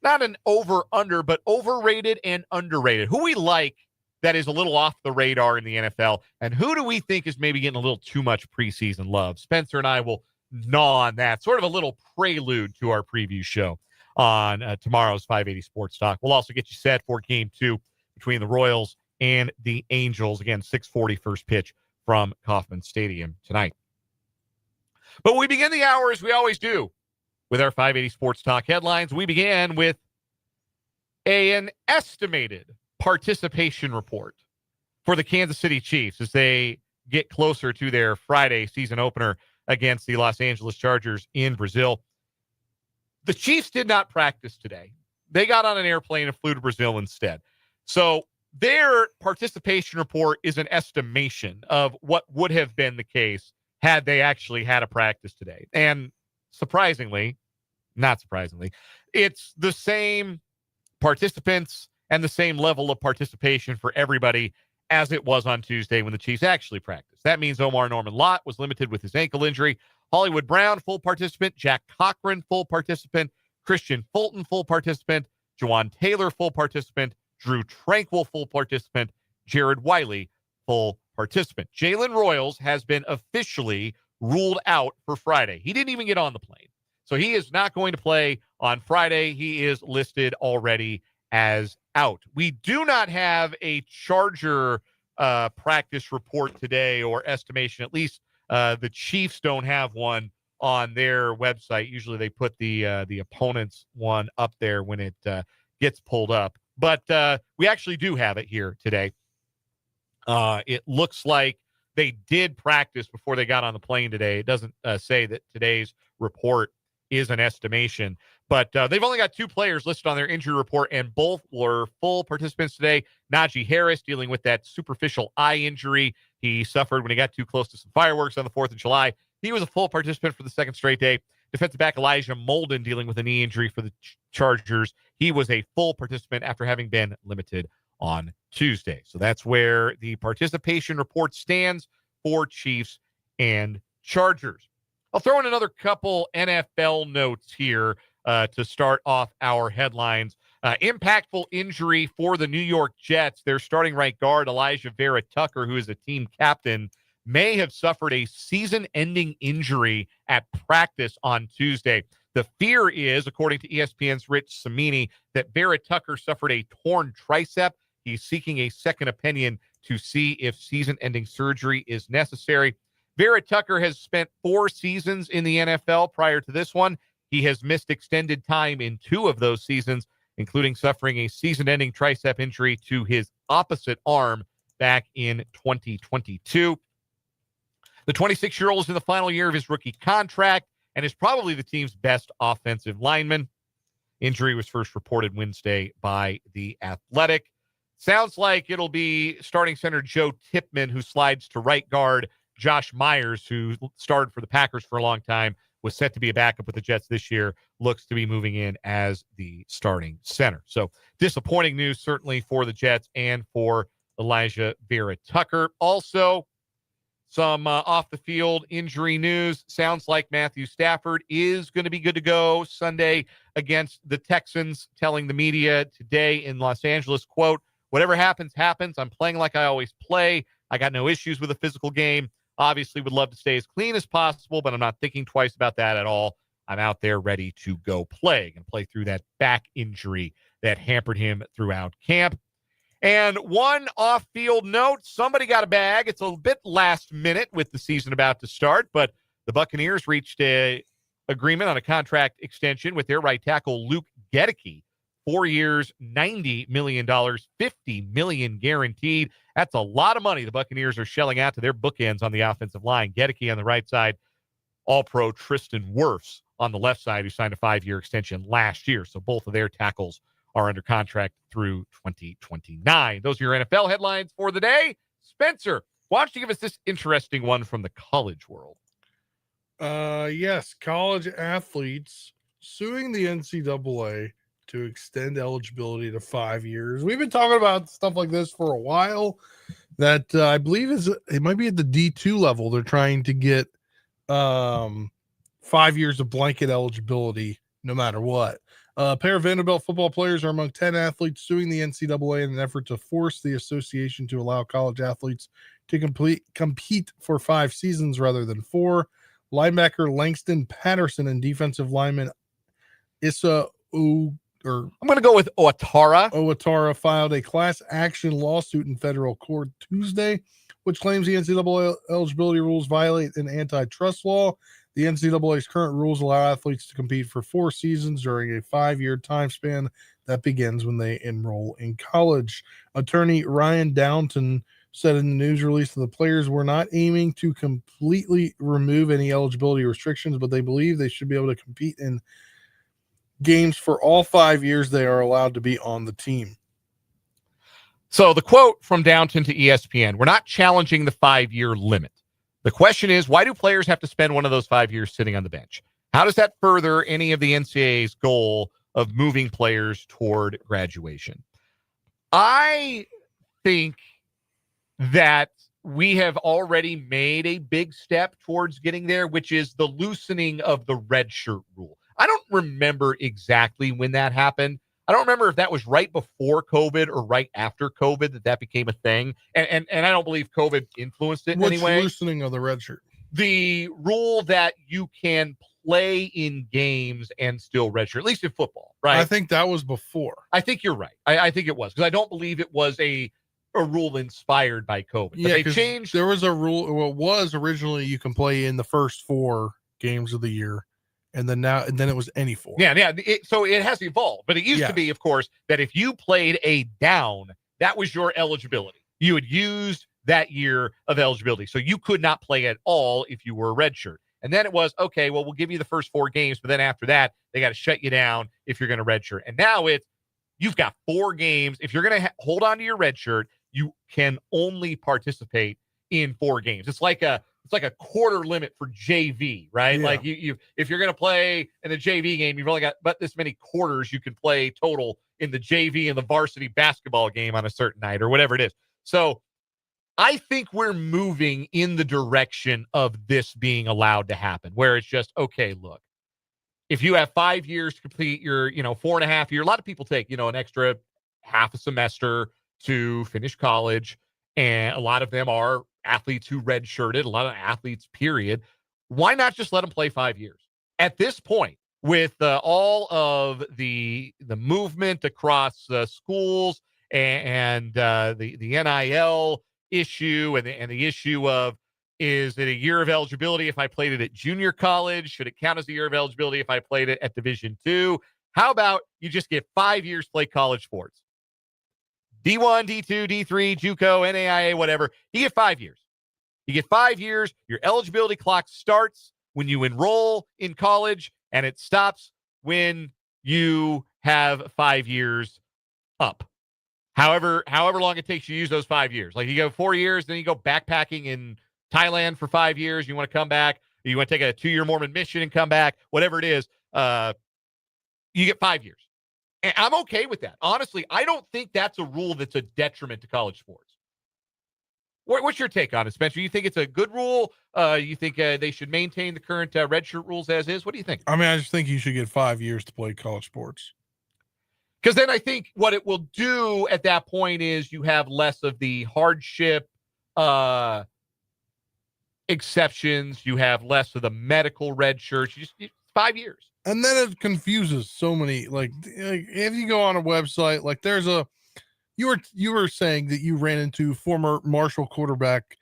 not an over-under, but overrated and underrated. Who we like that is a little off the radar in the NFL, and who do we think is maybe getting a little too much preseason love? Spencer and I will gnaw on that, sort of a little prelude to our preview show on tomorrow's 580 Sports Talk. We'll also get you set for Game 2 between the Royals and the Angels. Again, 6:40 first pitch from Kauffman Stadium tonight. But we begin the hour, as we always do, with our 580 Sports Talk headlines. We began with an estimated participation report for the Kansas City Chiefs as they get closer to their Friday season opener against the Los Angeles Chargers in Brazil. The Chiefs did not practice today. They got on an airplane and flew to Brazil instead. So their participation report is an estimation of what would have been the case had they actually had a practice today. And not surprisingly, it's the same participants and the same level of participation for everybody as it was on Tuesday when the Chiefs actually practiced. That means Omar Norman Lott was limited with his ankle injury. Hollywood Brown, full participant. Jack Cochran, full participant. Christian Fulton, full participant. Jawan Taylor, full participant. Drew Tranquil, full participant. Jared Wiley, full participant. Jalen Royals has been officially ruled out for Friday. He didn't even get on the plane. So he is not going to play on Friday. He is listed already as out. We do not have a Charger practice report today or estimation. At least the Chiefs don't have one on their website. Usually they put the opponent's one up there when it gets pulled up. But we actually do have it here today. It looks like they did practice before they got on the plane today. It doesn't say that today's report is an estimation. But they've only got 2 players listed on their injury report, and both were full participants today. Najee Harris dealing with that superficial eye injury he suffered when he got too close to some fireworks on the 4th of July. He was a full participant for the second straight day. Defensive back Elijah Molden dealing with a knee injury for the Chargers. He was a full participant after having been limited on Tuesday. So that's where the participation report stands for Chiefs and Chargers. I'll throw in another couple NFL notes here to start off our headlines. Impactful injury for the New York Jets. Their starting right guard, Elijah Vera Tucker, who is a team captain, may have suffered a season-ending injury at practice on Tuesday. The fear is, according to ESPN's Rich Cimini, that Vera Tucker suffered a torn tricep. He's seeking a second opinion to see if season-ending surgery is necessary. Vera Tucker has spent 4 seasons in the NFL prior to this one. He has missed extended time in 2 of those seasons, including suffering a season-ending tricep injury to his opposite arm back in 2022. The 26-year-old is in the final year of his rookie contract and is probably the team's best offensive lineman. Injury was first reported Wednesday by The Athletic. Sounds like it'll be starting center Joe Tipman, who slides to right guard. Josh Myers, who started for the Packers for a long time, was set to be a backup with the Jets this year, looks to be moving in as the starting center. So disappointing news, certainly for the Jets and for Elijah Vera Tucker. Also, some off-the-field injury news. Sounds like Matthew Stafford is going to be good to go Sunday against the Texans, telling the media today in Los Angeles, quote, "Whatever happens, happens. I'm playing like I always play. I got no issues with a physical game. Obviously would love to stay as clean as possible, but I'm not thinking twice about that at all. I'm out there ready to go play and play through that back injury that hampered him throughout camp." And one off-field note, somebody got a bag. It's a bit last minute with the season about to start, but the Buccaneers reached an agreement on a contract extension with their right tackle, Luke Gedeke. 4 years, $90 million, $50 million guaranteed. That's a lot of money the Buccaneers are shelling out to their bookends on the offensive line. Gedeke on the right side, All-Pro Tristan Wirfs on the left side, who signed a 5-year extension last year. So both of their tackles are under contract through 2029. Those are your NFL headlines for the day. Spencer, why don't you give us this interesting one from the college world? Yes, college athletes suing the NCAA to extend eligibility to 5 years. We've been talking about stuff like this for a while. That I believe it might be at the D2 level. They're trying to get 5 years of blanket eligibility no matter what. A pair of Vanderbilt football players are among 10 athletes suing the NCAA in an effort to force the association to allow college athletes to compete for 5 seasons rather than 4. Linebacker Langston Patterson and defensive lineman Issa I'm going to go with Owatara filed a class action lawsuit in federal court Tuesday, which claims the NCAA eligibility rules violate an antitrust law. The NCAA's current rules allow athletes to compete for 4 seasons during a 5-year time span that begins when they enroll in college. Attorney Ryan Downton said in the news release that the players were not aiming to completely remove any eligibility restrictions, but they believe they should be able to compete in games for all 5 years they are allowed to be on the team. So the quote from Downton to ESPN, we're not challenging the 5-year limit. The question is, why do players have to spend one of those 5 years sitting on the bench? How does that further any of the NCAA's goal of moving players toward graduation? I think that we have already made a big step towards getting there, which is the loosening of the redshirt rule. I don't remember exactly when that happened. I don't remember if that was right before COVID or right after COVID that became a thing. And I don't believe COVID influenced it in any way. Which loosening of the redshirt? The rule that you can play in games and still redshirt, at least in football, right? I think that was before. I think you're right. I think it was, because I don't believe it was a rule inspired by COVID. But they changed. There was a rule. Well, it was originally you can play in the first 4 games of the year, and then it was any 4. Yeah. So it has evolved, but it used to be, of course, that if you played a down, that was your eligibility. You had used that year of eligibility, so you could not play at all if you were a redshirt. And then it was, okay, well, we'll give you the first 4 games, but then after that, they got to shut you down if you're going to redshirt. And now you've got 4 games. If you're going to hold on to your redshirt, you can only participate in 4 games. It's like a quarter limit for JV, right? Yeah. Like you if you're going to play in a JV game, you've only got but this many quarters you can play total in the JV and the varsity basketball game on a certain night or whatever it is. So I think we're moving in the direction of this being allowed to happen, where it's just, okay, look, if you have 5 years to complete your, 4.5 year, a lot of people take, an extra half a semester to finish college. And a lot of them are athletes who redshirted, a lot of athletes, period. Why not just let them play 5 years? At this point, with all of the movement across schools and the NIL issue and the issue of, is it a year of eligibility if I played it at junior college? Should it count as a year of eligibility if I played it at Division II? How about you just get 5 years to play college sports? D1, D2, D3, JUCO, NAIA, whatever. You get 5 years. You get 5 years. Your eligibility clock starts when you enroll in college, and it stops when you have 5 years up. However long it takes you to use those 5 years. Like you go 4 years, then you go backpacking in Thailand for 5 years. You want to come back. You want to take a 2-year Mormon mission and come back. Whatever it is, you get 5 years. And I'm okay with that. Honestly, I don't think that's a rule that's a detriment to college sports. What's your take on it, Spencer? You think it's a good rule? You think they should maintain the current redshirt rules as is? What do you think? I mean, I just think you should get 5 years to play college sports. Because then I think what it will do at that point is you have less of the hardship exceptions. You have less of the medical red shirts. You 5 years. And then it confuses so many. Like if you go on a website, like there's you were saying that you ran into former Marshall quarterback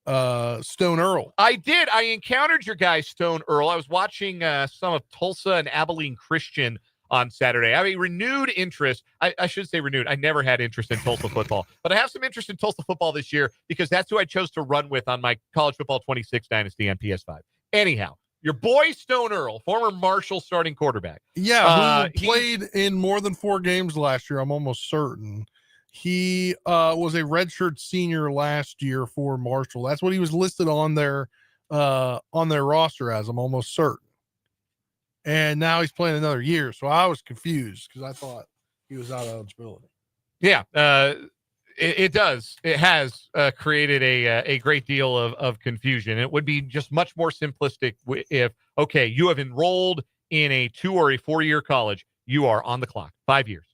Stone Earl. I did. I encountered your guy Stone Earl. I was watching some of Tulsa and Abilene Christian on Saturday. I mean, renewed interest. I should say renewed. I never had interest in Tulsa football, but I have some interest in Tulsa football this year because that's who I chose to run with on my College Football 26 Dynasty on PS5. Anyhow, Your boy Stone Earl, former Marshall starting quarterback. Yeah, who played in more than 4 games last year, I'm almost certain. He was a redshirt senior last year for Marshall. That's what he was listed on their roster as, I'm almost certain. And now he's playing another year. So I was confused because I thought he was out of eligibility. Yeah, it does. It has created a great deal of confusion. It would be just much more simplistic if, okay, you have enrolled in a 2 or a 4-year college. You are on the clock, 5 years.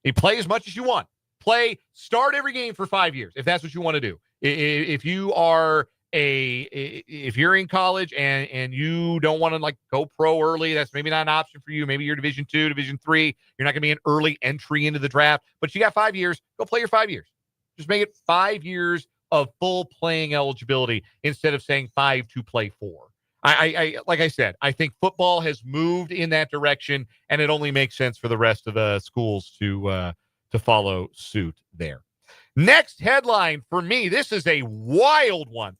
You play as much as you want. Start every game for 5 years if that's what you want to do. If you are if you're in college and you don't want to like go pro early, that's maybe not an option for you. Maybe you're Division 2, Division 3. You're not going to be an early entry into the draft, but you got 5 years. Go play your 5 years. Just make it 5 years of full playing eligibility instead of saying 5 to play 4. I like I said, I think football has moved in that direction, and it only makes sense for the rest of the schools to follow suit there. Next headline for me, this is a wild one.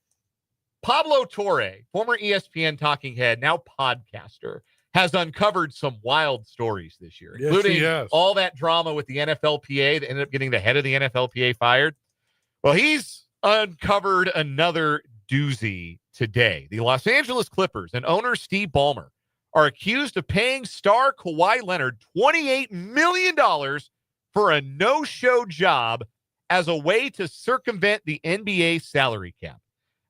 Pablo Torre, former ESPN talking head, now podcaster, has uncovered some wild stories this year, including all that drama with the NFLPA that ended up getting the head of the NFLPA fired. Well, he's uncovered another doozy today. The Los Angeles Clippers and owner Steve Ballmer are accused of paying star Kawhi Leonard $28 million for a no-show job as a way to circumvent the NBA salary cap.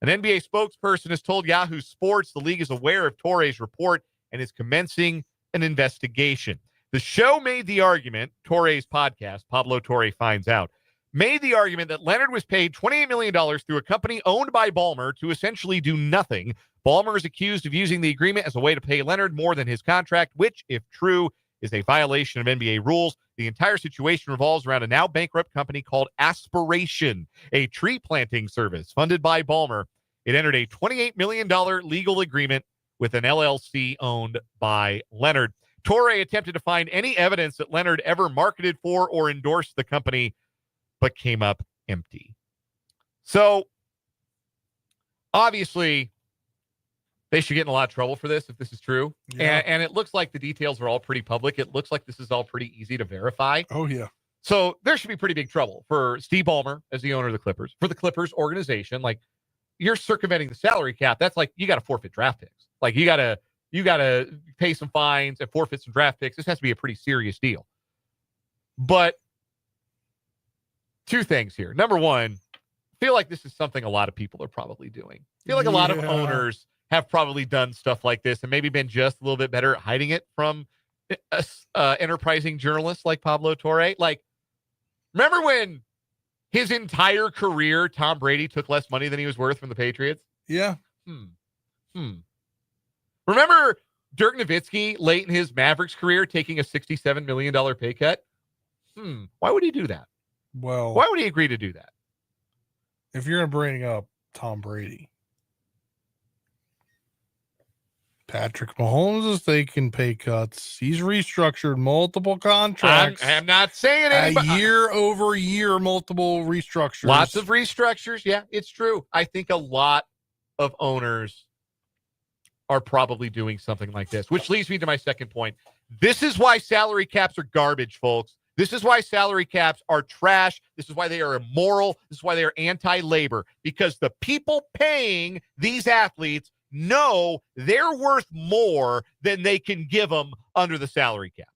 An NBA spokesperson has told Yahoo Sports the league is aware of Torre's report and is commencing an investigation. The show made the argument, Torre's podcast, Pablo Torre Finds Out, made the argument that Leonard was paid $28 million through a company owned by Ballmer to essentially do nothing. Ballmer is accused of using the agreement as a way to pay Leonard more than his contract, which, if true, is a violation of NBA rules. The entire situation revolves around a now bankrupt company called Aspiration, a tree planting service funded by Ballmer. It entered a $28 million legal agreement with an LLC owned by Leonard. Torre attempted to find any evidence that Leonard ever marketed for or endorsed the company, but came up empty. So, obviously, they should get in a lot of trouble for this if this is true. Yeah. And it looks like the details are all pretty public. It looks like this is all pretty easy to verify. Oh, yeah. So there should be pretty big trouble for Steve Ballmer as the owner of the Clippers, for the Clippers organization. Like, you're circumventing the salary cap. That's like, you got to forfeit draft picks. Like, you got to pay some fines and forfeit some draft picks. This has to be a pretty serious deal. But two things here. Number one, I feel like this is something a lot of people are probably doing. I feel like a lot of owners have probably done stuff like this and maybe been just a little bit better at hiding it from enterprising journalists like Pablo Torre. Like, remember when his entire career, Tom Brady took less money than he was worth from the Patriots? Yeah. Remember Dirk Nowitzki late in his Mavericks career taking a $67 million pay cut? Why would he do that? Well, why would he agree to do that? If you're going to bring up Tom Brady, Patrick Mahomes is taking pay cuts. He's restructured multiple contracts. I'm not saying anybody. A year over year, multiple restructures. Lots of restructures. Yeah, it's true. I think a lot of owners are probably doing something like this, which leads me to my second point. This is why salary caps are garbage, folks. This is why salary caps are trash. This is why they are immoral. This is why they are anti-labor, because the people paying these athletes know they're worth more than they can give them under the salary cap.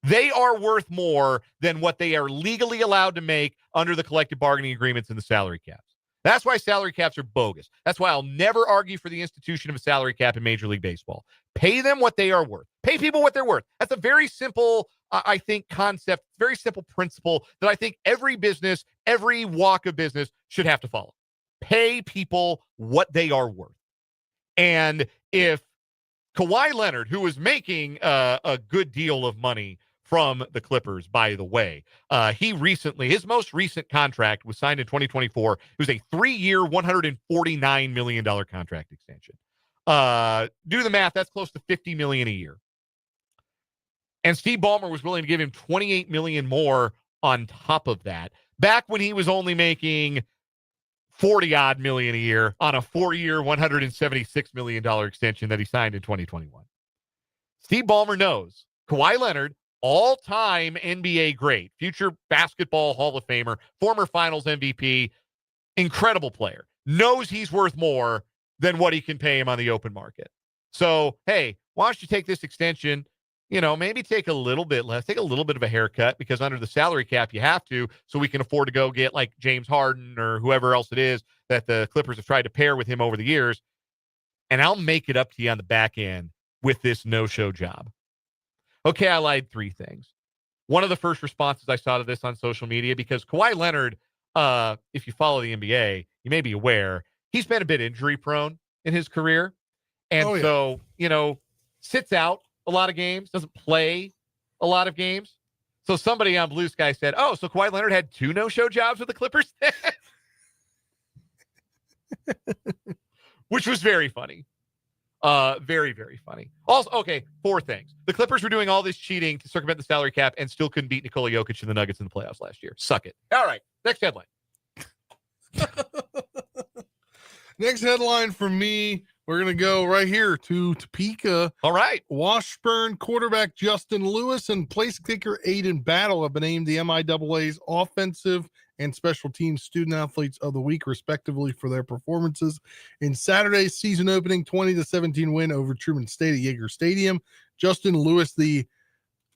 They are worth more than what they are legally allowed to make under the collective bargaining agreements and the salary caps. That's why salary caps are bogus. That's why I'll never argue for the institution of a salary cap in Major League Baseball. Pay them what they are worth. Pay people what they're worth. That's a very simple, I think, concept, very simple principle that I think every business, every walk of business should have to follow. Pay people what they are worth. And if Kawhi Leonard, who was making a good deal of money from the Clippers, by the way, his most recent contract was signed in 2024. It was a 3-year, $149 million contract extension. Do the math. That's close to $50 million a year. And Steve Ballmer was willing to give him $28 million more on top of that. Back when he was only making 40-odd million a year on a 4-year, $176 million extension that he signed in 2021. Steve Ballmer knows Kawhi Leonard, all-time NBA great, future basketball Hall of Famer, former Finals MVP, incredible player, knows he's worth more than what he can pay him on the open market. So, hey, why don't you take this extension, maybe take a little bit less, take a little bit of a haircut, because under the salary cap you have to, so we can afford to go get like James Harden or whoever else it is that the Clippers have tried to pair with him over the years, and I'll make it up to you on the back end with this no-show job. Okay, I lied 3 things. One of the first responses I saw to this on social media, because Kawhi Leonard, if you follow the NBA, you may be aware, he's been a bit injury-prone in his career. And so, sits out a lot of games, doesn't play a lot of games. So somebody on Blue Sky said, oh, so Kawhi Leonard had 2 no-show jobs with the Clippers? Which was very funny. Very, very funny. Also, okay, 4 things. The Clippers were doing all this cheating to circumvent the salary cap and still couldn't beat Nikola Jokic and the Nuggets in the playoffs last year. Suck it. All right, next headline. Next headline for me, we're going to go right here to Topeka. All right. Washburn quarterback Justin Lewis and place kicker Aiden Battle have been named the MIAA's offensive and special teams student athletes of the week, respectively, for their performances in Saturday's season opening 20-17 win over Truman State at Yeager Stadium. Justin Lewis, the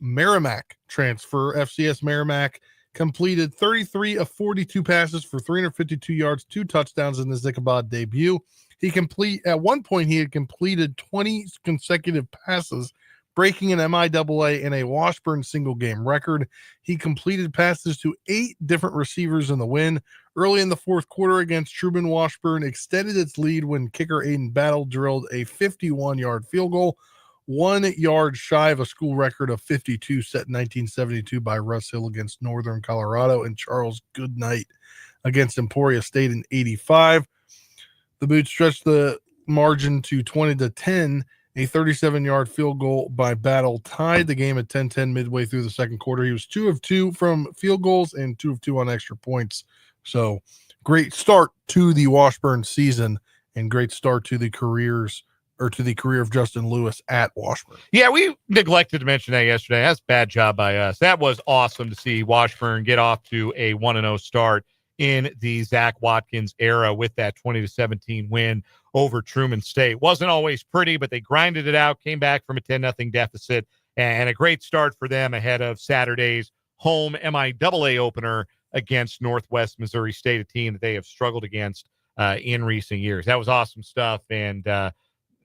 Merrimack transfer, FCS Merrimack, completed 33 of 42 passes for 352 yards, 2 touchdowns in his Ichabod debut. At one point, he had completed 20 consecutive passes, breaking an MIAA and a Washburn single game record. He completed passes to 8 different receivers in the win. Early in the fourth quarter against Truman, Washburn extended its lead when kicker Aiden Battle drilled a 51-yard field goal, 1 yard shy of a school record of 52 set in 1972 by Russ Hill against Northern Colorado and Charles Goodnight against Emporia State in 85. The Boots stretched the margin to 20-10. A 37-yard field goal by Battle tied the game at 10-10 midway through the second quarter. He was 2 of 2 from field goals and 2 of 2 on extra points. So great start to the Washburn season and great start to the career of Justin Lewis at Washburn. Yeah, we neglected to mention that yesterday. That's a bad job by us. That was awesome to see Washburn get off to a 1-0 start in the Zach Watkins era with that 20-17 win over Truman State. Wasn't always pretty, but they grinded it out, came back from a 10-0 deficit, and a great start for them ahead of Saturday's home MIAA opener against Northwest Missouri State, a team that they have struggled against in recent years. That was awesome stuff, and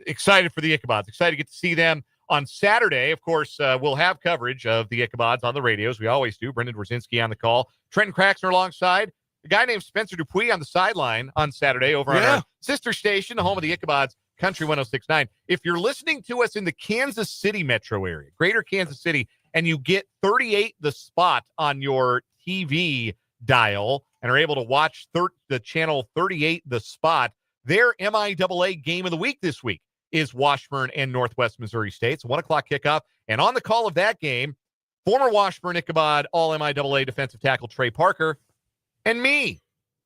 excited for the Ichabods. Excited to get to see them on Saturday. Of course, we'll have coverage of the Ichabods on the radios. We always do. Brendan Wrzinski on the call. Trenton Craxner alongside. A guy named Spencer Dupuis on the sideline on Saturday over on our sister station, the home of the Ichabods, Country 106.9. If you're listening to us in the Kansas City metro area, greater Kansas City, and you get 38 The Spot on your TV dial and are able to watch the channel 38 The Spot, their MIAA game of the week this week is Washburn and Northwest Missouri State. It's 1 o'clock kickoff. And on the call of that game, former Washburn Ichabod All-MIAA defensive tackle Trey Parker and me.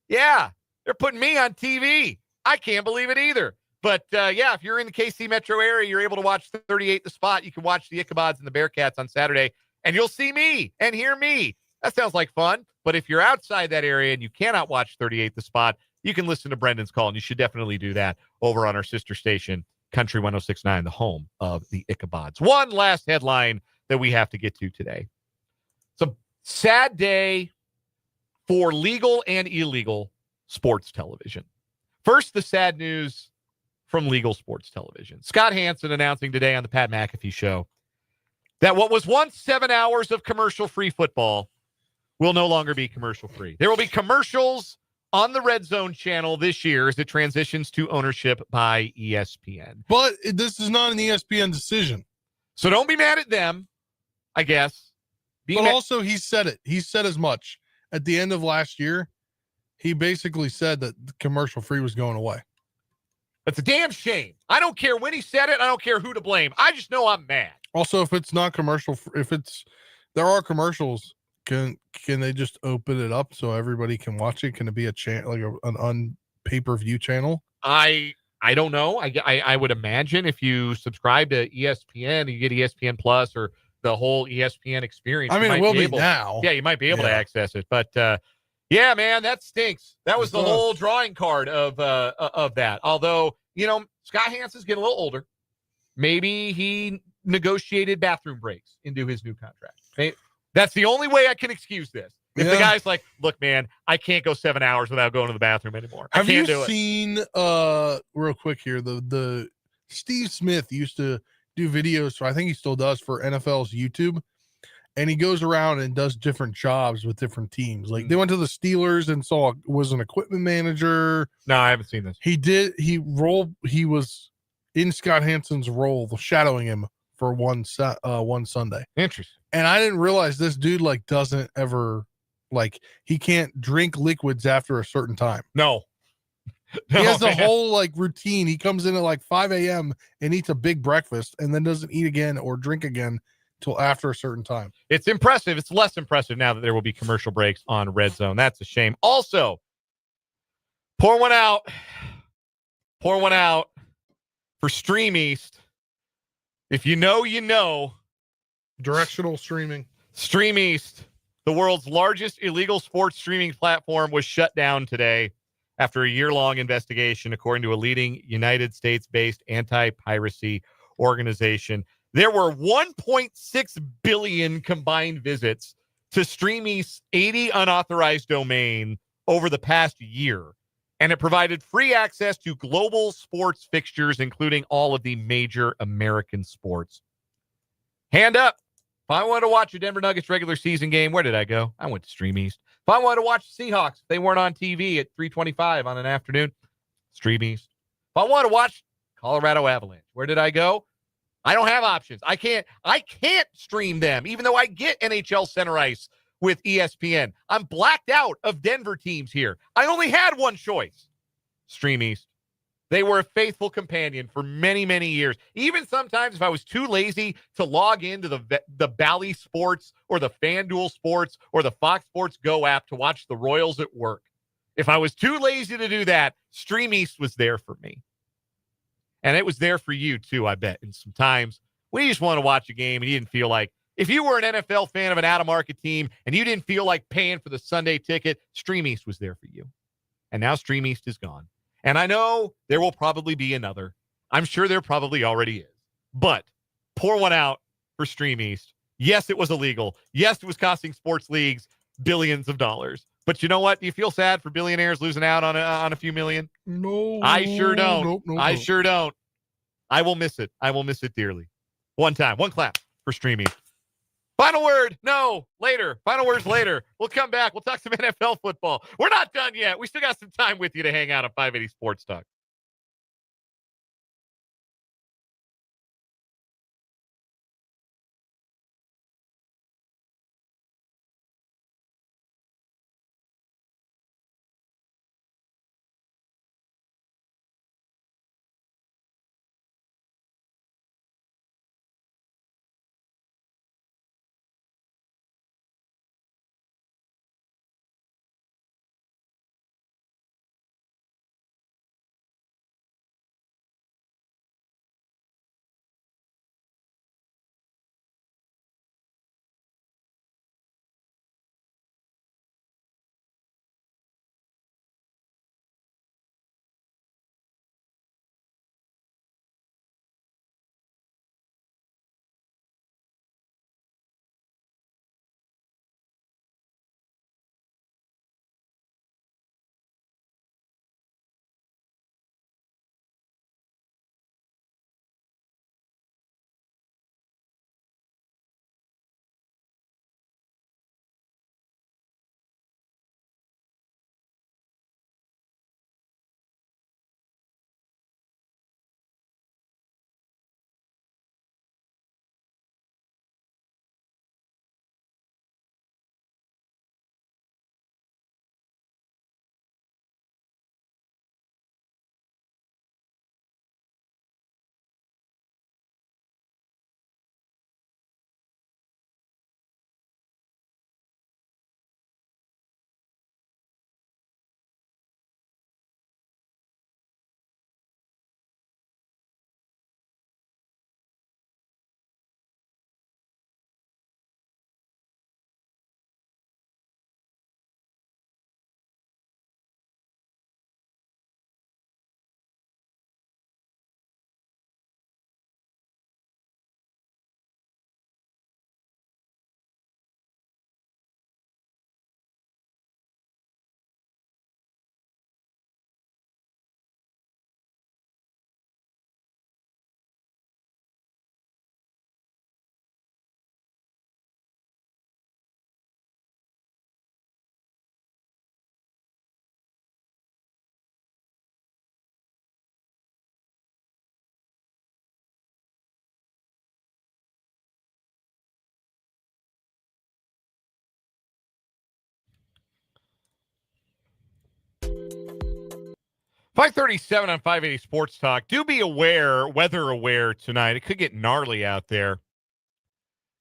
Yeah, they're putting me on TV. I can't believe it either. But, if you're in the KC metro area, you're able to watch 38 The Spot. You can watch the Ichabods and the Bearcats on Saturday, and you'll see me and hear me. That sounds like fun. But if you're outside that area and you cannot watch 38 The Spot, you can listen to Brendan's call, and you should definitely do that over on our sister station, Country 106.9, the home of the Ichabods. One last headline that we have to get to today. It's a sad day for legal and illegal sports television. First, the sad news from legal sports television. Scott Hansen announcing today on the Pat McAfee show that what was once 7 hours of commercial-free football will no longer be commercial-free. There will be commercials on the Red Zone channel this year as it transitions to ownership by ESPN. But this is not an ESPN decision. So don't be mad at them, I guess. Also, he said it. He said as much. At the end of last year, he basically said that commercial-free was going away. That's a damn shame. I don't care when he said it. I don't care who to blame. I just know I'm mad. Also, if it's not commercial, there are commercials Can they just open it up so everybody can watch it? Can it be a like an pay-per-view channel? I don't know. I would imagine if you subscribe to ESPN, you get ESPN Plus or the whole ESPN experience. I mean, it will be able, now. Yeah, you might be able to access it. But yeah, man, that stinks. That was the whole drawing card of that. Although, Scott Hansen's getting a little older. Maybe he negotiated bathroom breaks into his new contract. That's the only way I can excuse this. If the guy's like, look, man, I can't go 7 hours without going to the bathroom anymore. Have you seen, real quick here, the Steve Smith used to do videos, so I think he still does, for NFL's YouTube. And he goes around and does different jobs with different teams. Like they went to the Steelers and was an equipment manager. No, I haven't seen this. He was in Scott Hansen's role, shadowing him for one Sunday. Interesting. And I didn't realize this dude doesn't ever he can't drink liquids after a certain time. No. He has a whole routine. He comes in at 5 a.m. and eats a big breakfast and then doesn't eat again or drink again till after a certain time. It's impressive. It's less impressive now that there will be commercial breaks on Red Zone. That's a shame. Also, pour one out for Stream East. If you know, you know. Directional streaming. Stream East, the world's largest illegal sports streaming platform, was shut down today after a year-long investigation, according to a leading United States-based anti-piracy organization. There were 1.6 billion combined visits to Stream East's 80 unauthorized domain over the past year, and it provided free access to global sports fixtures, including all of the major American sports. Hand up. If I wanted to watch a Denver Nuggets regular season game, where did I go? I went to Stream East. If I wanted to watch the Seahawks, if they weren't on TV at 3:25 on an afternoon, Stream East. If I wanted to watch Colorado Avalanche, where did I go? I don't have options. I can't stream them, even though I get NHL Center Ice with ESPN. I'm blacked out of Denver teams here. I only had one choice. Stream East. They were a faithful companion for many, many years. Even sometimes if I was too lazy to log into the Bally Sports or the FanDuel Sports or the Fox Sports Go app to watch the Royals at work, if I was too lazy to do that, Stream East was there for me. And it was there for you too, I bet. And sometimes we just want to watch a game and you didn't feel like, if you were an NFL fan of an out-of-market team and you didn't feel like paying for the Sunday ticket, Stream East was there for you. And now Stream East is gone. And I know there will probably be another. I'm sure there probably already is. But pour one out for Stream East. Yes, it was illegal. Yes, it was costing sports leagues billions of dollars. But you know what? Do you feel sad for billionaires losing out on a few million? No. I sure don't. Nope. Sure don't. I will miss it. I will miss it dearly. One clap for Stream East. Final word. No, later. Final words later. We'll come back. We'll talk some NFL football. We're not done yet. We still got some time with you to hang out on 580 Sports Talk. 5:37 on 580 Sports Talk. Do be aware, weather aware tonight. It could get gnarly out there.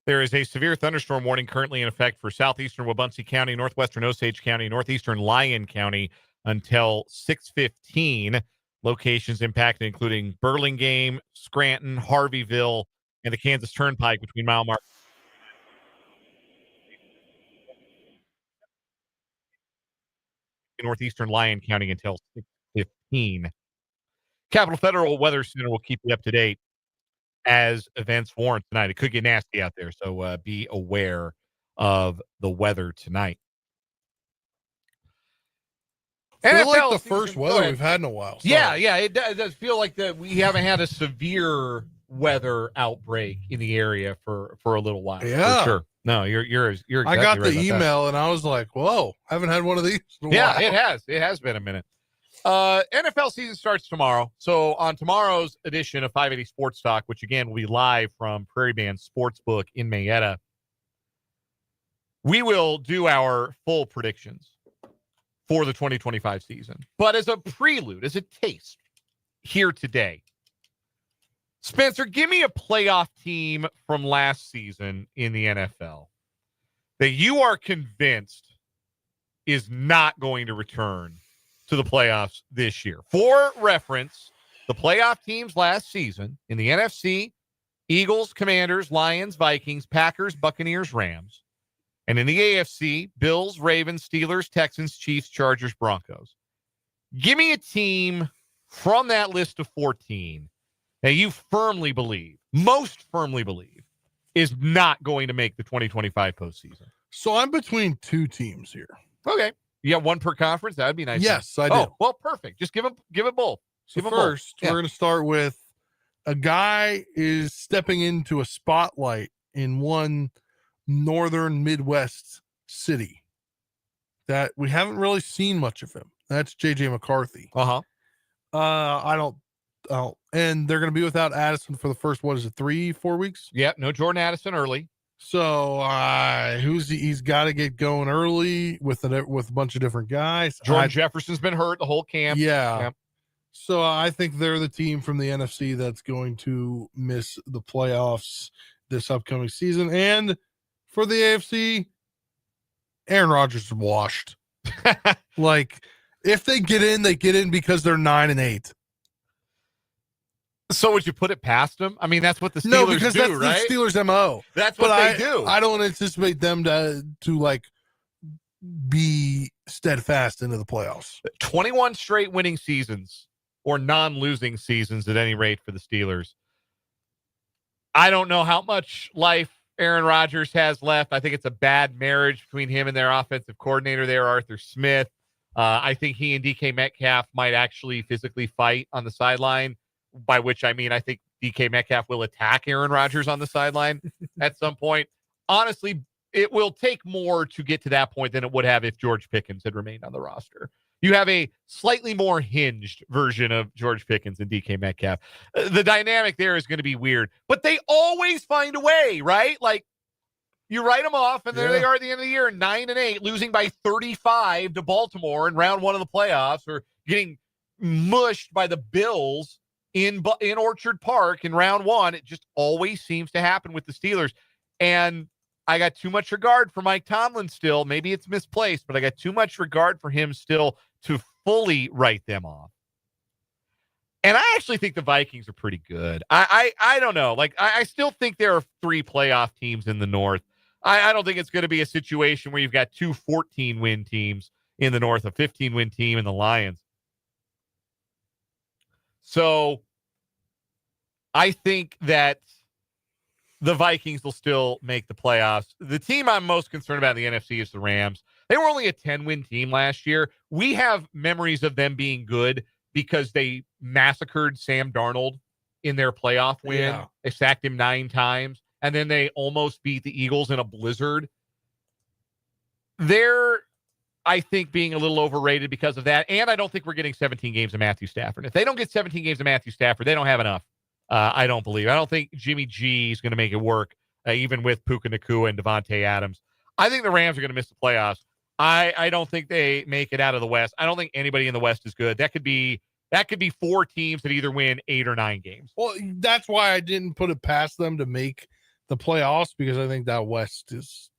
There is a severe thunderstorm warning currently in effect for southeastern Wabunsee County, northwestern Osage County, northeastern Lyon County until 6:15. Locations impacted including Burlingame, Scranton, Harveyville, and the Kansas Turnpike between mile mark. Northeastern Lyon County until 6:15. Capital Federal Weather Center will keep you up to date as events warrant tonight. It could get nasty out there, so be aware of the weather tonight. I feel like NFL the first season, weather we've had in a while. Yeah, it does feel like that we haven't had a severe weather outbreak in the area for a little while. Yeah. For sure. No, you're exactly I got right the email and I was like, whoa, I haven't had one of these in a while. It has been a minute. NFL season starts tomorrow. So on tomorrow's edition of 580 Sports Talk, which again will be live from Prairie Band Sportsbook in Mayetta, we will do our full predictions for the 2025 season. But as a prelude, as a taste here today, Spencer, give me a playoff team from last season in the NFL that you are convinced is not going to return to the playoffs this year. For reference, the playoff teams last season in the NFC, Eagles, Commanders, Lions, Vikings, Packers, Buccaneers, Rams. And in the AFC, Bills, Ravens, Steelers, Texans, Chiefs, Chargers, Broncos. Give me a team from that list of 14 that you most firmly believe, is not going to make the 2025 postseason. So I'm between two teams here. Okay. You got one per conference? That would be nice. Yes, I do. Oh, well, perfect. Just give it both. So first, we're going to start with a guy is stepping into a spotlight in one northern Midwest city that we haven't really seen much of him. That's JJ McCarthy. I don't, and they're going to be without Addison for the first, 3-4 weeks? Yep. No Jordan Addison early. So he's got to get going early with a bunch of different guys. Jordan Jefferson's been hurt the whole camp. Yeah. Yep. So I think they're the team from the NFC that's going to miss the playoffs this upcoming season. And for the AFC, Aaron Rodgers is washed. Like, if they get in because they're 9-8. So would you put it past them? I mean, that's what the Steelers because do, that's right? the Steelers' MO. That's what they do. I don't anticipate them to like be steadfast into the playoffs. 21 straight winning seasons or non-losing seasons at any rate for the Steelers. I don't know how much life Aaron Rodgers has left. I think it's a bad marriage between him and their offensive coordinator there, Arthur Smith. I think he and DK Metcalf might actually physically fight on the sideline, by which I mean I think DK Metcalf will attack Aaron Rodgers on the sideline at some point. Honestly, it will take more to get to that point than it would have if George Pickens had remained on the roster. You have a slightly more hinged version of George Pickens and DK Metcalf. The dynamic there is going to be weird, but they always find a way, right? Like, you write them off, and there they are at the end of the year, 9-8, losing by 35 to Baltimore in round one of the playoffs, or getting mushed by the Bills in Orchard Park in round one. It just always seems to happen with the Steelers. And I got too much regard for Mike Tomlin still. Maybe it's misplaced, but I got too much regard for him still to fully write them off. And I actually think the Vikings are pretty good. I don't know. Like, I still think there are 3 playoff teams in the North. I don't think it's going to be a situation where you've got 2 14-win teams in the North, a 15-win team in the Lions. So I think that the Vikings will still make the playoffs. The team I'm most concerned about in the NFC is the Rams. They were only a 10-win team last year. We have memories of them being good because they massacred Sam Darnold in their playoff win. Yeah. They sacked him 9 times, and then they almost beat the Eagles in a blizzard. They're, I think, being a little overrated because of that, and I don't think we're getting 17 games of Matthew Stafford. If they don't get 17 games of Matthew Stafford, they don't have enough. I don't believe. I don't think Jimmy G is going to make it work, even with Puka Nacua and Devontae Adams. I think the Rams are going to miss the playoffs. I don't think they make it out of the West. I don't think anybody in the West is good. That could be That could be 4 teams that either win 8 or 9 games. Well, that's why I didn't put it past them to make the playoffs, because I think that West is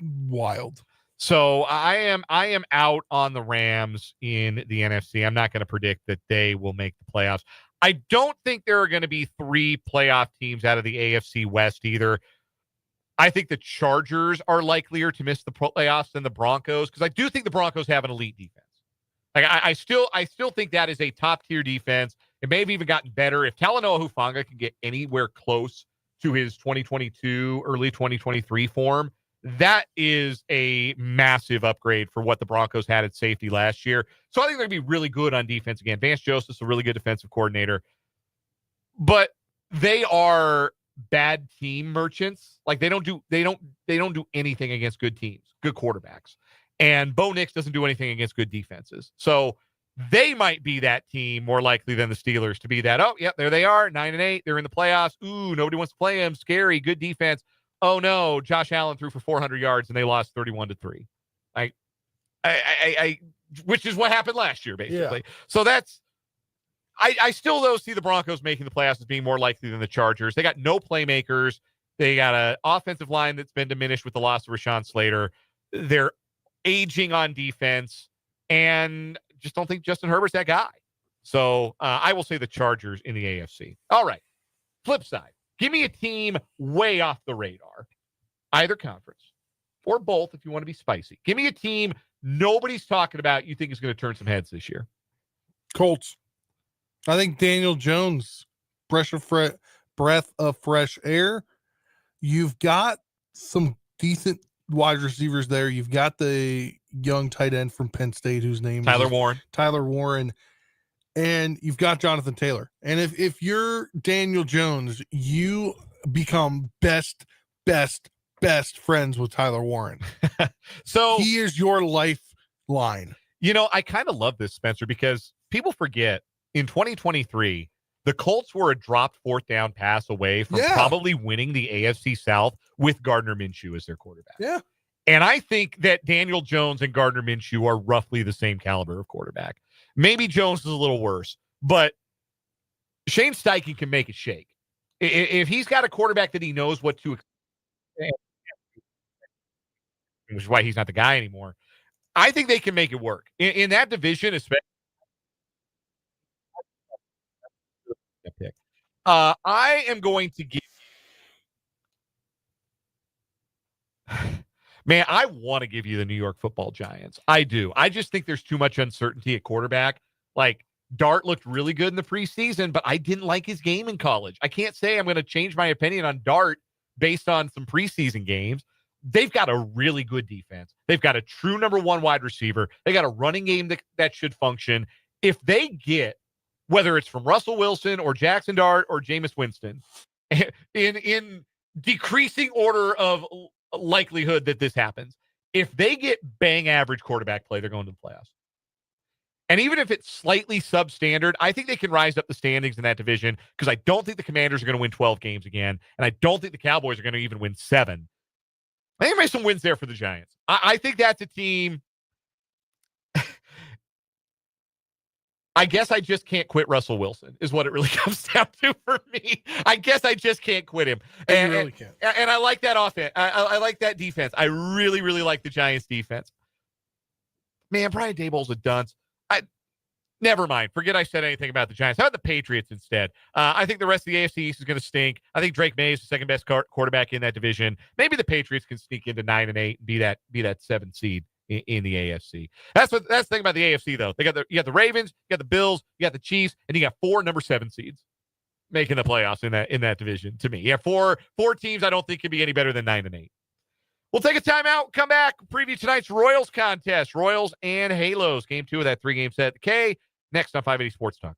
wild. So I am out on the Rams in the NFC. I'm not going to predict that they will make the playoffs. I don't think there are going to be 3 playoff teams out of the AFC West either. I think the Chargers are likelier to miss the playoffs than the Broncos, because I do think the Broncos have an elite defense. Like I still think that is a top tier defense. It may have even gotten better if Talanoa Hufanga can get anywhere close to his 2022, early 2023 form. That is a massive upgrade for what the Broncos had at safety last year. So I think they're going to be really good on defense again. Vance Joseph's a really good defensive coordinator. But they are bad team merchants. Like they don't do anything against good teams, good quarterbacks. And Bo Nix doesn't do anything against good defenses. So they might be that team more likely than the Steelers to be that, oh, yep, there they are, 9-8. They're in the playoffs. Ooh, nobody wants to play them. Scary, good defense. Oh no, Josh Allen threw for 400 yards and they lost 31-3. Which is what happened last year, basically. Yeah. So I still though see the Broncos making the playoffs as being more likely than the Chargers. They got no playmakers. They got an offensive line that's been diminished with the loss of Rashawn Slater. They're aging on defense, and just don't think Justin Herbert's that guy. So I will say the Chargers in the AFC. All right. Flip side. Give me a team way off the radar, either conference or both if you want to be spicy. Give me a team nobody's talking about you think is going to turn some heads this year. Colts. I think Daniel Jones, breath of fresh air. You've got some decent wide receivers there. You've got the young tight end from Penn State whose name Tyler is Warren. And you've got Jonathan Taylor. And if you're Daniel Jones, you become best friends with Tyler Warren. So he is your lifeline. You know, I kind of love this, Spencer, because people forget in 2023, the Colts were a dropped 4th down pass away from probably winning the AFC South with Gardner Minshew as their quarterback. Yeah. And I think that Daniel Jones and Gardner Minshew are roughly the same caliber of quarterback. Maybe Jones is a little worse, but Shane Steichen can make it shake. If he's got a quarterback that he knows what to expect, which is why he's not the guy anymore, I think they can make it work. In that division, especially. I am going to give. Man, I want to give you the New York Football Giants. I do. I just think there's too much uncertainty at quarterback. Like, Dart looked really good in the preseason, but I didn't like his game in college. I can't say I'm going to change my opinion on Dart based on some preseason games. They've got a really good defense. They've got a true number 1 wide receiver. They got a running game that should function. If they get, whether it's from Russell Wilson or Jackson Dart or Jameis Winston, in decreasing order of likelihood that this happens, if they get bang average quarterback play, they're going to the playoffs. And even if it's slightly substandard, I think they can rise up the standings in that division, because I don't think the Commanders are going to win 12 games again, and I don't think the Cowboys are going to even win 7. I think there's some wins there for the Giants. I think that's a team. I guess I just can't quit Russell Wilson is what it really comes down to for me. I guess I just can't quit him. And, you really can't. And I like that offense. I like that defense. I really, really like the Giants defense. Man, Brian Daboll's a dunce. Never mind. Forget I said anything about the Giants. How about the Patriots instead? I think the rest of the AFC East is going to stink. I think Drake May is the second best quarterback in that division. Maybe the Patriots can sneak into 9-8 and be that 7th seed in the AFC. That's the thing about the AFC though. You got the Ravens, you got the Bills, you got the Chiefs, and you got 4 number 7 seeds making the playoffs in that division. To me, you have four teams I don't think can be any better than 9-8. We'll take a timeout, come back, preview tonight's Royals contest, Royals and Halos, game 2 of that 3-game set. K next on 580 Sports Talk.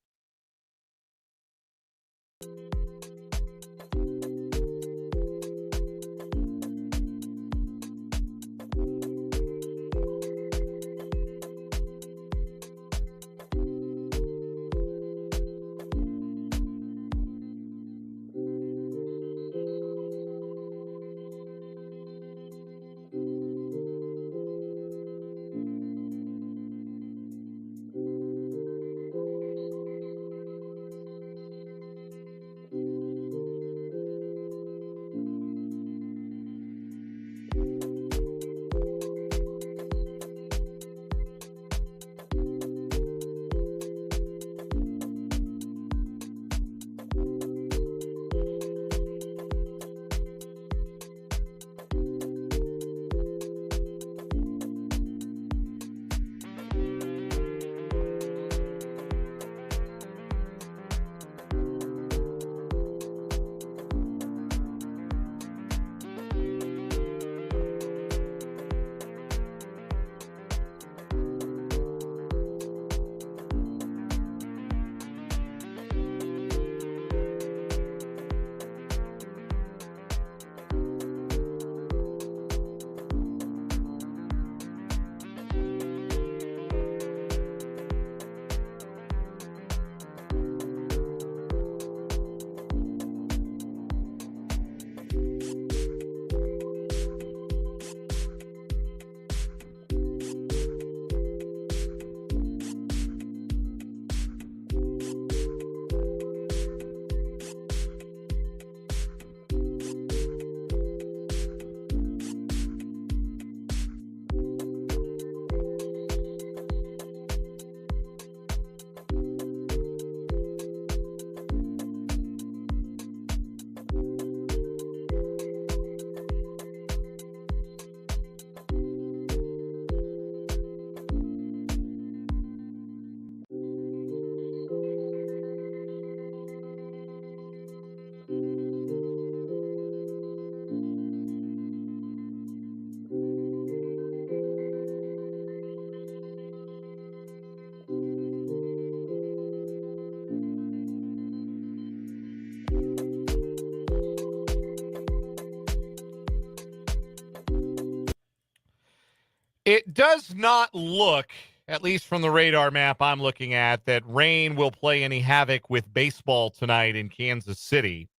It does not look, at least from the radar map I'm looking at, that rain will play any havoc with baseball tonight in Kansas City.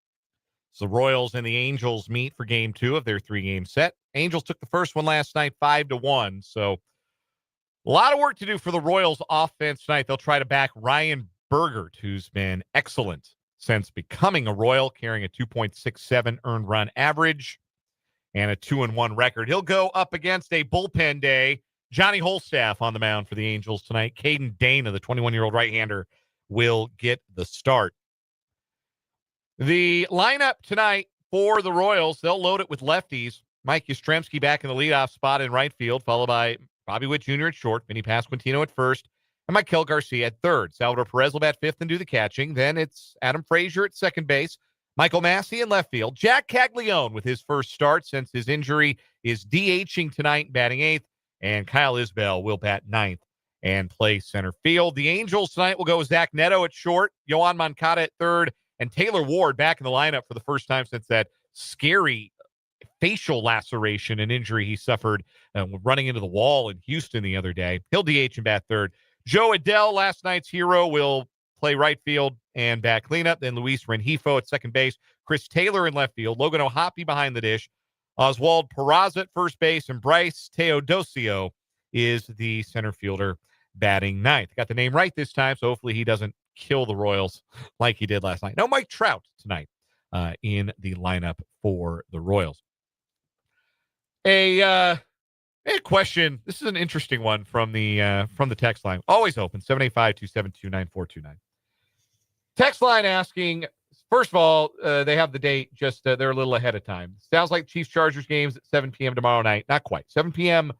So the Royals and the Angels meet for game 2 of their 3-game set. Angels took the first one last night 5-1. So a lot of work to do for the Royals offense tonight. They'll try to back Ryan Bergert, who's been excellent since becoming a Royal, carrying a 2.67 earned run average and a 2-1 record. He'll go up against a bullpen day. Johnny Holstaff on the mound for the Angels tonight. Caden Dana, the 21-year-old right-hander, will get the start. The lineup tonight for the Royals, they'll load it with lefties. Mike Yastrzemski back in the leadoff spot in right field, followed by Bobby Witt Jr. at short, Vinny Pasquantino at first, and Maikel Garcia at third. Salvador Perez will bat fifth and do the catching. Then it's Adam Frazier at second base, Michael Massey in left field, Jack Caglione with his first start since his injury is DHing tonight, batting eighth, and Kyle Isbell will bat ninth and play center field. The Angels tonight will go with Zach Neto at short, Yohan Moncada at third, and Taylor Ward back in the lineup for the first time since that scary facial laceration and injury he suffered running into the wall in Houston the other day. He'll DH and bat third. Joe Adell, last night's hero, will play right field and bat cleanup. Then Luis Rengifo at second base. Chris Taylor in left field. Logan O'Hoppe behind the dish. Oswald Peraza at first base. And Bryce Teodosio is the center fielder batting ninth. Got the name right this time, so hopefully he doesn't kill the Royals like he did last night. No Mike Trout tonight in the lineup for the Royals. A question. This is an interesting one from the text line. Always open, 785-272-9429. Text line asking, first of all, they have the date just, they're a little ahead of time. Sounds like Chiefs-Chargers game's at 7 p.m. tomorrow night. Not quite. 7 p.m.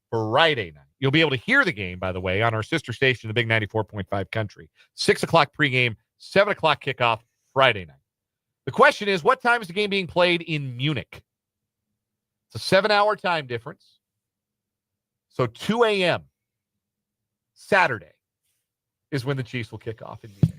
Friday night. You'll be able to hear the game, by the way, on our sister station, the Big 94.5 Country. 6 o'clock pregame, 7 o'clock kickoff Friday night. The question is, what time is the game being played in Munich? It's a 7-hour time difference. So 2 a.m. Saturday is when the Chiefs will kick off in Munich.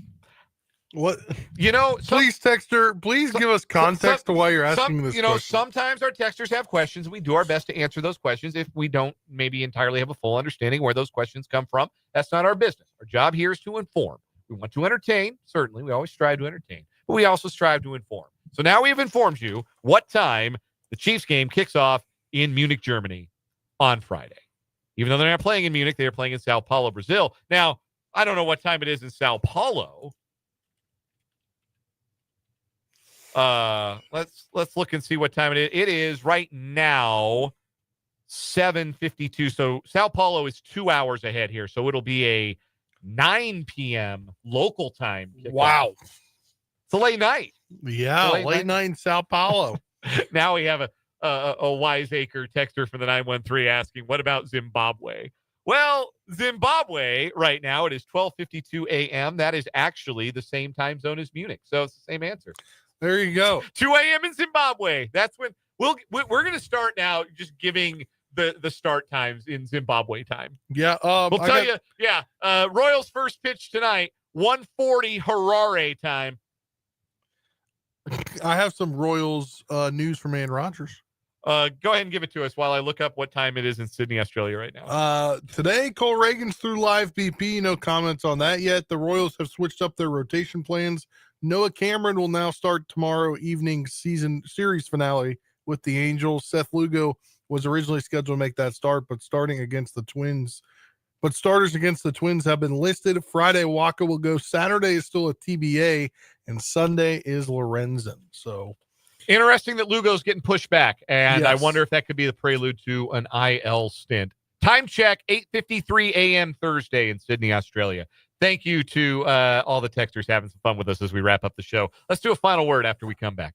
What? Please, Texter, please give us context to why you're asking this question. Sometimes our texters have questions. We do our best to answer those questions. If we don't maybe entirely have a full understanding where those questions come from, that's not our business. Our job here is to inform. We want to entertain. Certainly, we always strive to entertain. But we also strive to inform. So now we have informed you what time the Chiefs game kicks off in Munich, Germany on Friday. Even though they're not playing in Munich, they are playing in Sao Paulo, Brazil. Now, I don't know what time it is in Sao Paulo. Let's look and see what time it is. It is right now 7:52. So Sao Paulo is 2 hours ahead here. So it'll be a 9 p.m. local time kickoff. Wow. It's a late night. Yeah, late night in Sao Paulo. Now we have a wiseacre texter from the 913 asking, what about Zimbabwe? Well, Zimbabwe right now, it is 12:52 a.m. That is actually the same time zone as Munich. So it's the same answer. There you go. 2 a.m. in Zimbabwe. That's when we're going to start now just giving the start times in Zimbabwe time. Yeah. We'll tell you. Yeah. Royals first pitch tonight, 1:40 Harare time. I have some Royals news from Aaron Rodgers. Go ahead and give it to us while I look up what time it is in Sydney, Australia right now. Today, Cole Reagan's through live BP. No comments on that yet. The Royals have switched up their rotation plans. Noah Cameron will now start tomorrow evening series finale with the Angels. Seth Lugo was originally scheduled to make that start, but starters against the Twins have been listed. Friday, Waka will go. Saturday is still a TBA, and Sunday is Lorenzen. So interesting that Lugo's getting pushed back, and yes. I wonder if that could be the prelude to an IL stint. Time check, 8:53 a.m. Thursday in Sydney, Australia. Thank you to all the texters having some fun with us as we wrap up the show. Let's do a final word after we come back.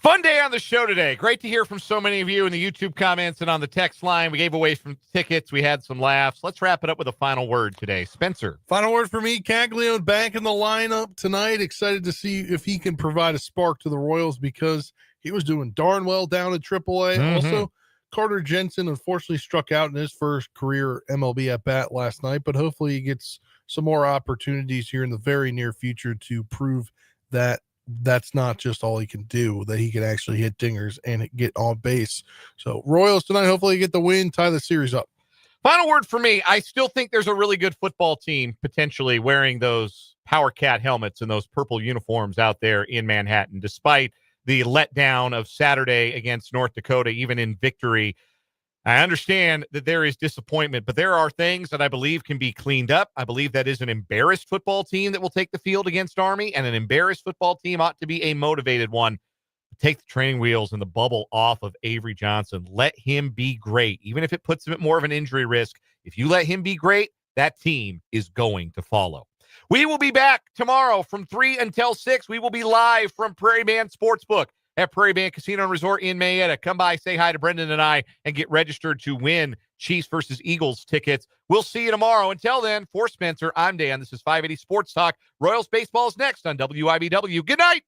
Fun day on the show today. Great to hear from so many of you in the YouTube comments and on the text line. We gave away some tickets. We had some laughs. Let's wrap it up with a final word today. Spencer. Final word for me, Caglione back in the lineup tonight. Excited to see if he can provide a spark to the Royals because he was doing darn well down at AAA. Mhm. Also, Carter Jensen unfortunately struck out in his first career MLB at bat last night, but hopefully he gets some more opportunities here in the very near future to prove that that's not just all he can do, that he can actually hit dingers and get on base. So Royals tonight, hopefully get the win, tie the series up. Final word for me. I still think there's a really good football team potentially wearing those Power Cat helmets and those purple uniforms out there in Manhattan, despite the letdown of Saturday against North Dakota, even in victory. I understand that there is disappointment, but there are things that I believe can be cleaned up. I believe that is an embarrassed football team that will take the field against Army, and an embarrassed football team ought to be a motivated one. Take the training wheels and the bubble off of Avery Johnson. Let him be great, even if it puts him at more of an injury risk. If you let him be great, that team is going to follow. We will be back tomorrow from 3 until 6. We will be live from Prairie Band Sportsbook at Prairie Band Casino and Resort in Mayetta. Come by, say hi to Brendan and I, and get registered to win Chiefs versus Eagles tickets. We'll see you tomorrow. Until then, for Spencer, I'm Dan. This is 580 Sports Talk. Royals baseball is next on WIBW. Good night.